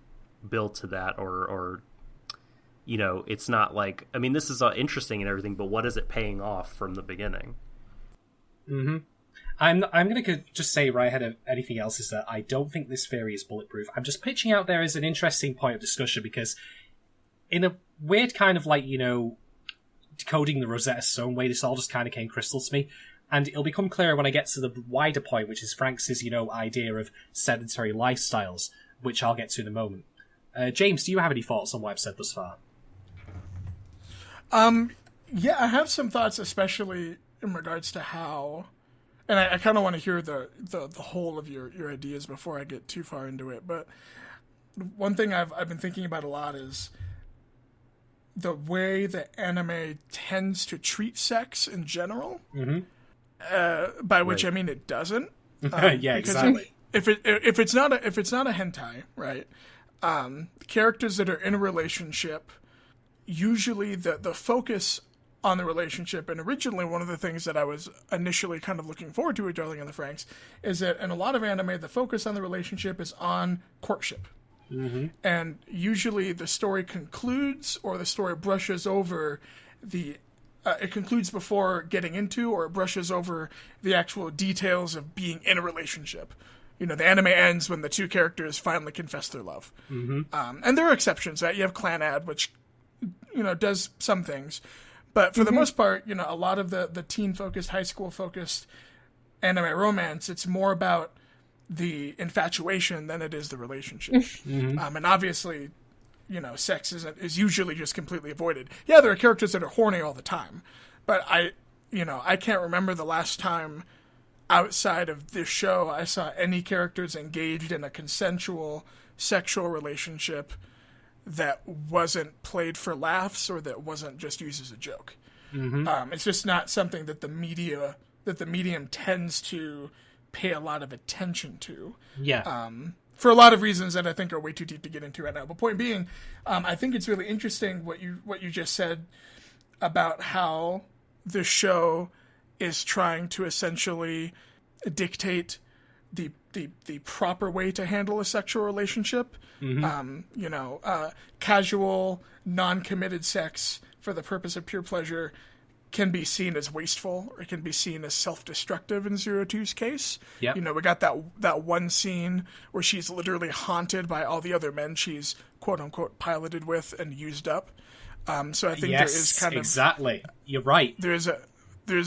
build to that, or you know, it's not like, I mean, this is interesting and everything, but what is it paying off from the beginning? Mm-hmm. I'm going to just say right ahead of anything else is that I don't think this theory is bulletproof. I'm just pitching out there as an interesting point of discussion, because in a weird kind of like, you know, decoding the Rosetta Stone way, this all just kind of came crystal to me. And it'll become clearer when I get to the wider point, which is Franxx's, you know, idea of sedentary lifestyles, which I'll get to in a moment. James, do you have any thoughts on what I've said thus far? Yeah, I have some thoughts, especially in regards to how, and I kind of want to hear the whole of your ideas before I get too far into it. But one thing I've been thinking about a lot is the way that anime tends to treat sex in general. Mm-hmm. By which I mean it doesn't. Yeah, exactly. If it's not a hentai, right? Characters that are in a relationship, usually the focus on the relationship, and originally one of the things that I was initially kind of looking forward to with Darling in the Franxx is that in a lot of anime, the focus on the relationship is on courtship. Mm-hmm. And usually the story concludes, or the story brushes over it concludes before getting into, or it brushes over the actual details of being in a relationship. You know, the anime ends when the two characters finally confess their love. Mm-hmm. And there are exceptions, right? You have Clan Ad, which, you know, does some things. But for the most part, you know, a lot of the teen-focused, high school-focused anime romance, it's more about the infatuation than it is the relationship. Mm-hmm. And obviously, you know, sex is usually just completely avoided. Yeah, there are characters that are horny all the time, but I can't remember the last time outside of this show I saw any characters engaged in a consensual sexual relationship that wasn't played for laughs or that wasn't just used as a joke. Mm-hmm. It's just not something that the medium tends to pay a lot of attention to. Yeah. For a lot of reasons that I think are way too deep to get into right now. But point being, I think it's really interesting what you just said about how the show is trying to essentially dictate the proper way to handle a sexual relationship. Mm-hmm. Casual, non-committed sex for the purpose of pure pleasure can be seen as wasteful, or it can be seen as self-destructive in Zero Two's case. Yep. You know, we got that one scene where she's literally haunted by all the other men she's quote-unquote piloted with and used up. So I think there is kind of... exactly. You're right. There's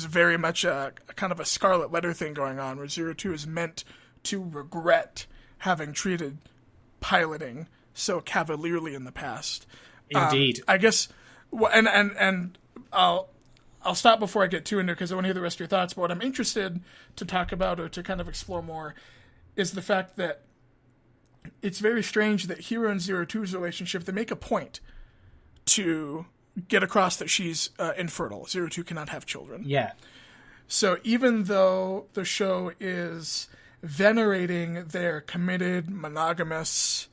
very much a kind of a Scarlet Letter thing going on where Zero Two is meant to regret having treated piloting so cavalierly in the past. Indeed. I guess, and I'll stop before I get too into it because I want to hear the rest of your thoughts. But what I'm interested to talk about or to kind of explore more is the fact that it's very strange that Hero and Zero Two's relationship, they make a point to get across that she's infertile. Zero Two cannot have children. Yeah. So even though the show is venerating their committed, monogamous,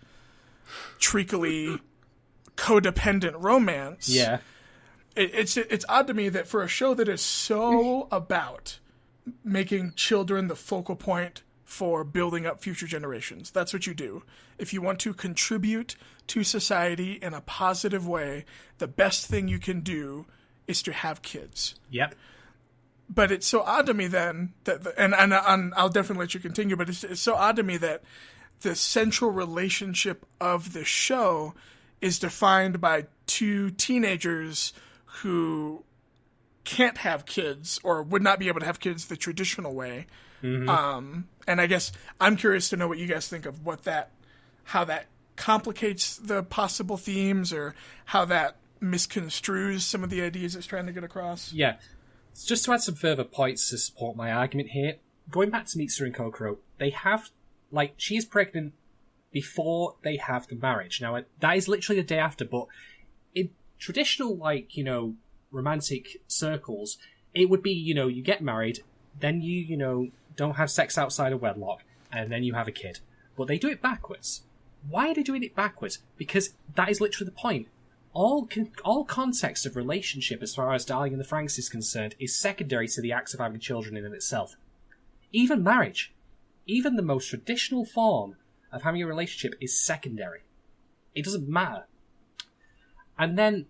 treacly, codependent romance, Yeah. it's odd to me that for a show that is so about making children the focal point for building up future generations, that's what you do. If you want to contribute to society in a positive way, the best thing you can do is to have kids. Yep. But it's so odd to me then that, and I'll definitely let you continue, but it's so odd to me that the central relationship of the show is defined by two teenagers who can't have kids or would not be able to have kids the traditional way. Mm-hmm. And I guess I'm curious to know what you guys think of how that complicates the possible themes, or how that misconstrues some of the ideas it's trying to get across. Yeah. Just to add some further points to support my argument here, going back to MechSure and Kokoro, they have, like, she is pregnant before they have the marriage. Now, that is literally the day after, but in traditional, like, you know, romantic circles, it would be, you know, you get married, then you know, don't have sex outside of wedlock, and then you have a kid. But they do it backwards. Why are they doing it backwards? Because that is literally the point. All context of relationship, as far as Darling in the Franxx is concerned, is secondary to the act of having children in and itself. Even marriage, even the most traditional form of having a relationship, is secondary. It doesn't matter. And then,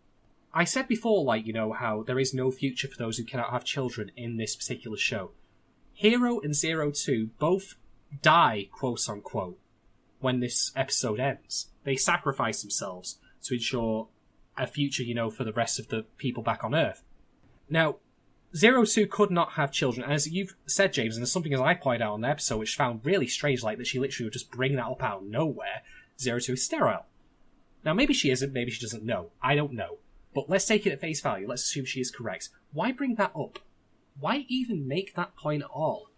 I said before, like, you know, how there is no future for those who cannot have children in this particular show. Hero and Zero Two both die, quote unquote, when this episode ends. They sacrifice themselves to ensure a future, you know, for the rest of the people back on Earth. Now, Zero Two could not have children, and as you've said, James, and there's something as I pointed out on the episode which found really strange, like that she literally would just bring that up out of nowhere. Zero Two is sterile. Now, maybe she isn't, maybe she doesn't know. I don't know. But let's take it at face value. Let's assume she is correct. Why bring that up? Why even make that point at all?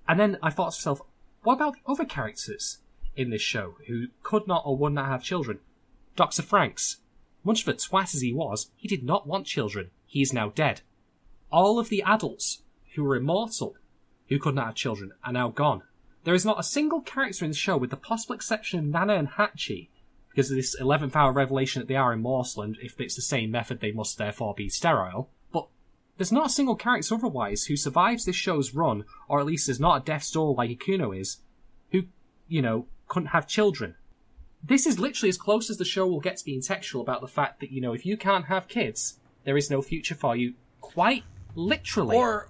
And then I thought to myself, what about the other characters in this show who could not or would not have children? Dr. Franxx. Much of a twat as he was, he did not want children. He is now dead. All of the adults who were immortal, who could not have children, are now gone. There is not a single character in the show, with the possible exception of Nana and Hachi, because of this 11th hour revelation that they are immortal, and if it's the same method, they must therefore be sterile. But there's not a single character otherwise who survives this show's run, or at least is not a death's door like Ikuno is, who, you know, couldn't have children. This is literally as close as the show will get to being textual about the fact that, you know, if you can't have kids, there is no future for you. Quite literally. Or,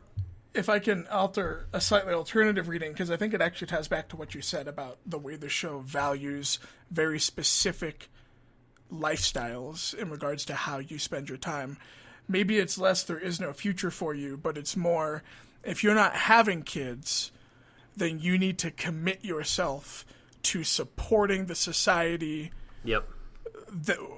if I can alter a slightly alternative reading, because I think it actually ties back to what you said about the way the show values very specific lifestyles in regards to how you spend your time. Maybe it's less there is no future for you, but it's more, if you're not having kids, then you need to commit yourself to supporting the society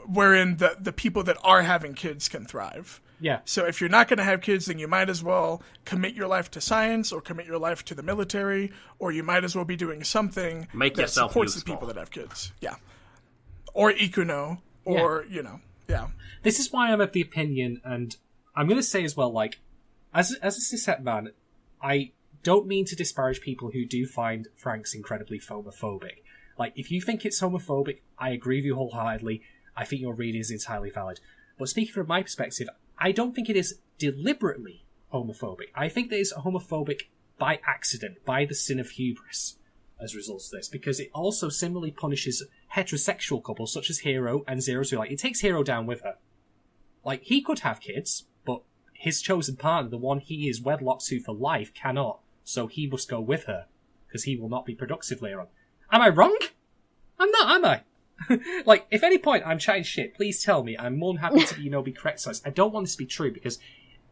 wherein the people that are having kids can thrive. Yeah. So if you're not going to have kids, then you might as well commit your life to science, or commit your life to the military, or you might as well be doing something that supports the people that have kids. Yeah. Or Ikuno, or, you know, yeah. This is why I'm of the opinion, and I'm going to say as well, like, as a cishet man, I don't mean to disparage people who do find Franxx incredibly homophobic. Like, if you think it's homophobic, I agree with you wholeheartedly. I think your reading is entirely valid. But speaking from my perspective, I don't think it is deliberately homophobic. I think that it's homophobic by accident, by the sin of hubris, as a result of this, because it also similarly punishes heterosexual couples such as Hero and Zero Two. Like, it takes Hero down with her. Like, he could have kids, but his chosen partner, the one he is wedlocked to for life, cannot. So he must go with her, because he will not be productive later on. Am I wrong? I'm not, am I? Like, if any point I'm chatting shit, please tell me. I'm more than happy to, you know, be correct. So I don't want this to be true, because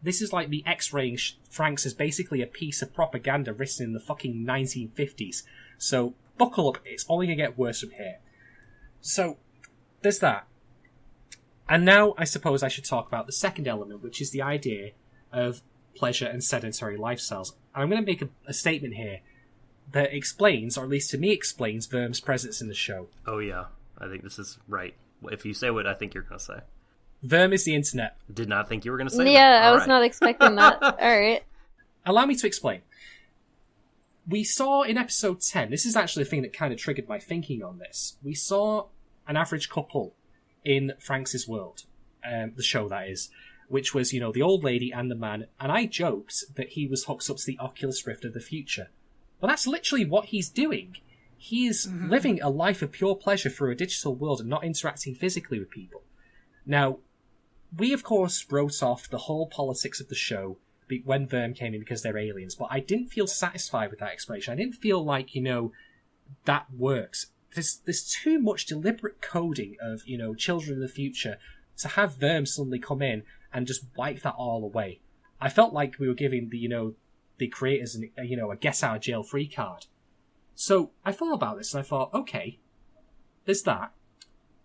this is like the X-raying Franxx is basically a piece of propaganda written in the fucking 1950s. So buckle up, it's only going to get worse from here. So, there's that. And now I suppose I should talk about the second element, which is the idea of pleasure and sedentary lifestyles. And I'm going to make a statement here that explains, or at least to me explains, Verm's presence in the show. Oh yeah, I think this is right. If you say what I think you're going to say. Verm is the internet. Did not think you were going to say that. Yeah, I was not expecting that. Alright. Allow me to explain. We saw in episode 10, this is actually the thing that kind of triggered my thinking on this. We saw an average couple in Franxx's world, the show that is, which was, you know, the old lady and the man, and I joked that he was hooked up to the Oculus Rift of the future. Well, that's literally what he's doing. He is living a life of pure pleasure through a digital world and not interacting physically with people. Now, we, of course, wrote off the whole politics of the show when Verm came in because they're aliens, but I didn't feel satisfied with that explanation. I didn't feel like, you know, that works. There's too much deliberate coding of, you know, children in the future to have Verm suddenly come in and just wipe that all away. I felt like we were giving the, you know, the creators, you know, a get out of jail free card. So I thought about this and I thought, okay, there's that.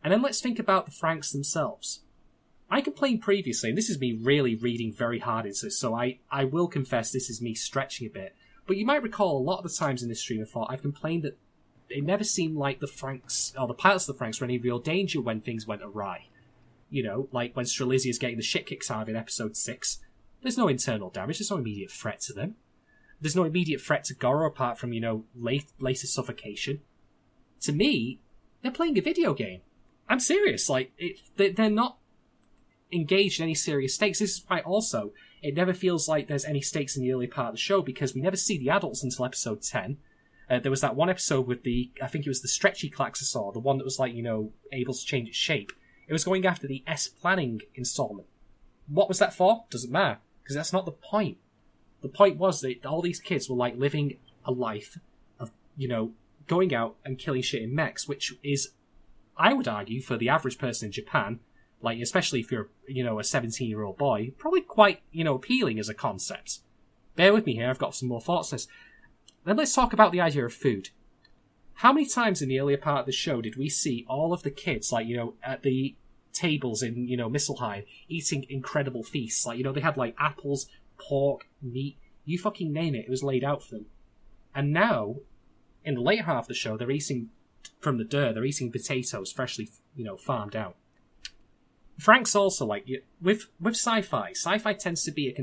And then let's think about the Franxx themselves. I complained previously, and this is me really reading very hard into this, so I will confess this is me stretching a bit. But you might recall a lot of the times in this stream I thought I've complained that it never seemed like the Franxx, or the pilots of the Franxx, were in any real danger when things went awry. You know, like when Strelitzia is getting the shit kicked out of in episode 6. There's no internal damage, there's no immediate threat to them. there's no immediate threat to Goro apart from, later suffocation. To me, they're playing a video game. I'm serious. Like, they're not engaged in any serious stakes. This is why also it never feels like there's any stakes in the early part of the show, because we never see the adults until episode 10. There was that one episode with I think it was the stretchy Klaxosaur, the one that was like, able to change its shape. It was going after the S-Planning installment. What was that for? Doesn't matter, because that's not the point. The point was that all these kids were like living a life of, going out and killing shit in mechs, which is, I would argue, for the average person in Japan, like, especially if you're, a 17-year-old boy, probably quite, appealing as a concept. Bear with me here, I've got some more thoughts on this. Then let's talk about the idea of food. How many times in the earlier part of the show did we see all of the kids, like, at the tables in, Misselheim, eating incredible feasts? Like, they had, like, apples, pork, meat, you fucking name it, it was laid out for them. And now, in the later half of the show, they're eating from the dirt, they're eating potatoes freshly, farmed out. Franxx also, like, with sci-fi tends to be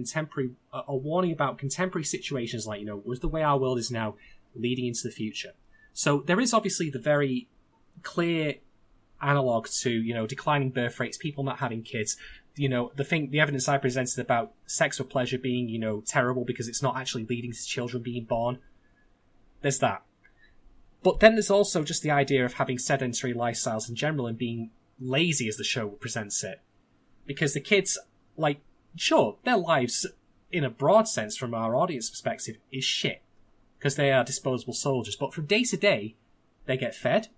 a warning about contemporary situations, like, with the way our world is now leading into the future. So there is obviously the very clear analog to, declining birth rates, people not having kids, the evidence I presented about sex for pleasure being, terrible because it's not actually leading to children being born. There's that. But then there's also just the idea of having sedentary lifestyles in general and being lazy as the show presents it. Because the kids, like, sure, their lives, in a broad sense from our audience perspective, is shit. Because they are disposable soldiers. But from day to day, they get fed,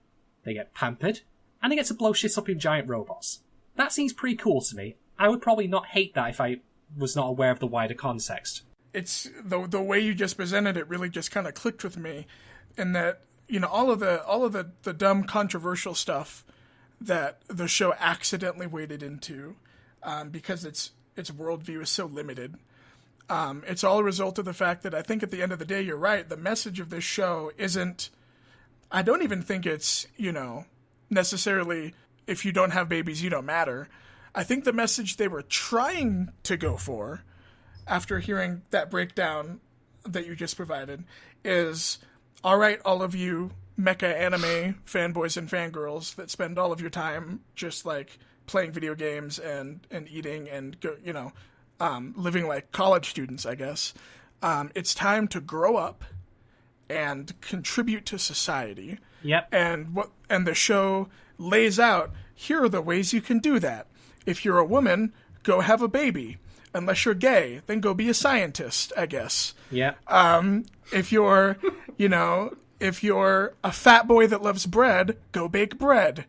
they get pampered, and they get to blow shit up in giant robots. That seems pretty cool to me. I would probably not hate that if I was not aware of the wider context. It's the way you just presented it really just kind of clicked with me, in that, all of the dumb controversial stuff that the show accidentally waded into, because its worldview is so limited. It's all a result of the fact that I think at the end of the day, you're right. The message of this show isn't. I don't even think it's necessarily, if you don't have babies, you don't matter. I think the message they were trying to go for, after hearing that breakdown that you just provided, is, all right, all of you mecha anime fanboys and fangirls that spend all of your time just like playing video games and eating and living like college students, I guess. It's time to grow up and contribute to society. Yep. And the show lays out, here are the ways you can do that. If you're a woman, go have a baby. Unless you're gay, then go be a scientist, I guess. Yeah. If you're, if you're a fat boy that loves bread, go bake bread.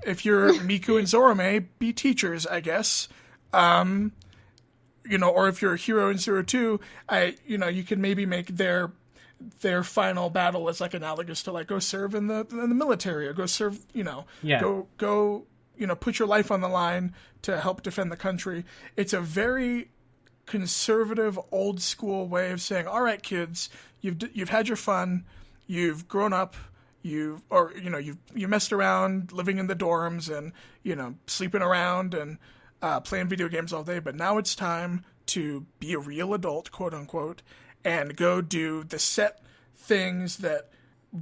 If you're Miku and Zorome, be teachers, I guess. Or if you're a hero in Zero 2, you can maybe make their final battle as like analogous to like go serve in the military, or go serve, go put your life on the line to help defend the country. It's a very conservative, old school way of saying, all right, kids, you've had your fun, you've grown up, you messed around living in the dorms and, sleeping around and playing video games all day, but now it's time to be a real adult, quote unquote, and go do the set things that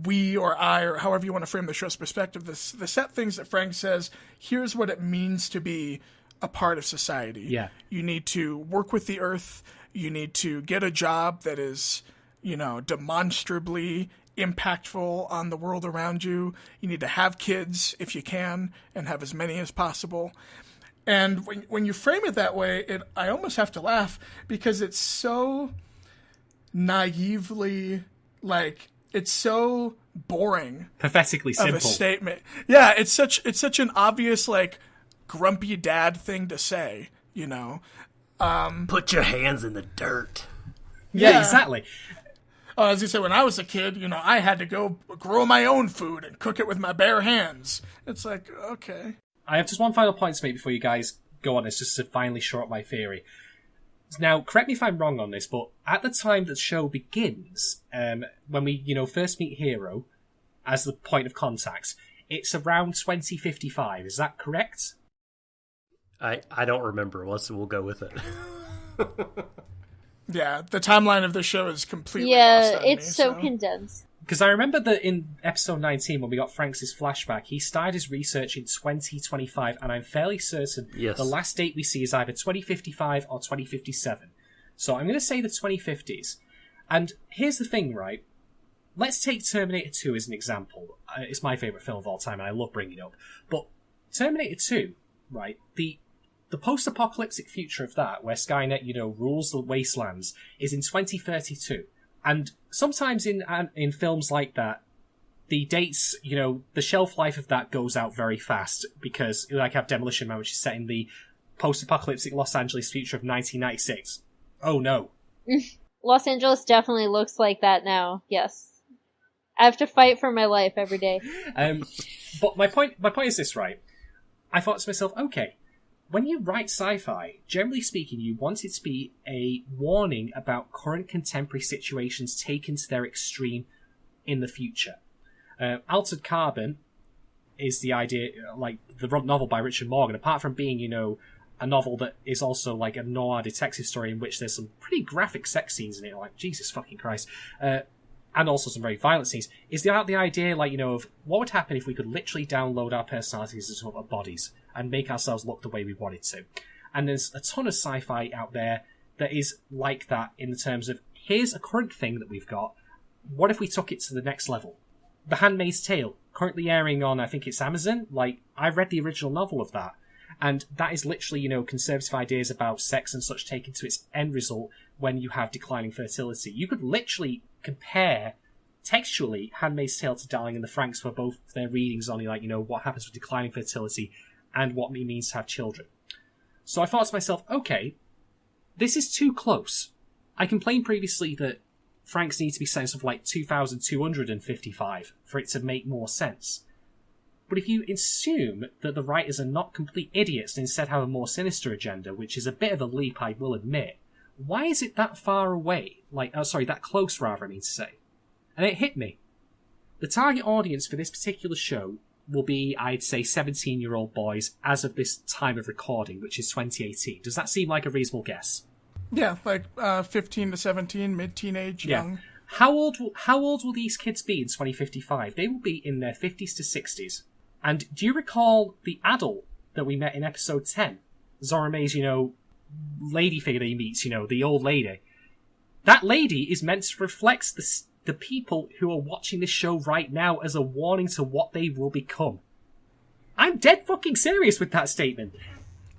we or I, or however you want to frame the show's perspective, the set things that Franxx says, here's what it means to be a part of society. Yeah. You need to work with the earth. You need to get a job that is, demonstrably impactful on the world around you. You need to have kids if you can, and have as many as possible. And when you frame it that way, I almost have to laugh, because it's so naively, like, it's so boring, pathetically simple of a statement. Yeah, it's such an obvious, like, grumpy dad thing to say, Put your hands in the dirt. Yeah, exactly. As you say, when I was a kid, I had to go grow my own food and cook it with my bare hands. It's like, okay. I have just one final point to make before you guys go on this, just to finally shore up my theory. Now, correct me if I'm wrong on this, but at the time that the show begins, when we, first meet Hero as the point of contact, it's around 2055. Is that correct? I don't remember. We'll go with it. Yeah, the timeline of the show is completely lost on it's me, so condensed. Because I remember that in episode 19, when we got Franx's flashback, he started his research in 2025, and I'm fairly certain the last date we see is either 2055 or 2057. So I'm going to say the 2050s. And here's the thing, right? Let's take Terminator 2 as an example. It's my favourite film of all time, and I love bringing it up. But Terminator 2, right, the post-apocalyptic future of that, where Skynet, rules the wastelands, is in 2032. And sometimes in films like that, the dates, the shelf life of that goes out very fast, because, like, I have Demolition Man, which is set in the post-apocalyptic Los Angeles future of 1996. Oh, no. Los Angeles definitely looks like that now, yes. I have to fight for my life every day. But my point is this, right? I thought to myself, okay, when you write sci-fi, generally speaking, you want it to be a warning about current contemporary situations taken to their extreme in the future. Altered Carbon is the idea, like the novel by Richard Morgan, apart from being, a novel that is also like a noir detective story in which there's some pretty graphic sex scenes in it, like, Jesus fucking Christ, and also some very violent scenes, is the idea, like, of what would happen if we could literally download our personalities into our bodies and make ourselves look the way we wanted to. And there's a ton of sci-fi out there that is like that in the terms of, here's a current thing that we've got, what if we took it to the next level? The Handmaid's Tale, currently airing on, I think it's Amazon, like, I read the original novel of that, and that is literally, conservative ideas about sex and such taken to its end result when you have declining fertility. You could literally compare textually Handmaid's Tale to Darling in the Franxx for both their readings on, what happens with declining fertility and what it means to have children. So I thought to myself, okay, this is too close. I complained previously that Franxx needs to be set of like 2255 for it to make more sense. But if you assume that the writers are not complete idiots and instead have a more sinister agenda, which is a bit of a leap, I will admit, why is it that far away? That close, rather, I mean to say. And it hit me. The target audience for this particular show will be, I'd say, 17-year-old boys as of this time of recording, which is 2018. Does that seem like a reasonable guess? Yeah, like 15 to 17, mid-teenage, young. How old will these kids be in 2055? They will be in their 50s to 60s. And do you recall the adult that we met in episode 10? Zora May's, lady figure that he meets, the old lady. That lady is meant to reflect the people who are watching this show right now as a warning to what they will become. I'm dead fucking serious with that statement.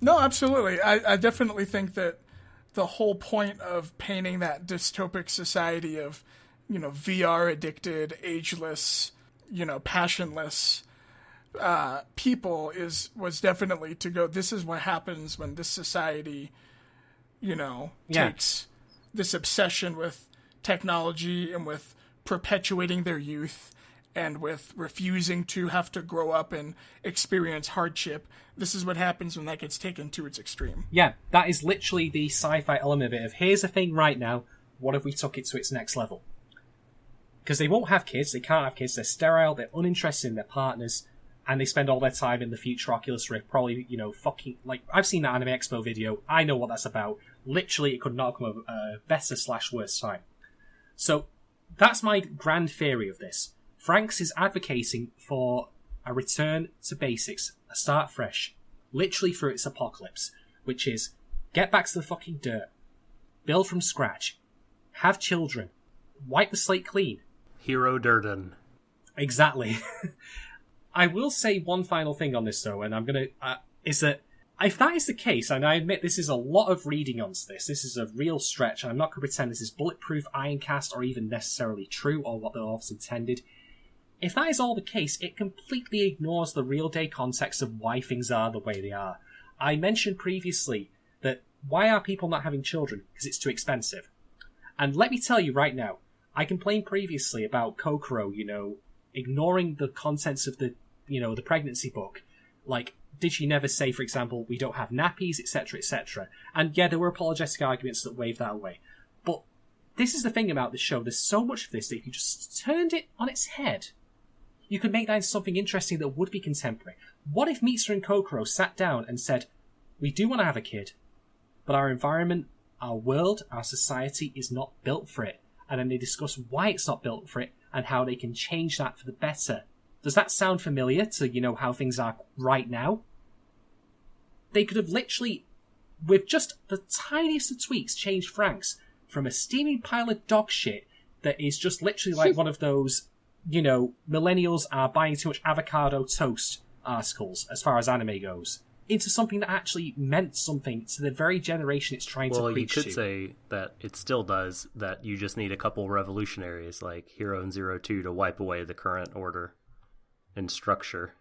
No, absolutely. I definitely think that the whole point of painting that dystopic society of, VR addicted, ageless, passionless people was definitely to go, this is what happens when this society, takes this obsession with technology and with perpetuating their youth and with refusing to have to grow up and experience hardship. This is what happens when that gets taken to its extreme. Yeah, that is literally the sci-fi element of it. Here's a thing right now, what if we took it to its next level? Because they won't have kids, they can't have kids, they're sterile, they're uninterested in their partners, and they spend all their time in the future Oculus Rift, probably, fucking, like, I've seen that Anime Expo video, I know what that's about. Literally, it could not have come a better/worse time. So, that's my grand theory of this. Franxx is advocating for a return to basics, a start fresh, literally through its apocalypse, which is, get back to the fucking dirt, build from scratch, have children, wipe the slate clean. Hero Durden. Exactly. I will say one final thing on this, though, and I'm going to... is that, if that is the case, and I admit this is a lot of reading onto this is a real stretch, and I'm not going to pretend this is bulletproof, ironcast, or even necessarily true, or what the authors intended. If that is all the case, it completely ignores the real-day context of why things are the way they are. I mentioned previously that why are people not having children? Because it's too expensive. And let me tell you right now, I complained previously about Kokoro, ignoring the contents of the pregnancy book. Like, did she never say, for example, we don't have nappies, etc., etc.? And yeah, there were apologetic arguments that waved that away. But this is the thing about the show. There's so much of this that if you just turned it on its head, you could make that into something interesting that would be contemporary. What if Mitsu and Kokoro sat down and said, we do want to have a kid, but our environment, our world, our society is not built for it. And then they discuss why it's not built for it and how they can change that for the better. Does that sound familiar to, how things are right now? They could have literally, with just the tiniest of tweaks, changed Franxx from a steaming pile of dog shit that is just literally like one of those, millennials are buying too much avocado toast articles as far as anime goes, into something that actually meant something to the very generation it's trying to preach to. Well, you could say that it still does, that you just need a couple revolutionaries like Hero and Zero Two to wipe away the current order and structure,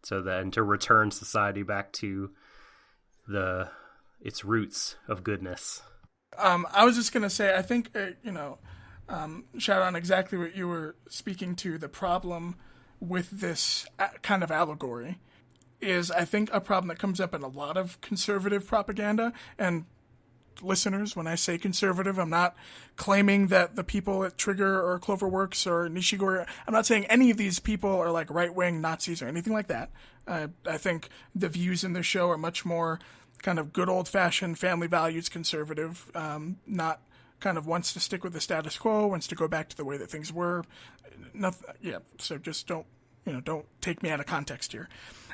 so then to return society back to its roots of goodness. I was just going to say, I think, Shadon, exactly what you were speaking to, the problem with this kind of allegory is, I think, a problem that comes up in a lot of conservative propaganda. And listeners, when I say conservative, I'm not claiming that the people at Trigger or Cloverworks or Nishigori, I'm not saying any of these people are like right-wing Nazis or anything like that. I think the views in the show are much more kind of good old-fashioned family values conservative, not kind of wants to stick with the status quo, wants to go back to the way that things were. So just don't take me out of context here.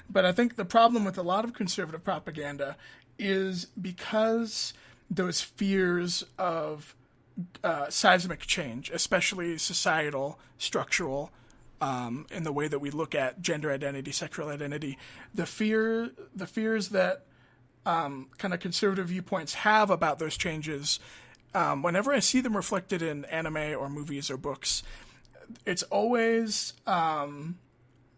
But I think the problem with a lot of conservative propaganda is because those fears of seismic change, especially societal, structural, in the way that we look at gender identity, sexual identity, the fears that kind of conservative viewpoints have about those changes, whenever I see them reflected in anime or movies or books, it's always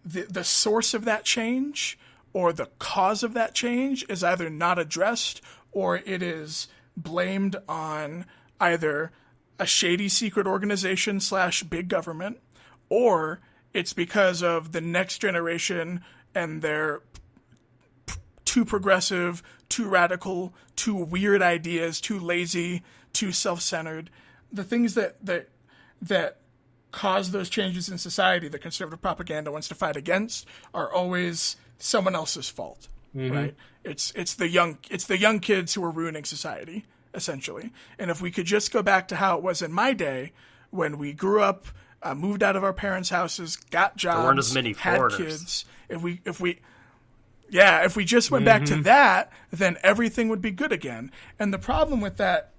the source of that change or the cause of that change is either not addressed, or it is blamed on either a shady secret organization / big government, or it's because of the next generation and their too progressive, too radical, too weird ideas, too lazy, too self-centered. The things that cause those changes in society that conservative propaganda wants to fight against are always someone else's fault, right? It's the young kids who are ruining society, essentially. And if we could just go back to how it was in my day, when we grew up, moved out of our parents' houses, got jobs, there weren't as many had foreigners. kids. If we just went back to that, then everything would be good again. And the problem with that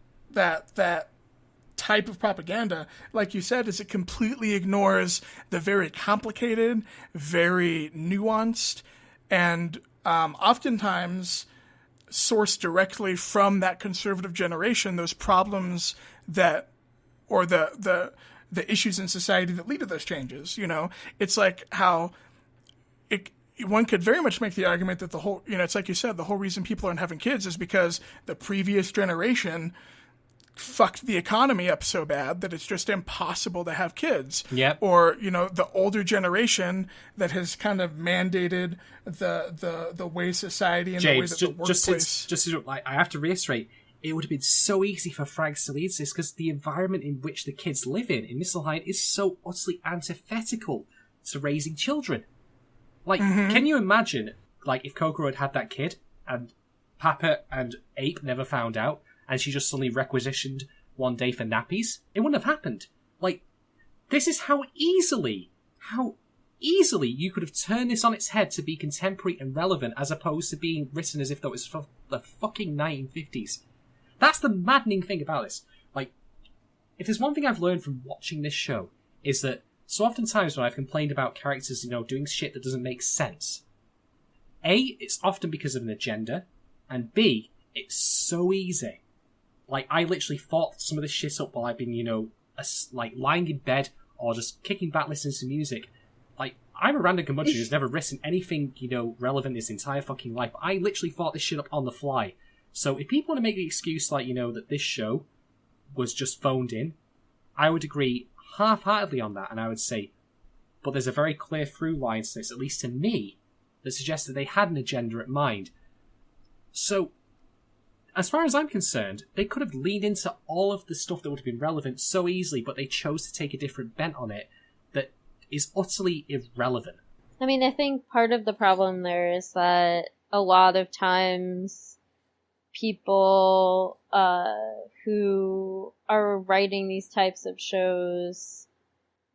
type of propaganda, like you said, is it completely ignores the very complicated, very nuanced, and oftentimes sourced directly from that conservative generation, those problems or the issues in society that lead to those changes. It's like how one could very much make the argument that the whole, it's like you said, the whole reason people aren't having kids is because the previous generation fucked the economy up so bad that it's just impossible to have kids. Yep. Or, the older generation that has kind of mandated the way society and James, the way that the workplace... I have to reiterate, it would have been so easy for Franxx to lead this because the environment in which the kids live in Misselheim is so utterly antithetical to raising children. Can you imagine, if Kokoro had had that kid and Papa and Ape never found out, and she just suddenly requisitioned one day for nappies? It wouldn't have happened. This is how easily you could have turned this on its head to be contemporary and relevant, as opposed to being written as if that was from the fucking 1950s. That's the maddening thing about this. If there's one thing I've learned from watching this show, is that so oftentimes when I've complained about characters, doing shit that doesn't make sense, A, it's often because of an agenda, and B, it's so easy. I literally thought some of this shit up while I've been, lying in bed or just kicking back listening to music. I'm a random curmudgeon who's never written anything, relevant his entire fucking life. I literally thought this shit up on the fly. So if people want to make the excuse, that this show was just phoned in, I would agree half-heartedly on that, and I would say, but there's a very clear through line to this, at least to me, that suggests that they had an agenda at mind. So, as far as I'm concerned, they could have leaned into all of the stuff that would have been relevant so easily, but they chose to take a different bent on it that is utterly irrelevant. I mean, I think part of the problem there is that a lot of times people who are writing these types of shows,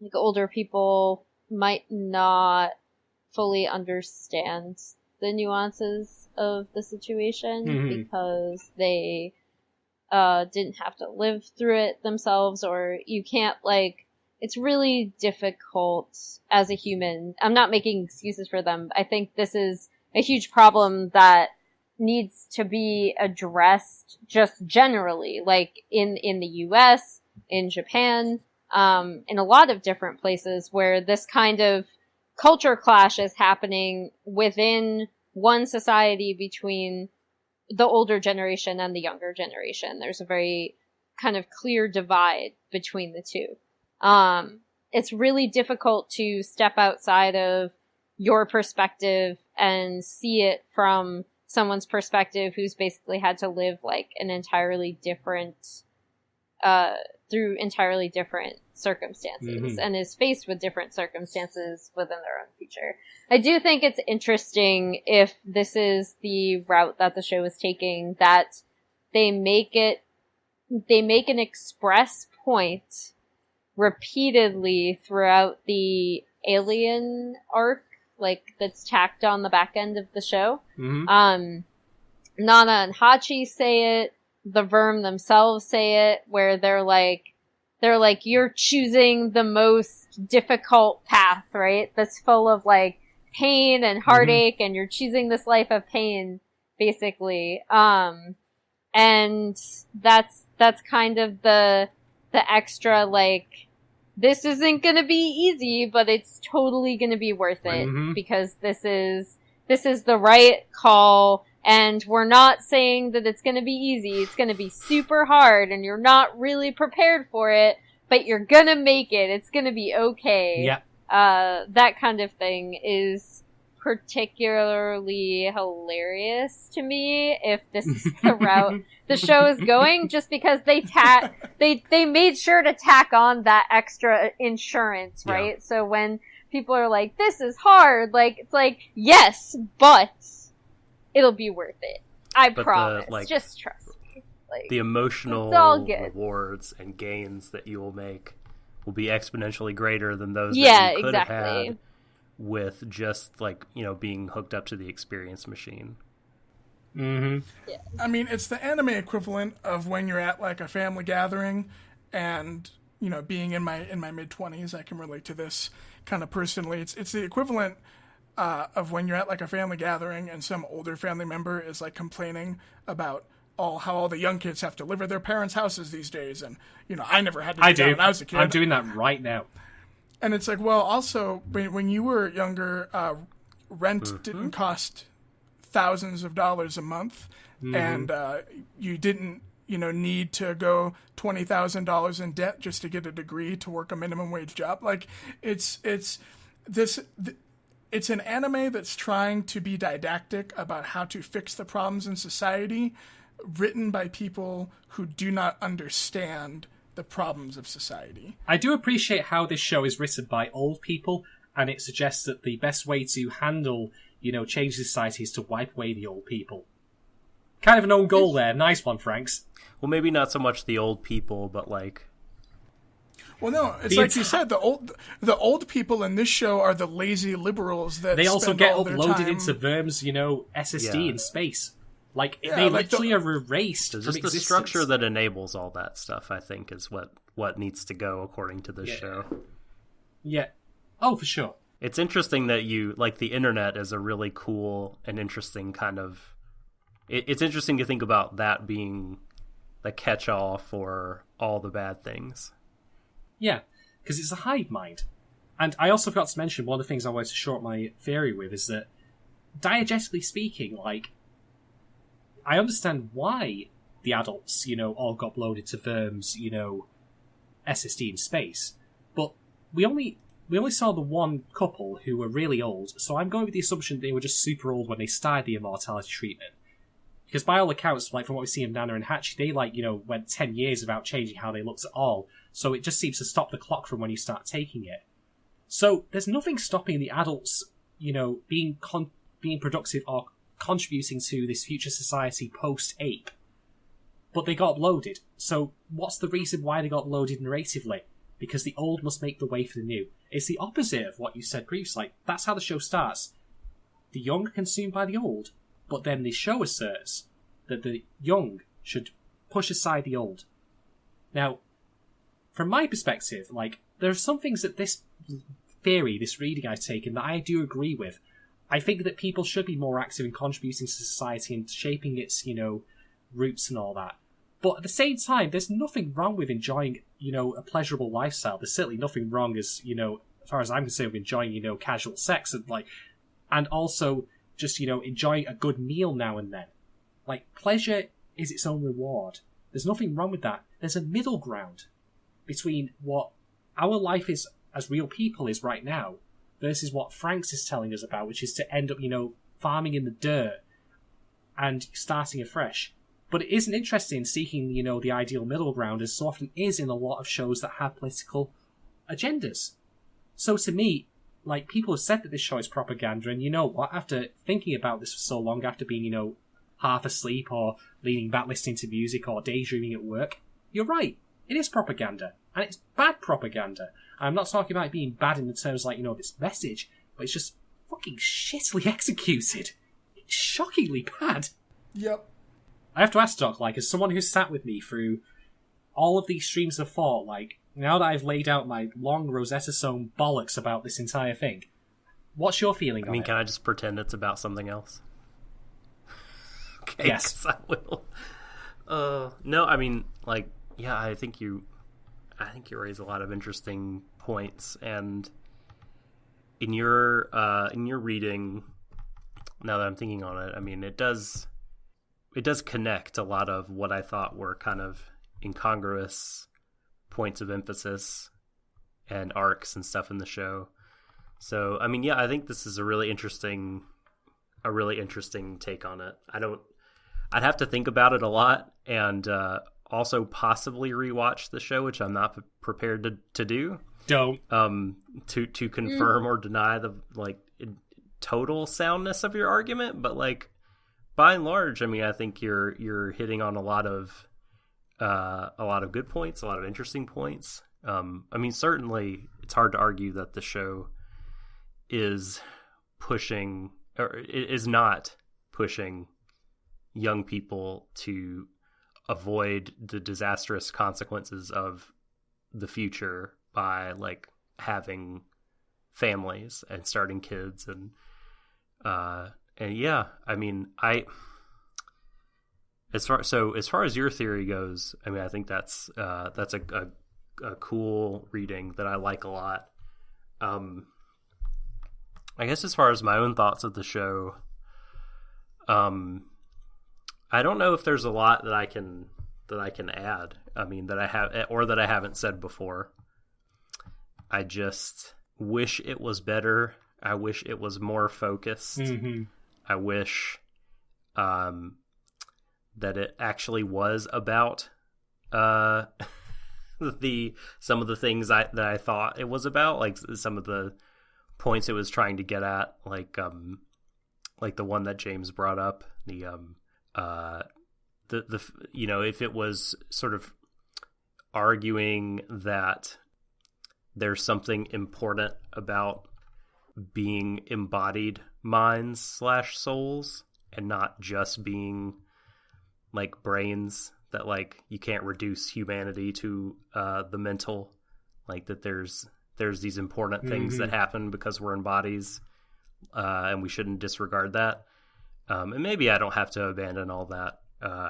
like older people, might not fully understand the nuances of the situation because they didn't have to live through it themselves, or you can't, like, it's really difficult as a human. I'm not making excuses for them. I think this is a huge problem that needs to be addressed just generally, like in the US, in Japan, in a lot of different places where this kind of culture clash is happening within one society between the older generation and the younger generation. There's a very kind of clear divide between the two. It's really difficult to step outside of your perspective and see it from someone's perspective who's basically had to live like an entirely different, through entirely different circumstances and is faced with different circumstances within their own future. I do think it's interesting if this is the route that the show is taking, that they make an express point repeatedly throughout the alien arc, like, that's tacked on the back end of the show. Nana and Hachi say it, the Verm themselves say it, where they're like, you're choosing the most difficult path, right? That's full of, like, pain and heartache, and you're choosing this life of pain, basically. And that's kind of the extra, like, this isn't gonna be easy, but it's totally gonna be worth it, because this is the right call, and we're not saying that it's gonna be easy. It's gonna be super hard, and you're not really prepared for it, but you're gonna make it. It's gonna be okay. Yeah. That kind of thing is particularly hilarious to me if this is the route the show is going, just because they made sure to tack on that extra insurance, right? Yeah. So when people are like, this is hard, like, it's like, yes, but it'll be worth it. I promise. Just trust me. Like, the emotional rewards and gains that you will make will be exponentially greater than those that you could have had with just, like, you know, being hooked up to the experience machine. Yeah. I mean, it's the anime equivalent of when you're at, like, a family gathering, and, you know, being in my mid-20s, I can relate to this kind of personally. It's the equivalent of when you're at, like, a family gathering and some older family member is, like, complaining about how all the young kids have to live at their parents' houses these days, and, you know, I never had to do that when I was a kid. I'm doing that right now. And it's like, well, also, when you were younger, rent didn't cost thousands of dollars a month, and you didn't, you know, need to go $20,000 in debt just to get a degree to work a minimum wage job. Like, it's an anime that's trying to be didactic about how to fix the problems in society, written by people who do not understand the problems of society. I do appreciate how this show is written by old people, and it suggests that the best way to handle, you know, change society is to wipe away the old people. Kind of an own goal there. Nice one, Franxx. Well, maybe not so much the old people, but, like... Well, no, it's like you said, the old people in this show are the lazy liberals that they also get uploaded time... into Verm's, you know, SSD in space. Like, they literally are erased from just existence. The structure that enables all that stuff, I think, is what needs to go according to this show. Yeah. Oh, for sure. It's interesting that the internet is a really cool and interesting kind of... It's interesting to think about that being the catch-all for all the bad things. Yeah, because it's a hive mind. And I also forgot to mention, one of the things I wanted to short my theory with is that, diegetically speaking, like, I understand why the adults, you know, all got loaded to Verm's, you know, SSD in space. But we only saw the one couple who were really old, so I'm going with the assumption they were just super old when they started the immortality treatment. Because by all accounts, like, from what we see of Nana and Hachi, they, like, you know, went 10 years without changing how they looked at all. So it just seems to stop the clock from when you start taking it. So there's nothing stopping the adults, you know, being productive or contributing to this future society post-ape, but they got uploaded. So what's the reason why they got uploaded narratively? Because the old must make the way for the new. It's the opposite of what you said previously. That's how the show starts. The young are consumed by the old, but then the show asserts that the young should push aside the old. Now, from my perspective, like, there are some things that this theory, this reading I've taken, that I do agree with. I think that people should be more active in contributing to society and shaping its, roots and all that. But at the same time, there's nothing wrong with enjoying, a pleasurable lifestyle. There's certainly nothing wrong as far as I'm concerned, with enjoying, casual sex and also just, enjoying a good meal now and then. Like, pleasure is its own reward. There's nothing wrong with that. There's a middle ground between what our life is as real people is right now versus what Franxx is telling us about, which is to end up, farming in the dirt and starting afresh. But it isn't interesting in seeking, the ideal middle ground, as so often is in a lot of shows that have political agendas. So to me, like, people have said that this show is propaganda, and you know what? After thinking about this for so long, after being, half asleep or leaning back listening to music or daydreaming at work, you're right. It is propaganda. And it's bad propaganda. I'm not talking about it being bad in the terms like, this message, but it's just fucking shittily executed. It's shockingly bad. Yep. I have to ask, Doc, like, as someone who's sat with me through all of these streams of thought, like, now that I've laid out my long Rosetta Stone bollocks about this entire thing, what's your feeling on it? Can I just pretend it's about something else? Okay, yes. I will. No, I think you raise a lot of interesting points, and in your reading, now that I'm thinking on it, it does connect a lot of what I thought were kind of incongruous points of emphasis and arcs and stuff in the show. So, I think this is a really interesting take on it. I'd have to think about it a lot, and also possibly rewatch the show, which I'm not prepared to do. Don't. To confirm or deny the total soundness of your argument, but by and large, I think you're hitting on a lot of good points, a lot of interesting points. Certainly it's hard to argue that the show is pushing, or is not pushing, young people to avoid the disastrous consequences of the future by having families and starting kids and yeah, as far as your theory goes, I think that's a cool reading that I like a lot. I guess as far as my own thoughts of the show, I don't know if there's a lot that I can add. That I have, or that I haven't said before. I just wish it was better. I wish it was more focused. Mm-hmm. I wish that it actually was about some of the things that I thought it was about, some of the points it was trying to get at, the one that James brought up, if it was sort of arguing that there's something important about being embodied minds / souls and not just being brains, that you can't reduce humanity to the mental, that there's these important things that happen because we're in bodies, and we shouldn't disregard that. And maybe I don't have to abandon all that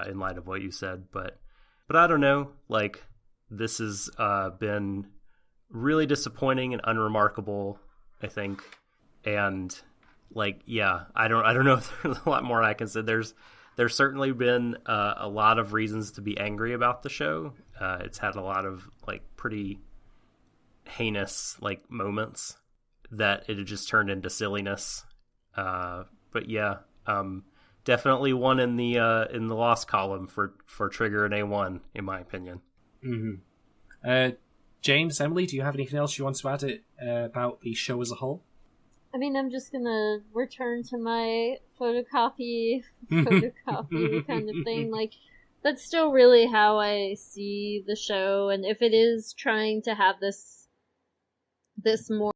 in light of what you said, but I don't know. This has been really disappointing and unremarkable, I think. And I don't know if there's a lot more I can say. There's certainly been a lot of reasons to be angry about the show. It's had a lot of pretty heinous moments that it had just turned into silliness. But yeah, definitely one in the loss column for Trigger and A1, in my opinion. Mm-hmm. James, Emily, do you have anything else you want to add about the show as a whole? I mean, I'm just gonna return to my photocopy kind of thing. Like, that's still really how I see the show, and if it is trying to have this more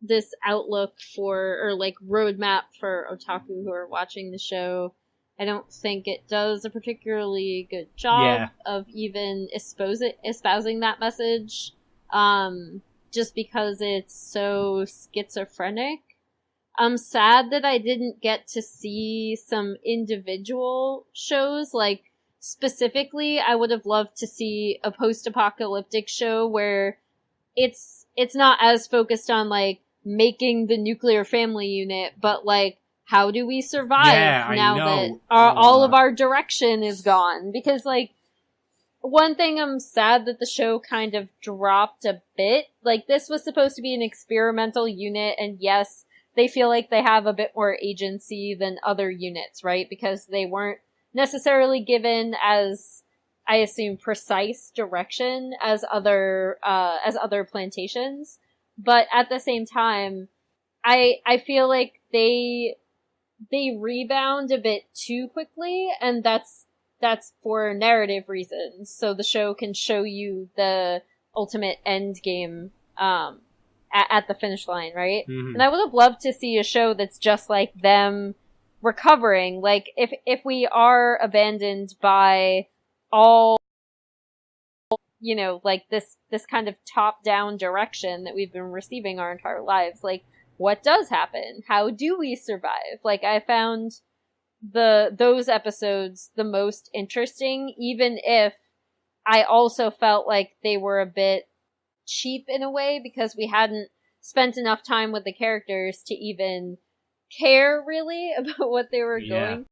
this outlook for, or like roadmap for otaku who are watching the show, I don't think it does a particularly good job of even espousing that message, just because it's so schizophrenic. I'm sad that I didn't get to see some individual shows. Like, specifically, I would have loved to see a post-apocalyptic show where it's not as focused on, like, making the nuclear family unit, but, like, how do we survive now that all of our direction is gone? Because, like, one thing I'm sad that the show kind of dropped a bit. Like, this was supposed to be an experimental unit, and yes, they feel like they have a bit more agency than other units, right? Because they weren't necessarily given as, I assume, precise direction as other plantations. But at the same time, I feel like they rebound a bit too quickly, and that's for narrative reasons. So the show can show you the ultimate end game, at the finish line, right? Mm-hmm. And I would have loved to see a show that's just like them recovering. Like, if we are abandoned by all, you know, like this kind of top-down direction that we've been receiving our entire lives, like, what does happen? How do we survive? Like, I found those episodes the most interesting, even if I also felt like they were a bit cheap in a way, because we hadn't spent enough time with the characters to even care really about what they were going.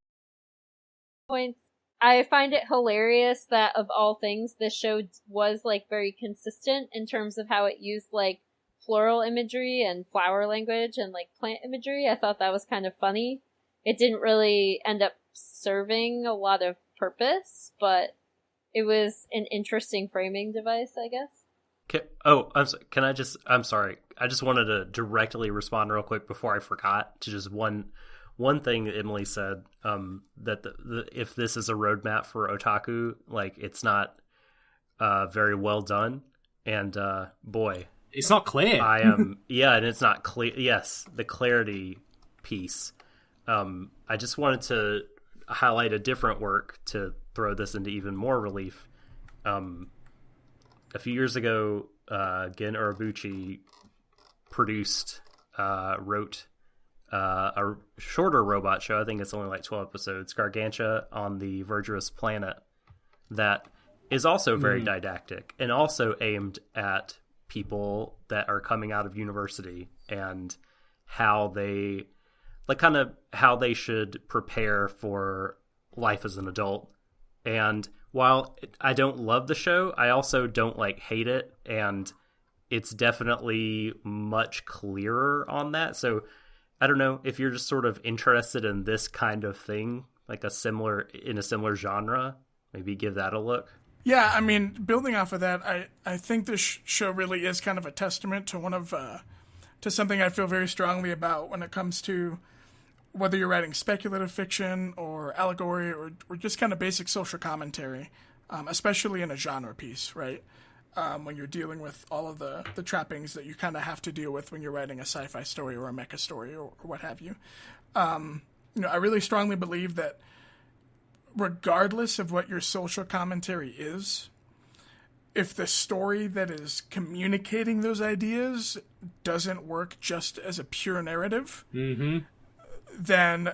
Points. I find it hilarious that of all things, this show was like very consistent in terms of how it used like floral imagery and flower language and like plant imagery. I thought that was kind of funny. It didn't really end up serving a lot of purpose, but it was an interesting framing device, I guess. I'm sorry. I just wanted to directly respond real quick before I forgot to just one thing that Emily said, that if this is a roadmap for otaku, like, it's not very well done, and boy, it's not clear. and it's not clear. Yes, the clarity piece. I just wanted to highlight a different work to throw this into even more relief. A few years ago, Gen Urobuchi wrote a shorter robot show. I think it's only like 12 episodes, Gargantua on the Verdurous Planet, that is also very didactic and also aimed at people that are coming out of university and how they should prepare for life as an adult. And while I don't love the show, I also don't like hate it, and it's definitely much clearer on that. So I don't know if you're just sort of interested in this kind of thing, like in a similar genre, maybe give that a look. Yeah, I mean, building off of that, I think this show really is kind of a testament to to something I feel very strongly about when it comes to whether you're writing speculative fiction or allegory or just kind of basic social commentary, especially in a genre piece, right? When you're dealing with all of the trappings that you kind of have to deal with when you're writing a sci-fi story or a mecha story or what have you. I really strongly believe that regardless of what your social commentary is, if the story that is communicating those ideas doesn't work just as a pure narrative, then,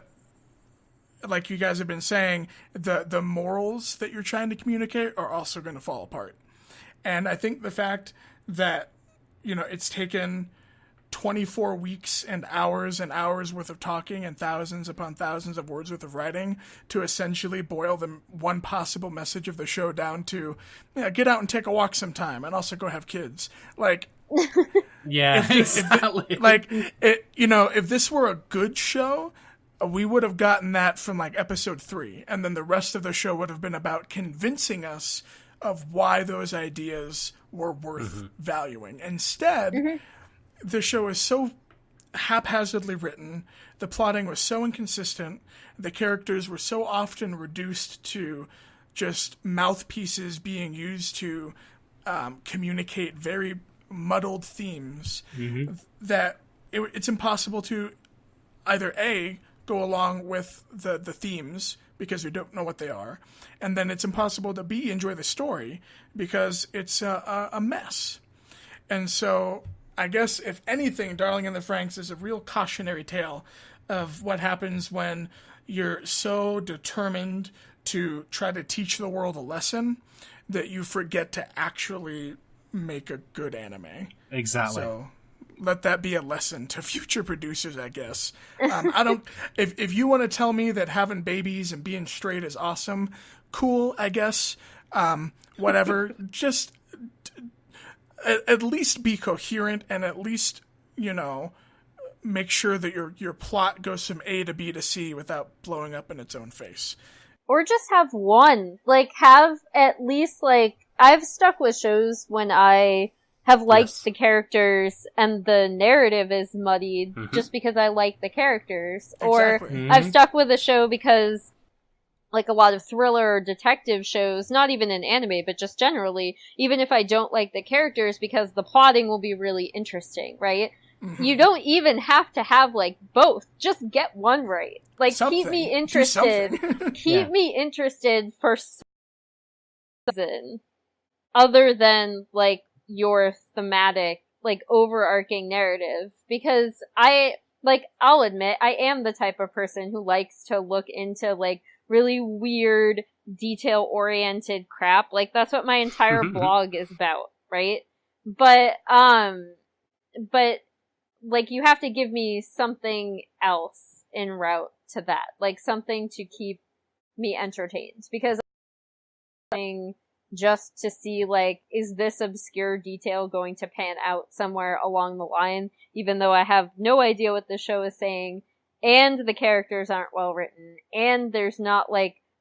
like you guys have been saying, the morals that you're trying to communicate are also going to fall apart. And I think the fact that, it's taken 24 weeks and hours worth of talking and thousands upon thousands of words worth of writing to essentially boil the one possible message of the show down to, get out and take a walk sometime and also go have kids. Like, yeah, exactly. If this were a good show, we would have gotten that from like episode 3, and then the rest of the show would have been about convincing us of why those ideas were worth valuing. Instead, the show is so haphazardly written, the plotting was so inconsistent, the characters were so often reduced to just mouthpieces being used to communicate very muddled themes that it's impossible to either A, go along with the themes because we don't know what they are, and then it's impossible to B, enjoy the story because it's a mess. And so I guess, if anything, Darling in the Franxx is a real cautionary tale of what happens when you're so determined to try to teach the world a lesson that you forget to actually make a good anime. Exactly. So let that be a lesson to future producers, I guess. If you want to tell me that having babies and being straight is awesome, cool, I guess. Whatever. Just at least be coherent and at least, make sure that your plot goes from A to B to C without blowing up in its own face. Or just have one. Have at least, I've stuck with shows when I have liked the characters and the narrative is muddied just because I like the characters. Exactly. Or I've stuck with a show because, a lot of thriller or detective shows, not even in anime, but just generally, even if I don't like the characters, because the plotting will be really interesting, right? You don't even have to have, both. Just get one right. Keep me interested. Keep me interested for season. Other than, your thematic, overarching narrative. Because I'll admit, I am the type of person who likes to look into, really weird, detail-oriented crap. That's what my entire blog is about, right? But, you have to give me something else en route to that. Something to keep me entertained. Because I'm just to see, is this obscure detail going to pan out somewhere along the line, even though I have no idea what the show is saying, and the characters aren't well written, and there's not,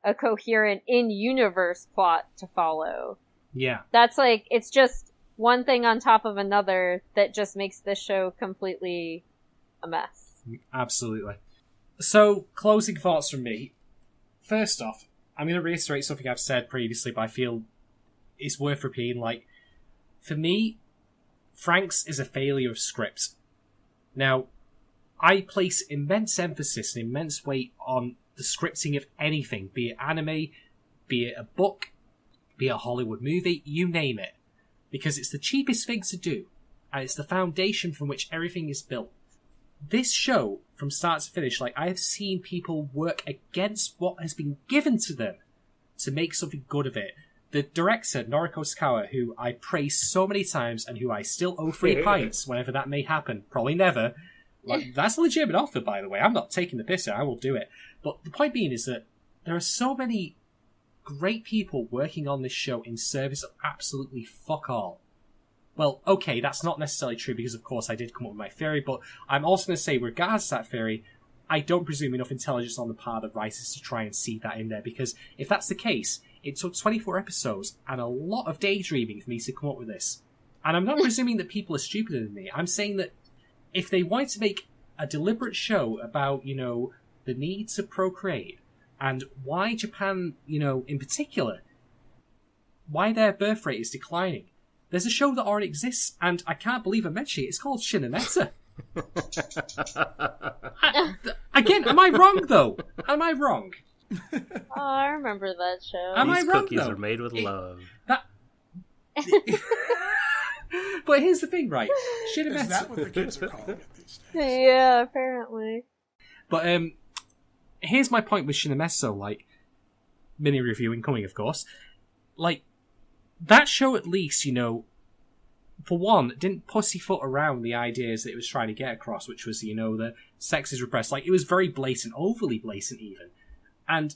a coherent in-universe plot to follow. Yeah. That's, it's just one thing on top of another that just makes this show completely a mess. Absolutely. So, closing thoughts from me. First off, I'm going to reiterate something I've said previously, but I feel it's worth repeating. For me, Franxx is a failure of script. Now, I place immense emphasis and immense weight on the scripting of anything, be it anime, be it a book, be it a Hollywood movie, you name it. Because it's the cheapest thing to do, and it's the foundation from which everything is built. This show, from start to finish, I have seen people work against what has been given to them to make something good of it. The director, Noriko Sakawa, who I praise so many times and who I still owe 3 pints whenever that may happen, probably never. That's a legitimate offer, by the way. I'm not taking the piss out. I will do it. But the point being is that there are so many great people working on this show in service of absolutely fuck all. Well, okay, that's not necessarily true because, of course, I did come up with my theory, but I'm also going to say, regardless of that theory, I don't presume enough intelligence on the part of the writers to try and see that in there, because if that's the case, it took 24 episodes and a lot of daydreaming for me to come up with this. And I'm not presuming that people are stupider than me. I'm saying that if they wanted to make a deliberate show about, the need to procreate, and why Japan, in particular, why their birth rate is declining, there's a show that already exists, and I can't believe I mentioned it. It's called Shinameta. Again, am I wrong, though? Am I wrong? Oh, I remember that show. Am I These wrong, cookies though? are made with love. But here's the thing, right? Is that what the kids are calling it these days? Yeah, apparently. But here's my point with Shinameso, mini review incoming, of course. That show at least, for one, didn't pussyfoot around the ideas that it was trying to get across, which was, that sex is repressed. It was very blatant, overly blatant even. And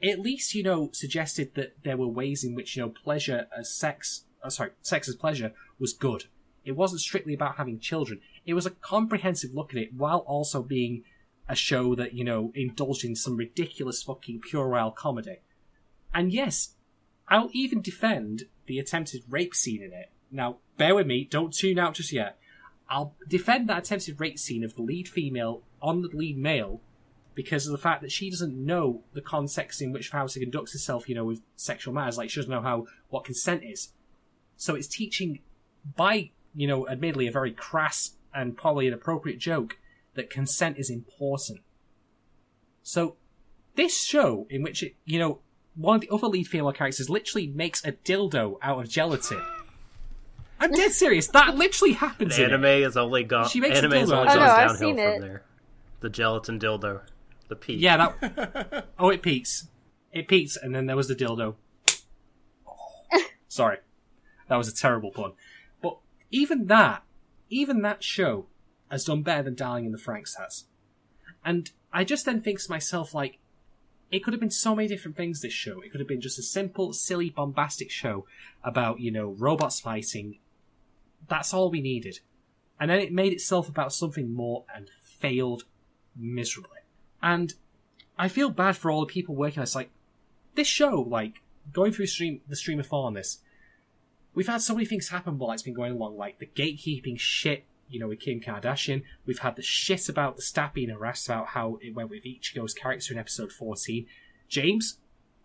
it at least, suggested that there were ways in which, pleasure as sex as pleasure was good. It wasn't strictly about having children. It was a comprehensive look at it while also being a show that, indulged in some ridiculous fucking puerile comedy. And yes, I'll even defend the attempted rape scene in it. Now, bear with me, don't tune out just yet. I'll defend that attempted rape scene of the lead female on the lead male because of the fact that she doesn't know the context in which how to conduct herself, with sexual matters. Like, she doesn't know what consent is. So it's teaching by, admittedly a very crass and probably inappropriate joke that consent is important. So this show, in which one of the other lead female characters literally makes a dildo out of gelatin. I'm dead serious. That literally happens. Anime has only gone. She makes anime a has dildo. only Oh, no, gone I've downhill seen from it. there. The gelatin dildo, the peak. Yeah, that. Oh, it peaks. It peaks, and then there was the dildo. Sorry, that was a terrible pun. But even that show has done better than Darling in the Franxx has. And I just then think to myself, like, it could have been so many different things, this show. It could have been just a simple, silly, bombastic show about, robots fighting. That's all we needed. And then it made itself about something more and failed miserably. And I feel bad for all the people working on this. Like, this show, like, going through the stream of thought on this, we've had so many things happen while it's been going along, like the gatekeeping shit, with Kim Kardashian. We've had the shit about the staff being harassed about how it went with Ichigo's character in episode 14. James,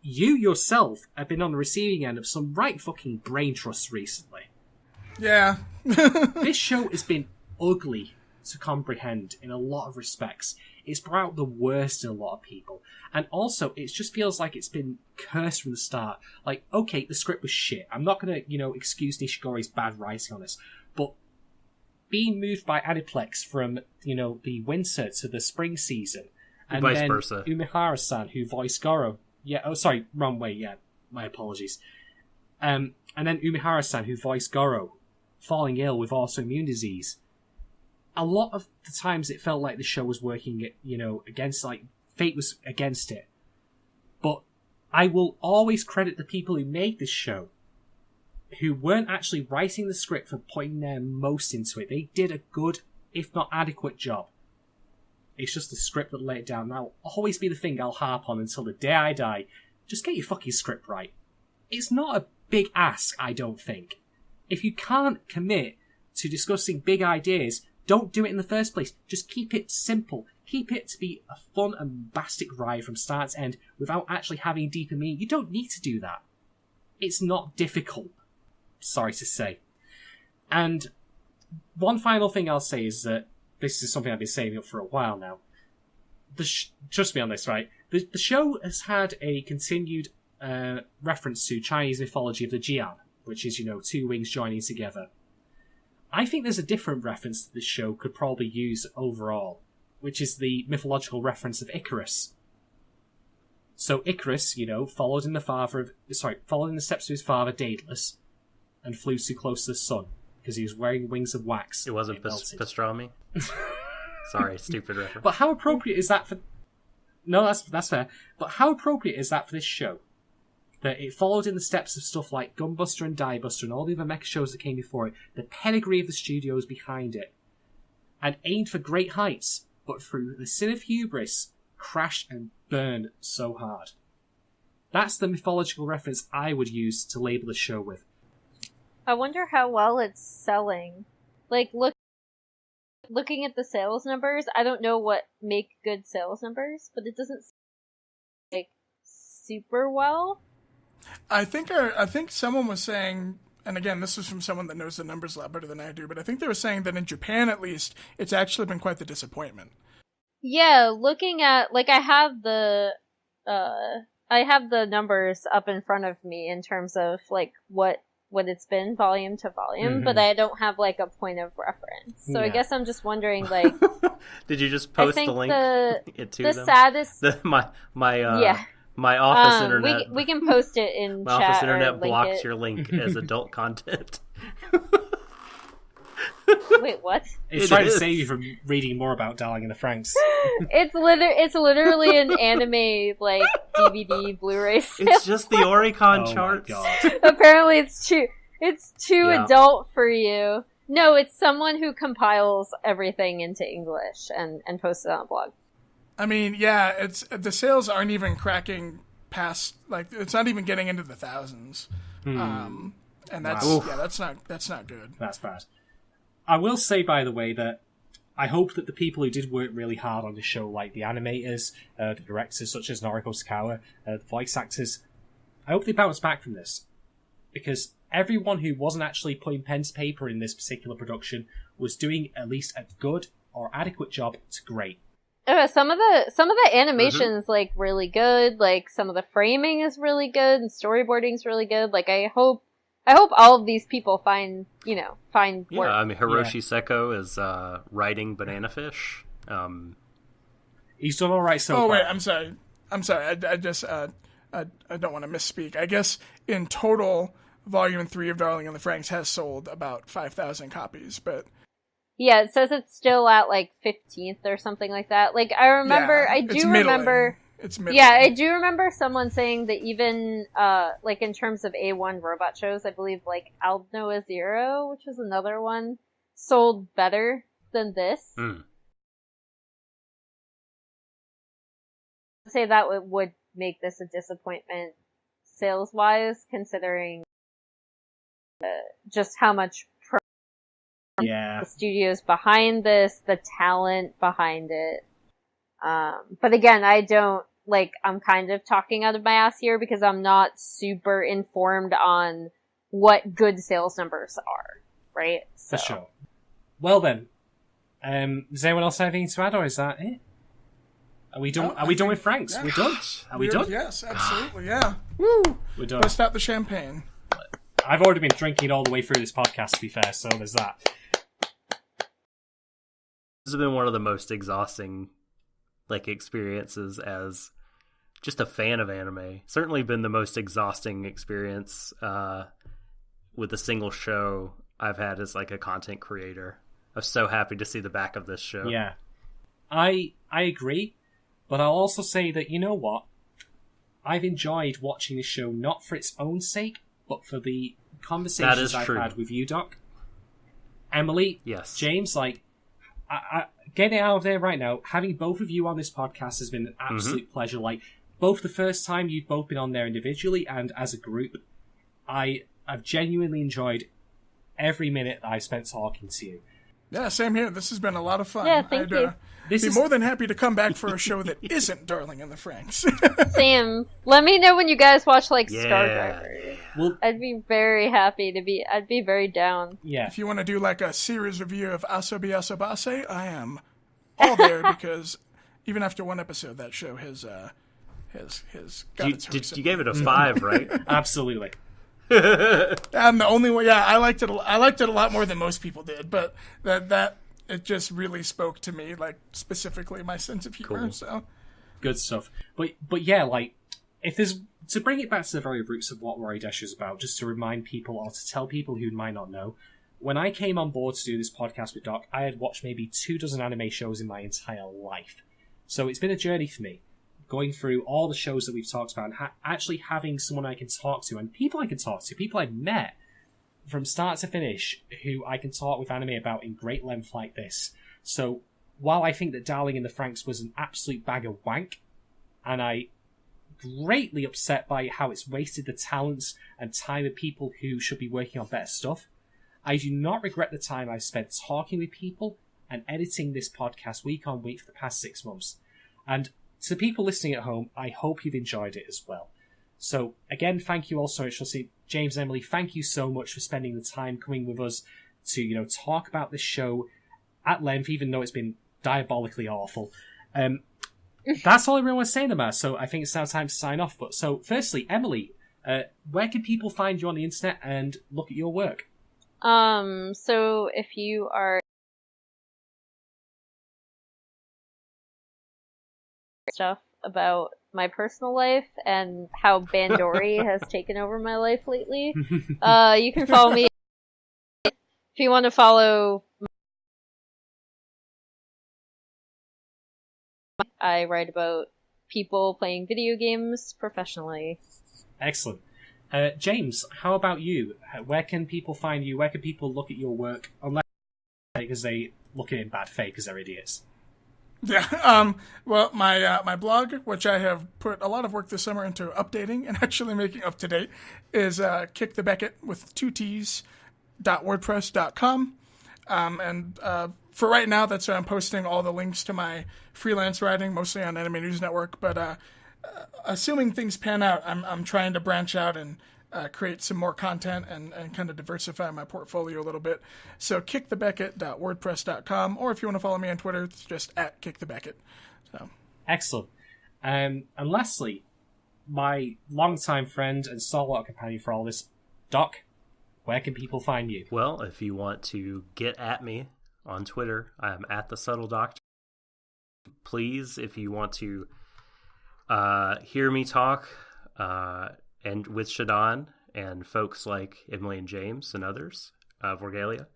you yourself have been on the receiving end of some right fucking brain trusts recently. Yeah. This show has been ugly to comprehend in a lot of respects. It's brought out the worst in a lot of people. And also, it just feels like it's been cursed from the start. Like, okay, the script was shit. I'm not going to, excuse Nishigori's bad writing on this. But being moved by Aniplex from, the winter to the spring season. And vice then versa. Umehara-san, who voiced Goro. Yeah, oh, sorry, wrong way, yeah. My apologies. And then Umehara-san, who voiced Goro, falling ill with autoimmune disease. A lot of the times it felt like the show was working, against, like, fate was against it. But I will always credit the people who made this show, who weren't actually writing the script for putting their most into it. They did a good, if not adequate job. It's just the script that let it down. That'll always be the thing I'll harp on until the day I die. Just get your fucking script right. It's not a big ask, I don't think. If you can't commit to discussing big ideas, don't do it in the first place. Just keep it simple. Keep it to be a fun and bombastic ride from start to end without actually having deeper meaning. You don't need to do that. It's not difficult. Sorry to say. And one final thing I'll say is that this is something I've been saving up for a while now. Trust me on this, right? The show has had a continued reference to Chinese mythology of the Jian, which is, two wings joining together. I think there's a different reference that this show could probably use overall, which is the mythological reference of Icarus. So Icarus, followed in the steps of his father, Daedalus, and flew too close to the sun because he was wearing wings of wax. It wasn't pastrami. Sorry, stupid reference. But how appropriate is that for? No, that's fair. But how appropriate is that for this show? That it followed in the steps of stuff like Gunbuster and Diebuster and all the other mecha shows that came before it, the pedigree of the studios behind it, and aimed for great heights, but through the sin of hubris, crashed and burned so hard. That's the mythological reference I would use to label the show with. I wonder how well it's selling. Like, looking at the sales numbers, I don't know what make good sales numbers, but it doesn't like super well. I think someone was saying, and again, this is from someone that knows the numbers a lot better than I do, but I think they were saying that in Japan, at least, it's actually been quite the disappointment. Yeah, looking at, like, I have the numbers up in front of me in terms of, like, what it's been volume to volume, but I don't have, like, a point of reference. So yeah. I guess I'm just wondering, like... Did you just post the link to the them? Saddest... Yeah. My office internet. We can post it in my chat. Office internet or blocks your link as adult content. Wait, what? It's trying to save you from reading more about Darling in the Franxx. It's literally an anime like DVD Blu-ray sale. It's just the Oricon Oh charts. my God. Apparently, it's too Yeah. adult for you. No, it's someone who compiles everything into English and posts it on a blog. I mean, yeah, it's the sales aren't even cracking past, like, it's not even getting into the thousands. And that's that's not good. That's bad. I will say, by the way, that I hope that the people who did work really hard on the show, like the animators, the directors such as Noriko Sakawa, the voice actors, I hope they bounce back from this. Because everyone who wasn't actually putting pen to paper in this particular production was doing at least a good or adequate job to great. Oh, some of the animation's like really good. Like some of the framing is really good, and storyboarding's really good. Like I hope all of these people find work. Yeah, I mean Hiroshi Seko is writing Banana Fish. He's done all right so far. Oh wait, I'm sorry. I just I don't want to misspeak. I guess in total, Volume 3 of Darling in the Franxx has sold about 5,000 copies, but. Yeah, it says it's still at, like, 15th or something like that. Like, I remember, Yeah, I do remember... It's middling. Yeah, I do remember someone saying that even, like, in terms of A1 robot shows, I believe, like, Aldnoah Zero, which was another one, sold better than this. Mm. I'd say that would make this a disappointment sales-wise, considering just how much the studios behind this, the talent behind it. But again, I'm kind of talking out of my ass here because I'm not super informed on what good sales numbers are, right? So. For sure. Well then, does anyone else have anything to add, or is that it? Are we done? Are we done with Franxx? Yeah. We're done. Are we done? Yes, absolutely. Yeah. Woo! We're done. Bust out the champagne. I've already been drinking all the way through this podcast, to be fair, so there's that. This has been one of the most exhausting, like, experiences as just a fan of anime. Certainly been the most exhausting experience with a single show I've had as, like, a content creator. I'm so happy to see the back of this show. Yeah. I agree, but I'll also say that, you know what? I've enjoyed watching this show not for its own sake, but for the conversations I've had with you, Doc. Emily, yes. James, like, I get it out of there right now. Having both of you on this podcast has been an absolute pleasure. Like, both the first time you've both been on there individually and as a group, I've genuinely enjoyed every minute that I've spent talking to you. Yeah, same here. This has been a lot of fun. Yeah, thank you. Be more than happy to come back for a show that isn't Darling in the Franxx. Sam, let me know when you guys watch, like, Star Driver. Well, I'd be very happy to be. I'd be very down. Yeah. If you want to do like a series review of Asobi Asobase, I am all there because even after one episode, that show has got its hooks in You gave it a 5, right? Absolutely. I'm the only one. Yeah, I liked it. I liked it a lot more than most people did, but that it just really spoke to me, like specifically my sense of humor. Cool. So good stuff. But yeah, like, if there's to bring it back to the very roots of what Warui Deshou is about, just to remind people or to tell people who might not know, when I came on board to do this podcast with Doc, I had watched maybe 24 anime shows in my entire life. So it's been a journey for me, going through all the shows that we've talked about and actually having someone I can talk to and people I can talk to, people I've met from start to finish who I can talk with anime about in great length like this. So while I think that Darling in the Franxx was an absolute bag of wank, and I greatly upset by how it's wasted the talents and time of people who should be working on better stuff, I do not regret the time I've spent talking with people and editing this podcast week on week for the past 6 months. And to people listening at home, I hope you've enjoyed it as well. So again, thank you all so much. James and Emily, thank you so much for spending the time coming with us to, talk about this show at length, even though it's been diabolically awful. That's all I really want to say, Nama. So I think it's now time to sign off. But so, firstly, Emily, where can people find you on the internet and look at your work? So if you are stuff about my personal life and how Bandori has taken over my life lately, you can follow me. If you want to follow, I write about people playing video games professionally. Excellent. James, how about you? Where can people find you? Where can people look at your work? Unless because they look at it in bad faith because they're idiots. Yeah. Well, my blog, which I have put a lot of work this summer into updating and actually making up to date, is Kick the Beckett with 2 T's .wordpress.com. And for right now, that's where I'm posting all the links to my freelance writing, mostly on Anime News Network. But assuming things pan out, I'm trying to branch out and create some more content and kind of diversify my portfolio a little bit. So kickthebeckett.wordpress.com, or if you want to follow me on Twitter, it's just @kickthebeckett. So Excellent. And lastly, my longtime friend and stalwart companion for all this, Doc, where can people find you? Well, if you want to get at me on Twitter, I'm @TheSubtleDoctor. Please, if you want to hear me talk, and with Shadon and folks like Emily and James and others, Vorgalia,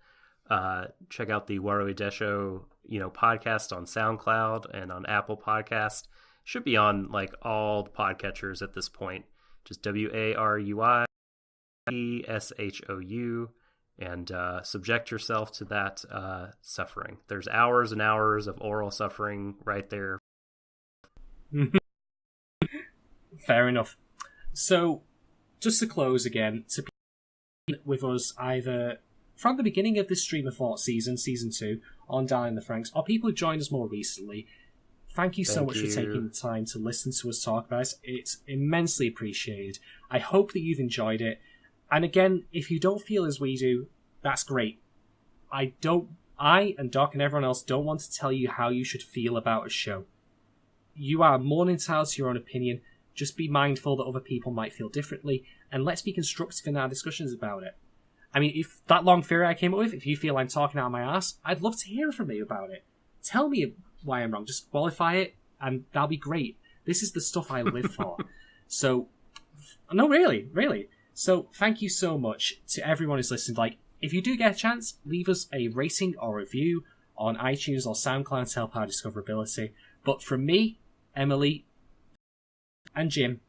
check out the Warui Deshou, podcast on SoundCloud and on Apple Podcast. Should be on like all the podcatchers at this point. Just WARUI ESHOU, and subject yourself to that suffering. There's hours and hours of oral suffering right there. Fair enough. So, just to close again, to be with us either from the beginning of this Stream of Thought season 2, on Darling In The Franxx, or people who joined us more recently, thank you so much for taking the time to listen to us talk about it. It's immensely appreciated. I hope that you've enjoyed it. And again, if you don't feel as we do, that's great. I and Doc and everyone else don't want to tell you how you should feel about a show. You are more than entitled to your own opinion. Just be mindful that other people might feel differently, and let's be constructive in our discussions about it. I mean, if that long theory I came up with, if you feel I'm talking out of my ass, I'd love to hear from you about it. Tell me why I'm wrong. Just qualify it, and that'll be great. This is the stuff I live for. So, no, really. So, thank you so much to everyone who's listened. Like, if you do get a chance, leave us a rating or review on iTunes or SoundCloud to help our discoverability. But from me, Emily, and Jim,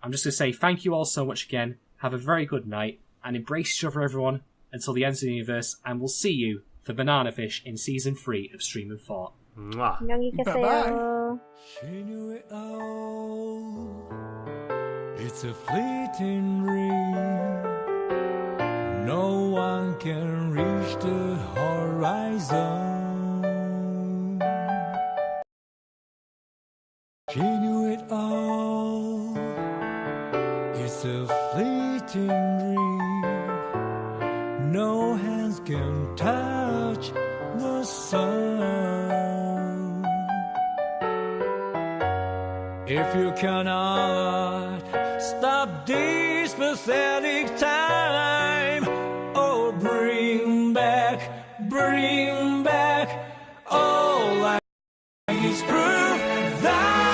I'm just going to say thank you all so much again. Have a very good night, and embrace each other, everyone, until the end of the universe, and we'll see you for Banana Fish in Season 3 of Stream of Thought. Mwah. Bye-bye. She knew it all. It's a fleeting dream. No one can reach the horizon. She knew it all. It's a fleeting dream. No hands can touch the sun. If you cannot stop this pathetic time, oh, bring back all I is proof that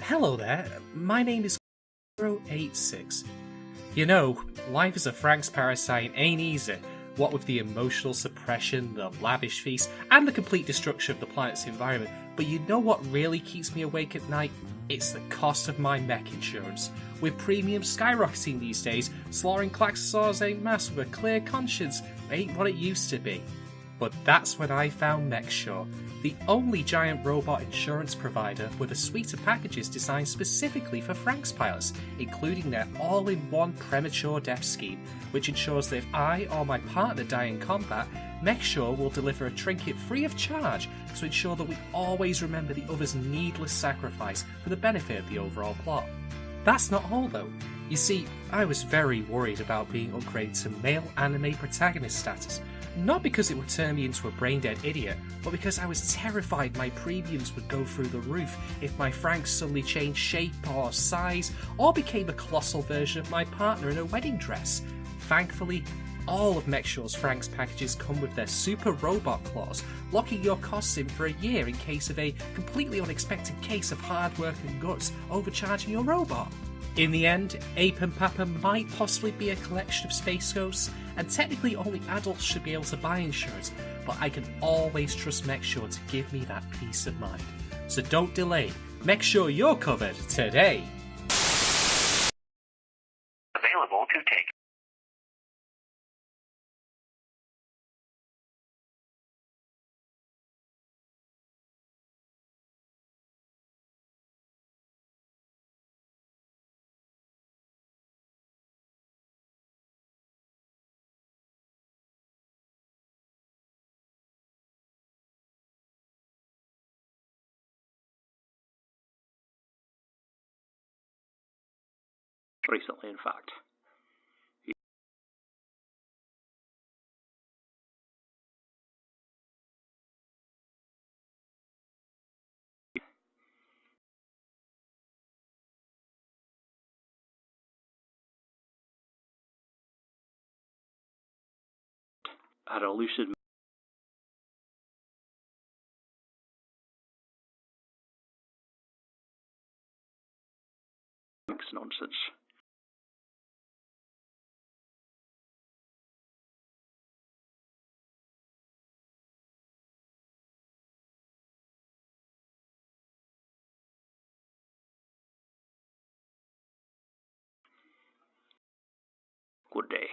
Hello there, my name is 086. You know, life as a Franxx parasite ain't easy, what with the emotional suppression, the lavish feast, and the complete destruction of the planet's environment. But you know what really keeps me awake at night? It's the cost of my mech insurance. With premiums skyrocketing these days, slaughtering Klaxosaurs en masse with a clear conscience ain't what it used to be. But that's when I found MechSure, the only giant robot insurance provider with a suite of packages designed specifically for Franxx pilots, including their all-in-one premature death scheme, which ensures that if I or my partner die in combat, MechSure will deliver a trinket free of charge to ensure that we always remember the other's needless sacrifice for the benefit of the overall plot. That's not all though. You see, I was very worried about being upgraded to male anime protagonist status, not because it would turn me into a brain-dead idiot, but because I was terrified my premiums would go through the roof if my Franxx suddenly changed shape or size, or became a colossal version of my partner in a wedding dress. Thankfully, all of MechSure's Franxx packages come with their super robot clause, locking your costs in for a year in case of a completely unexpected case of hard work and guts overcharging your robot. In the end, Ape and Papa might possibly be a collection of space ghosts, and technically only adults should be able to buy insurance, but I can always trust MechSure to give me that peace of mind. So don't delay, make sure you're covered today! Available to take. Recently, in fact. Had a lucid nonsense. Good day.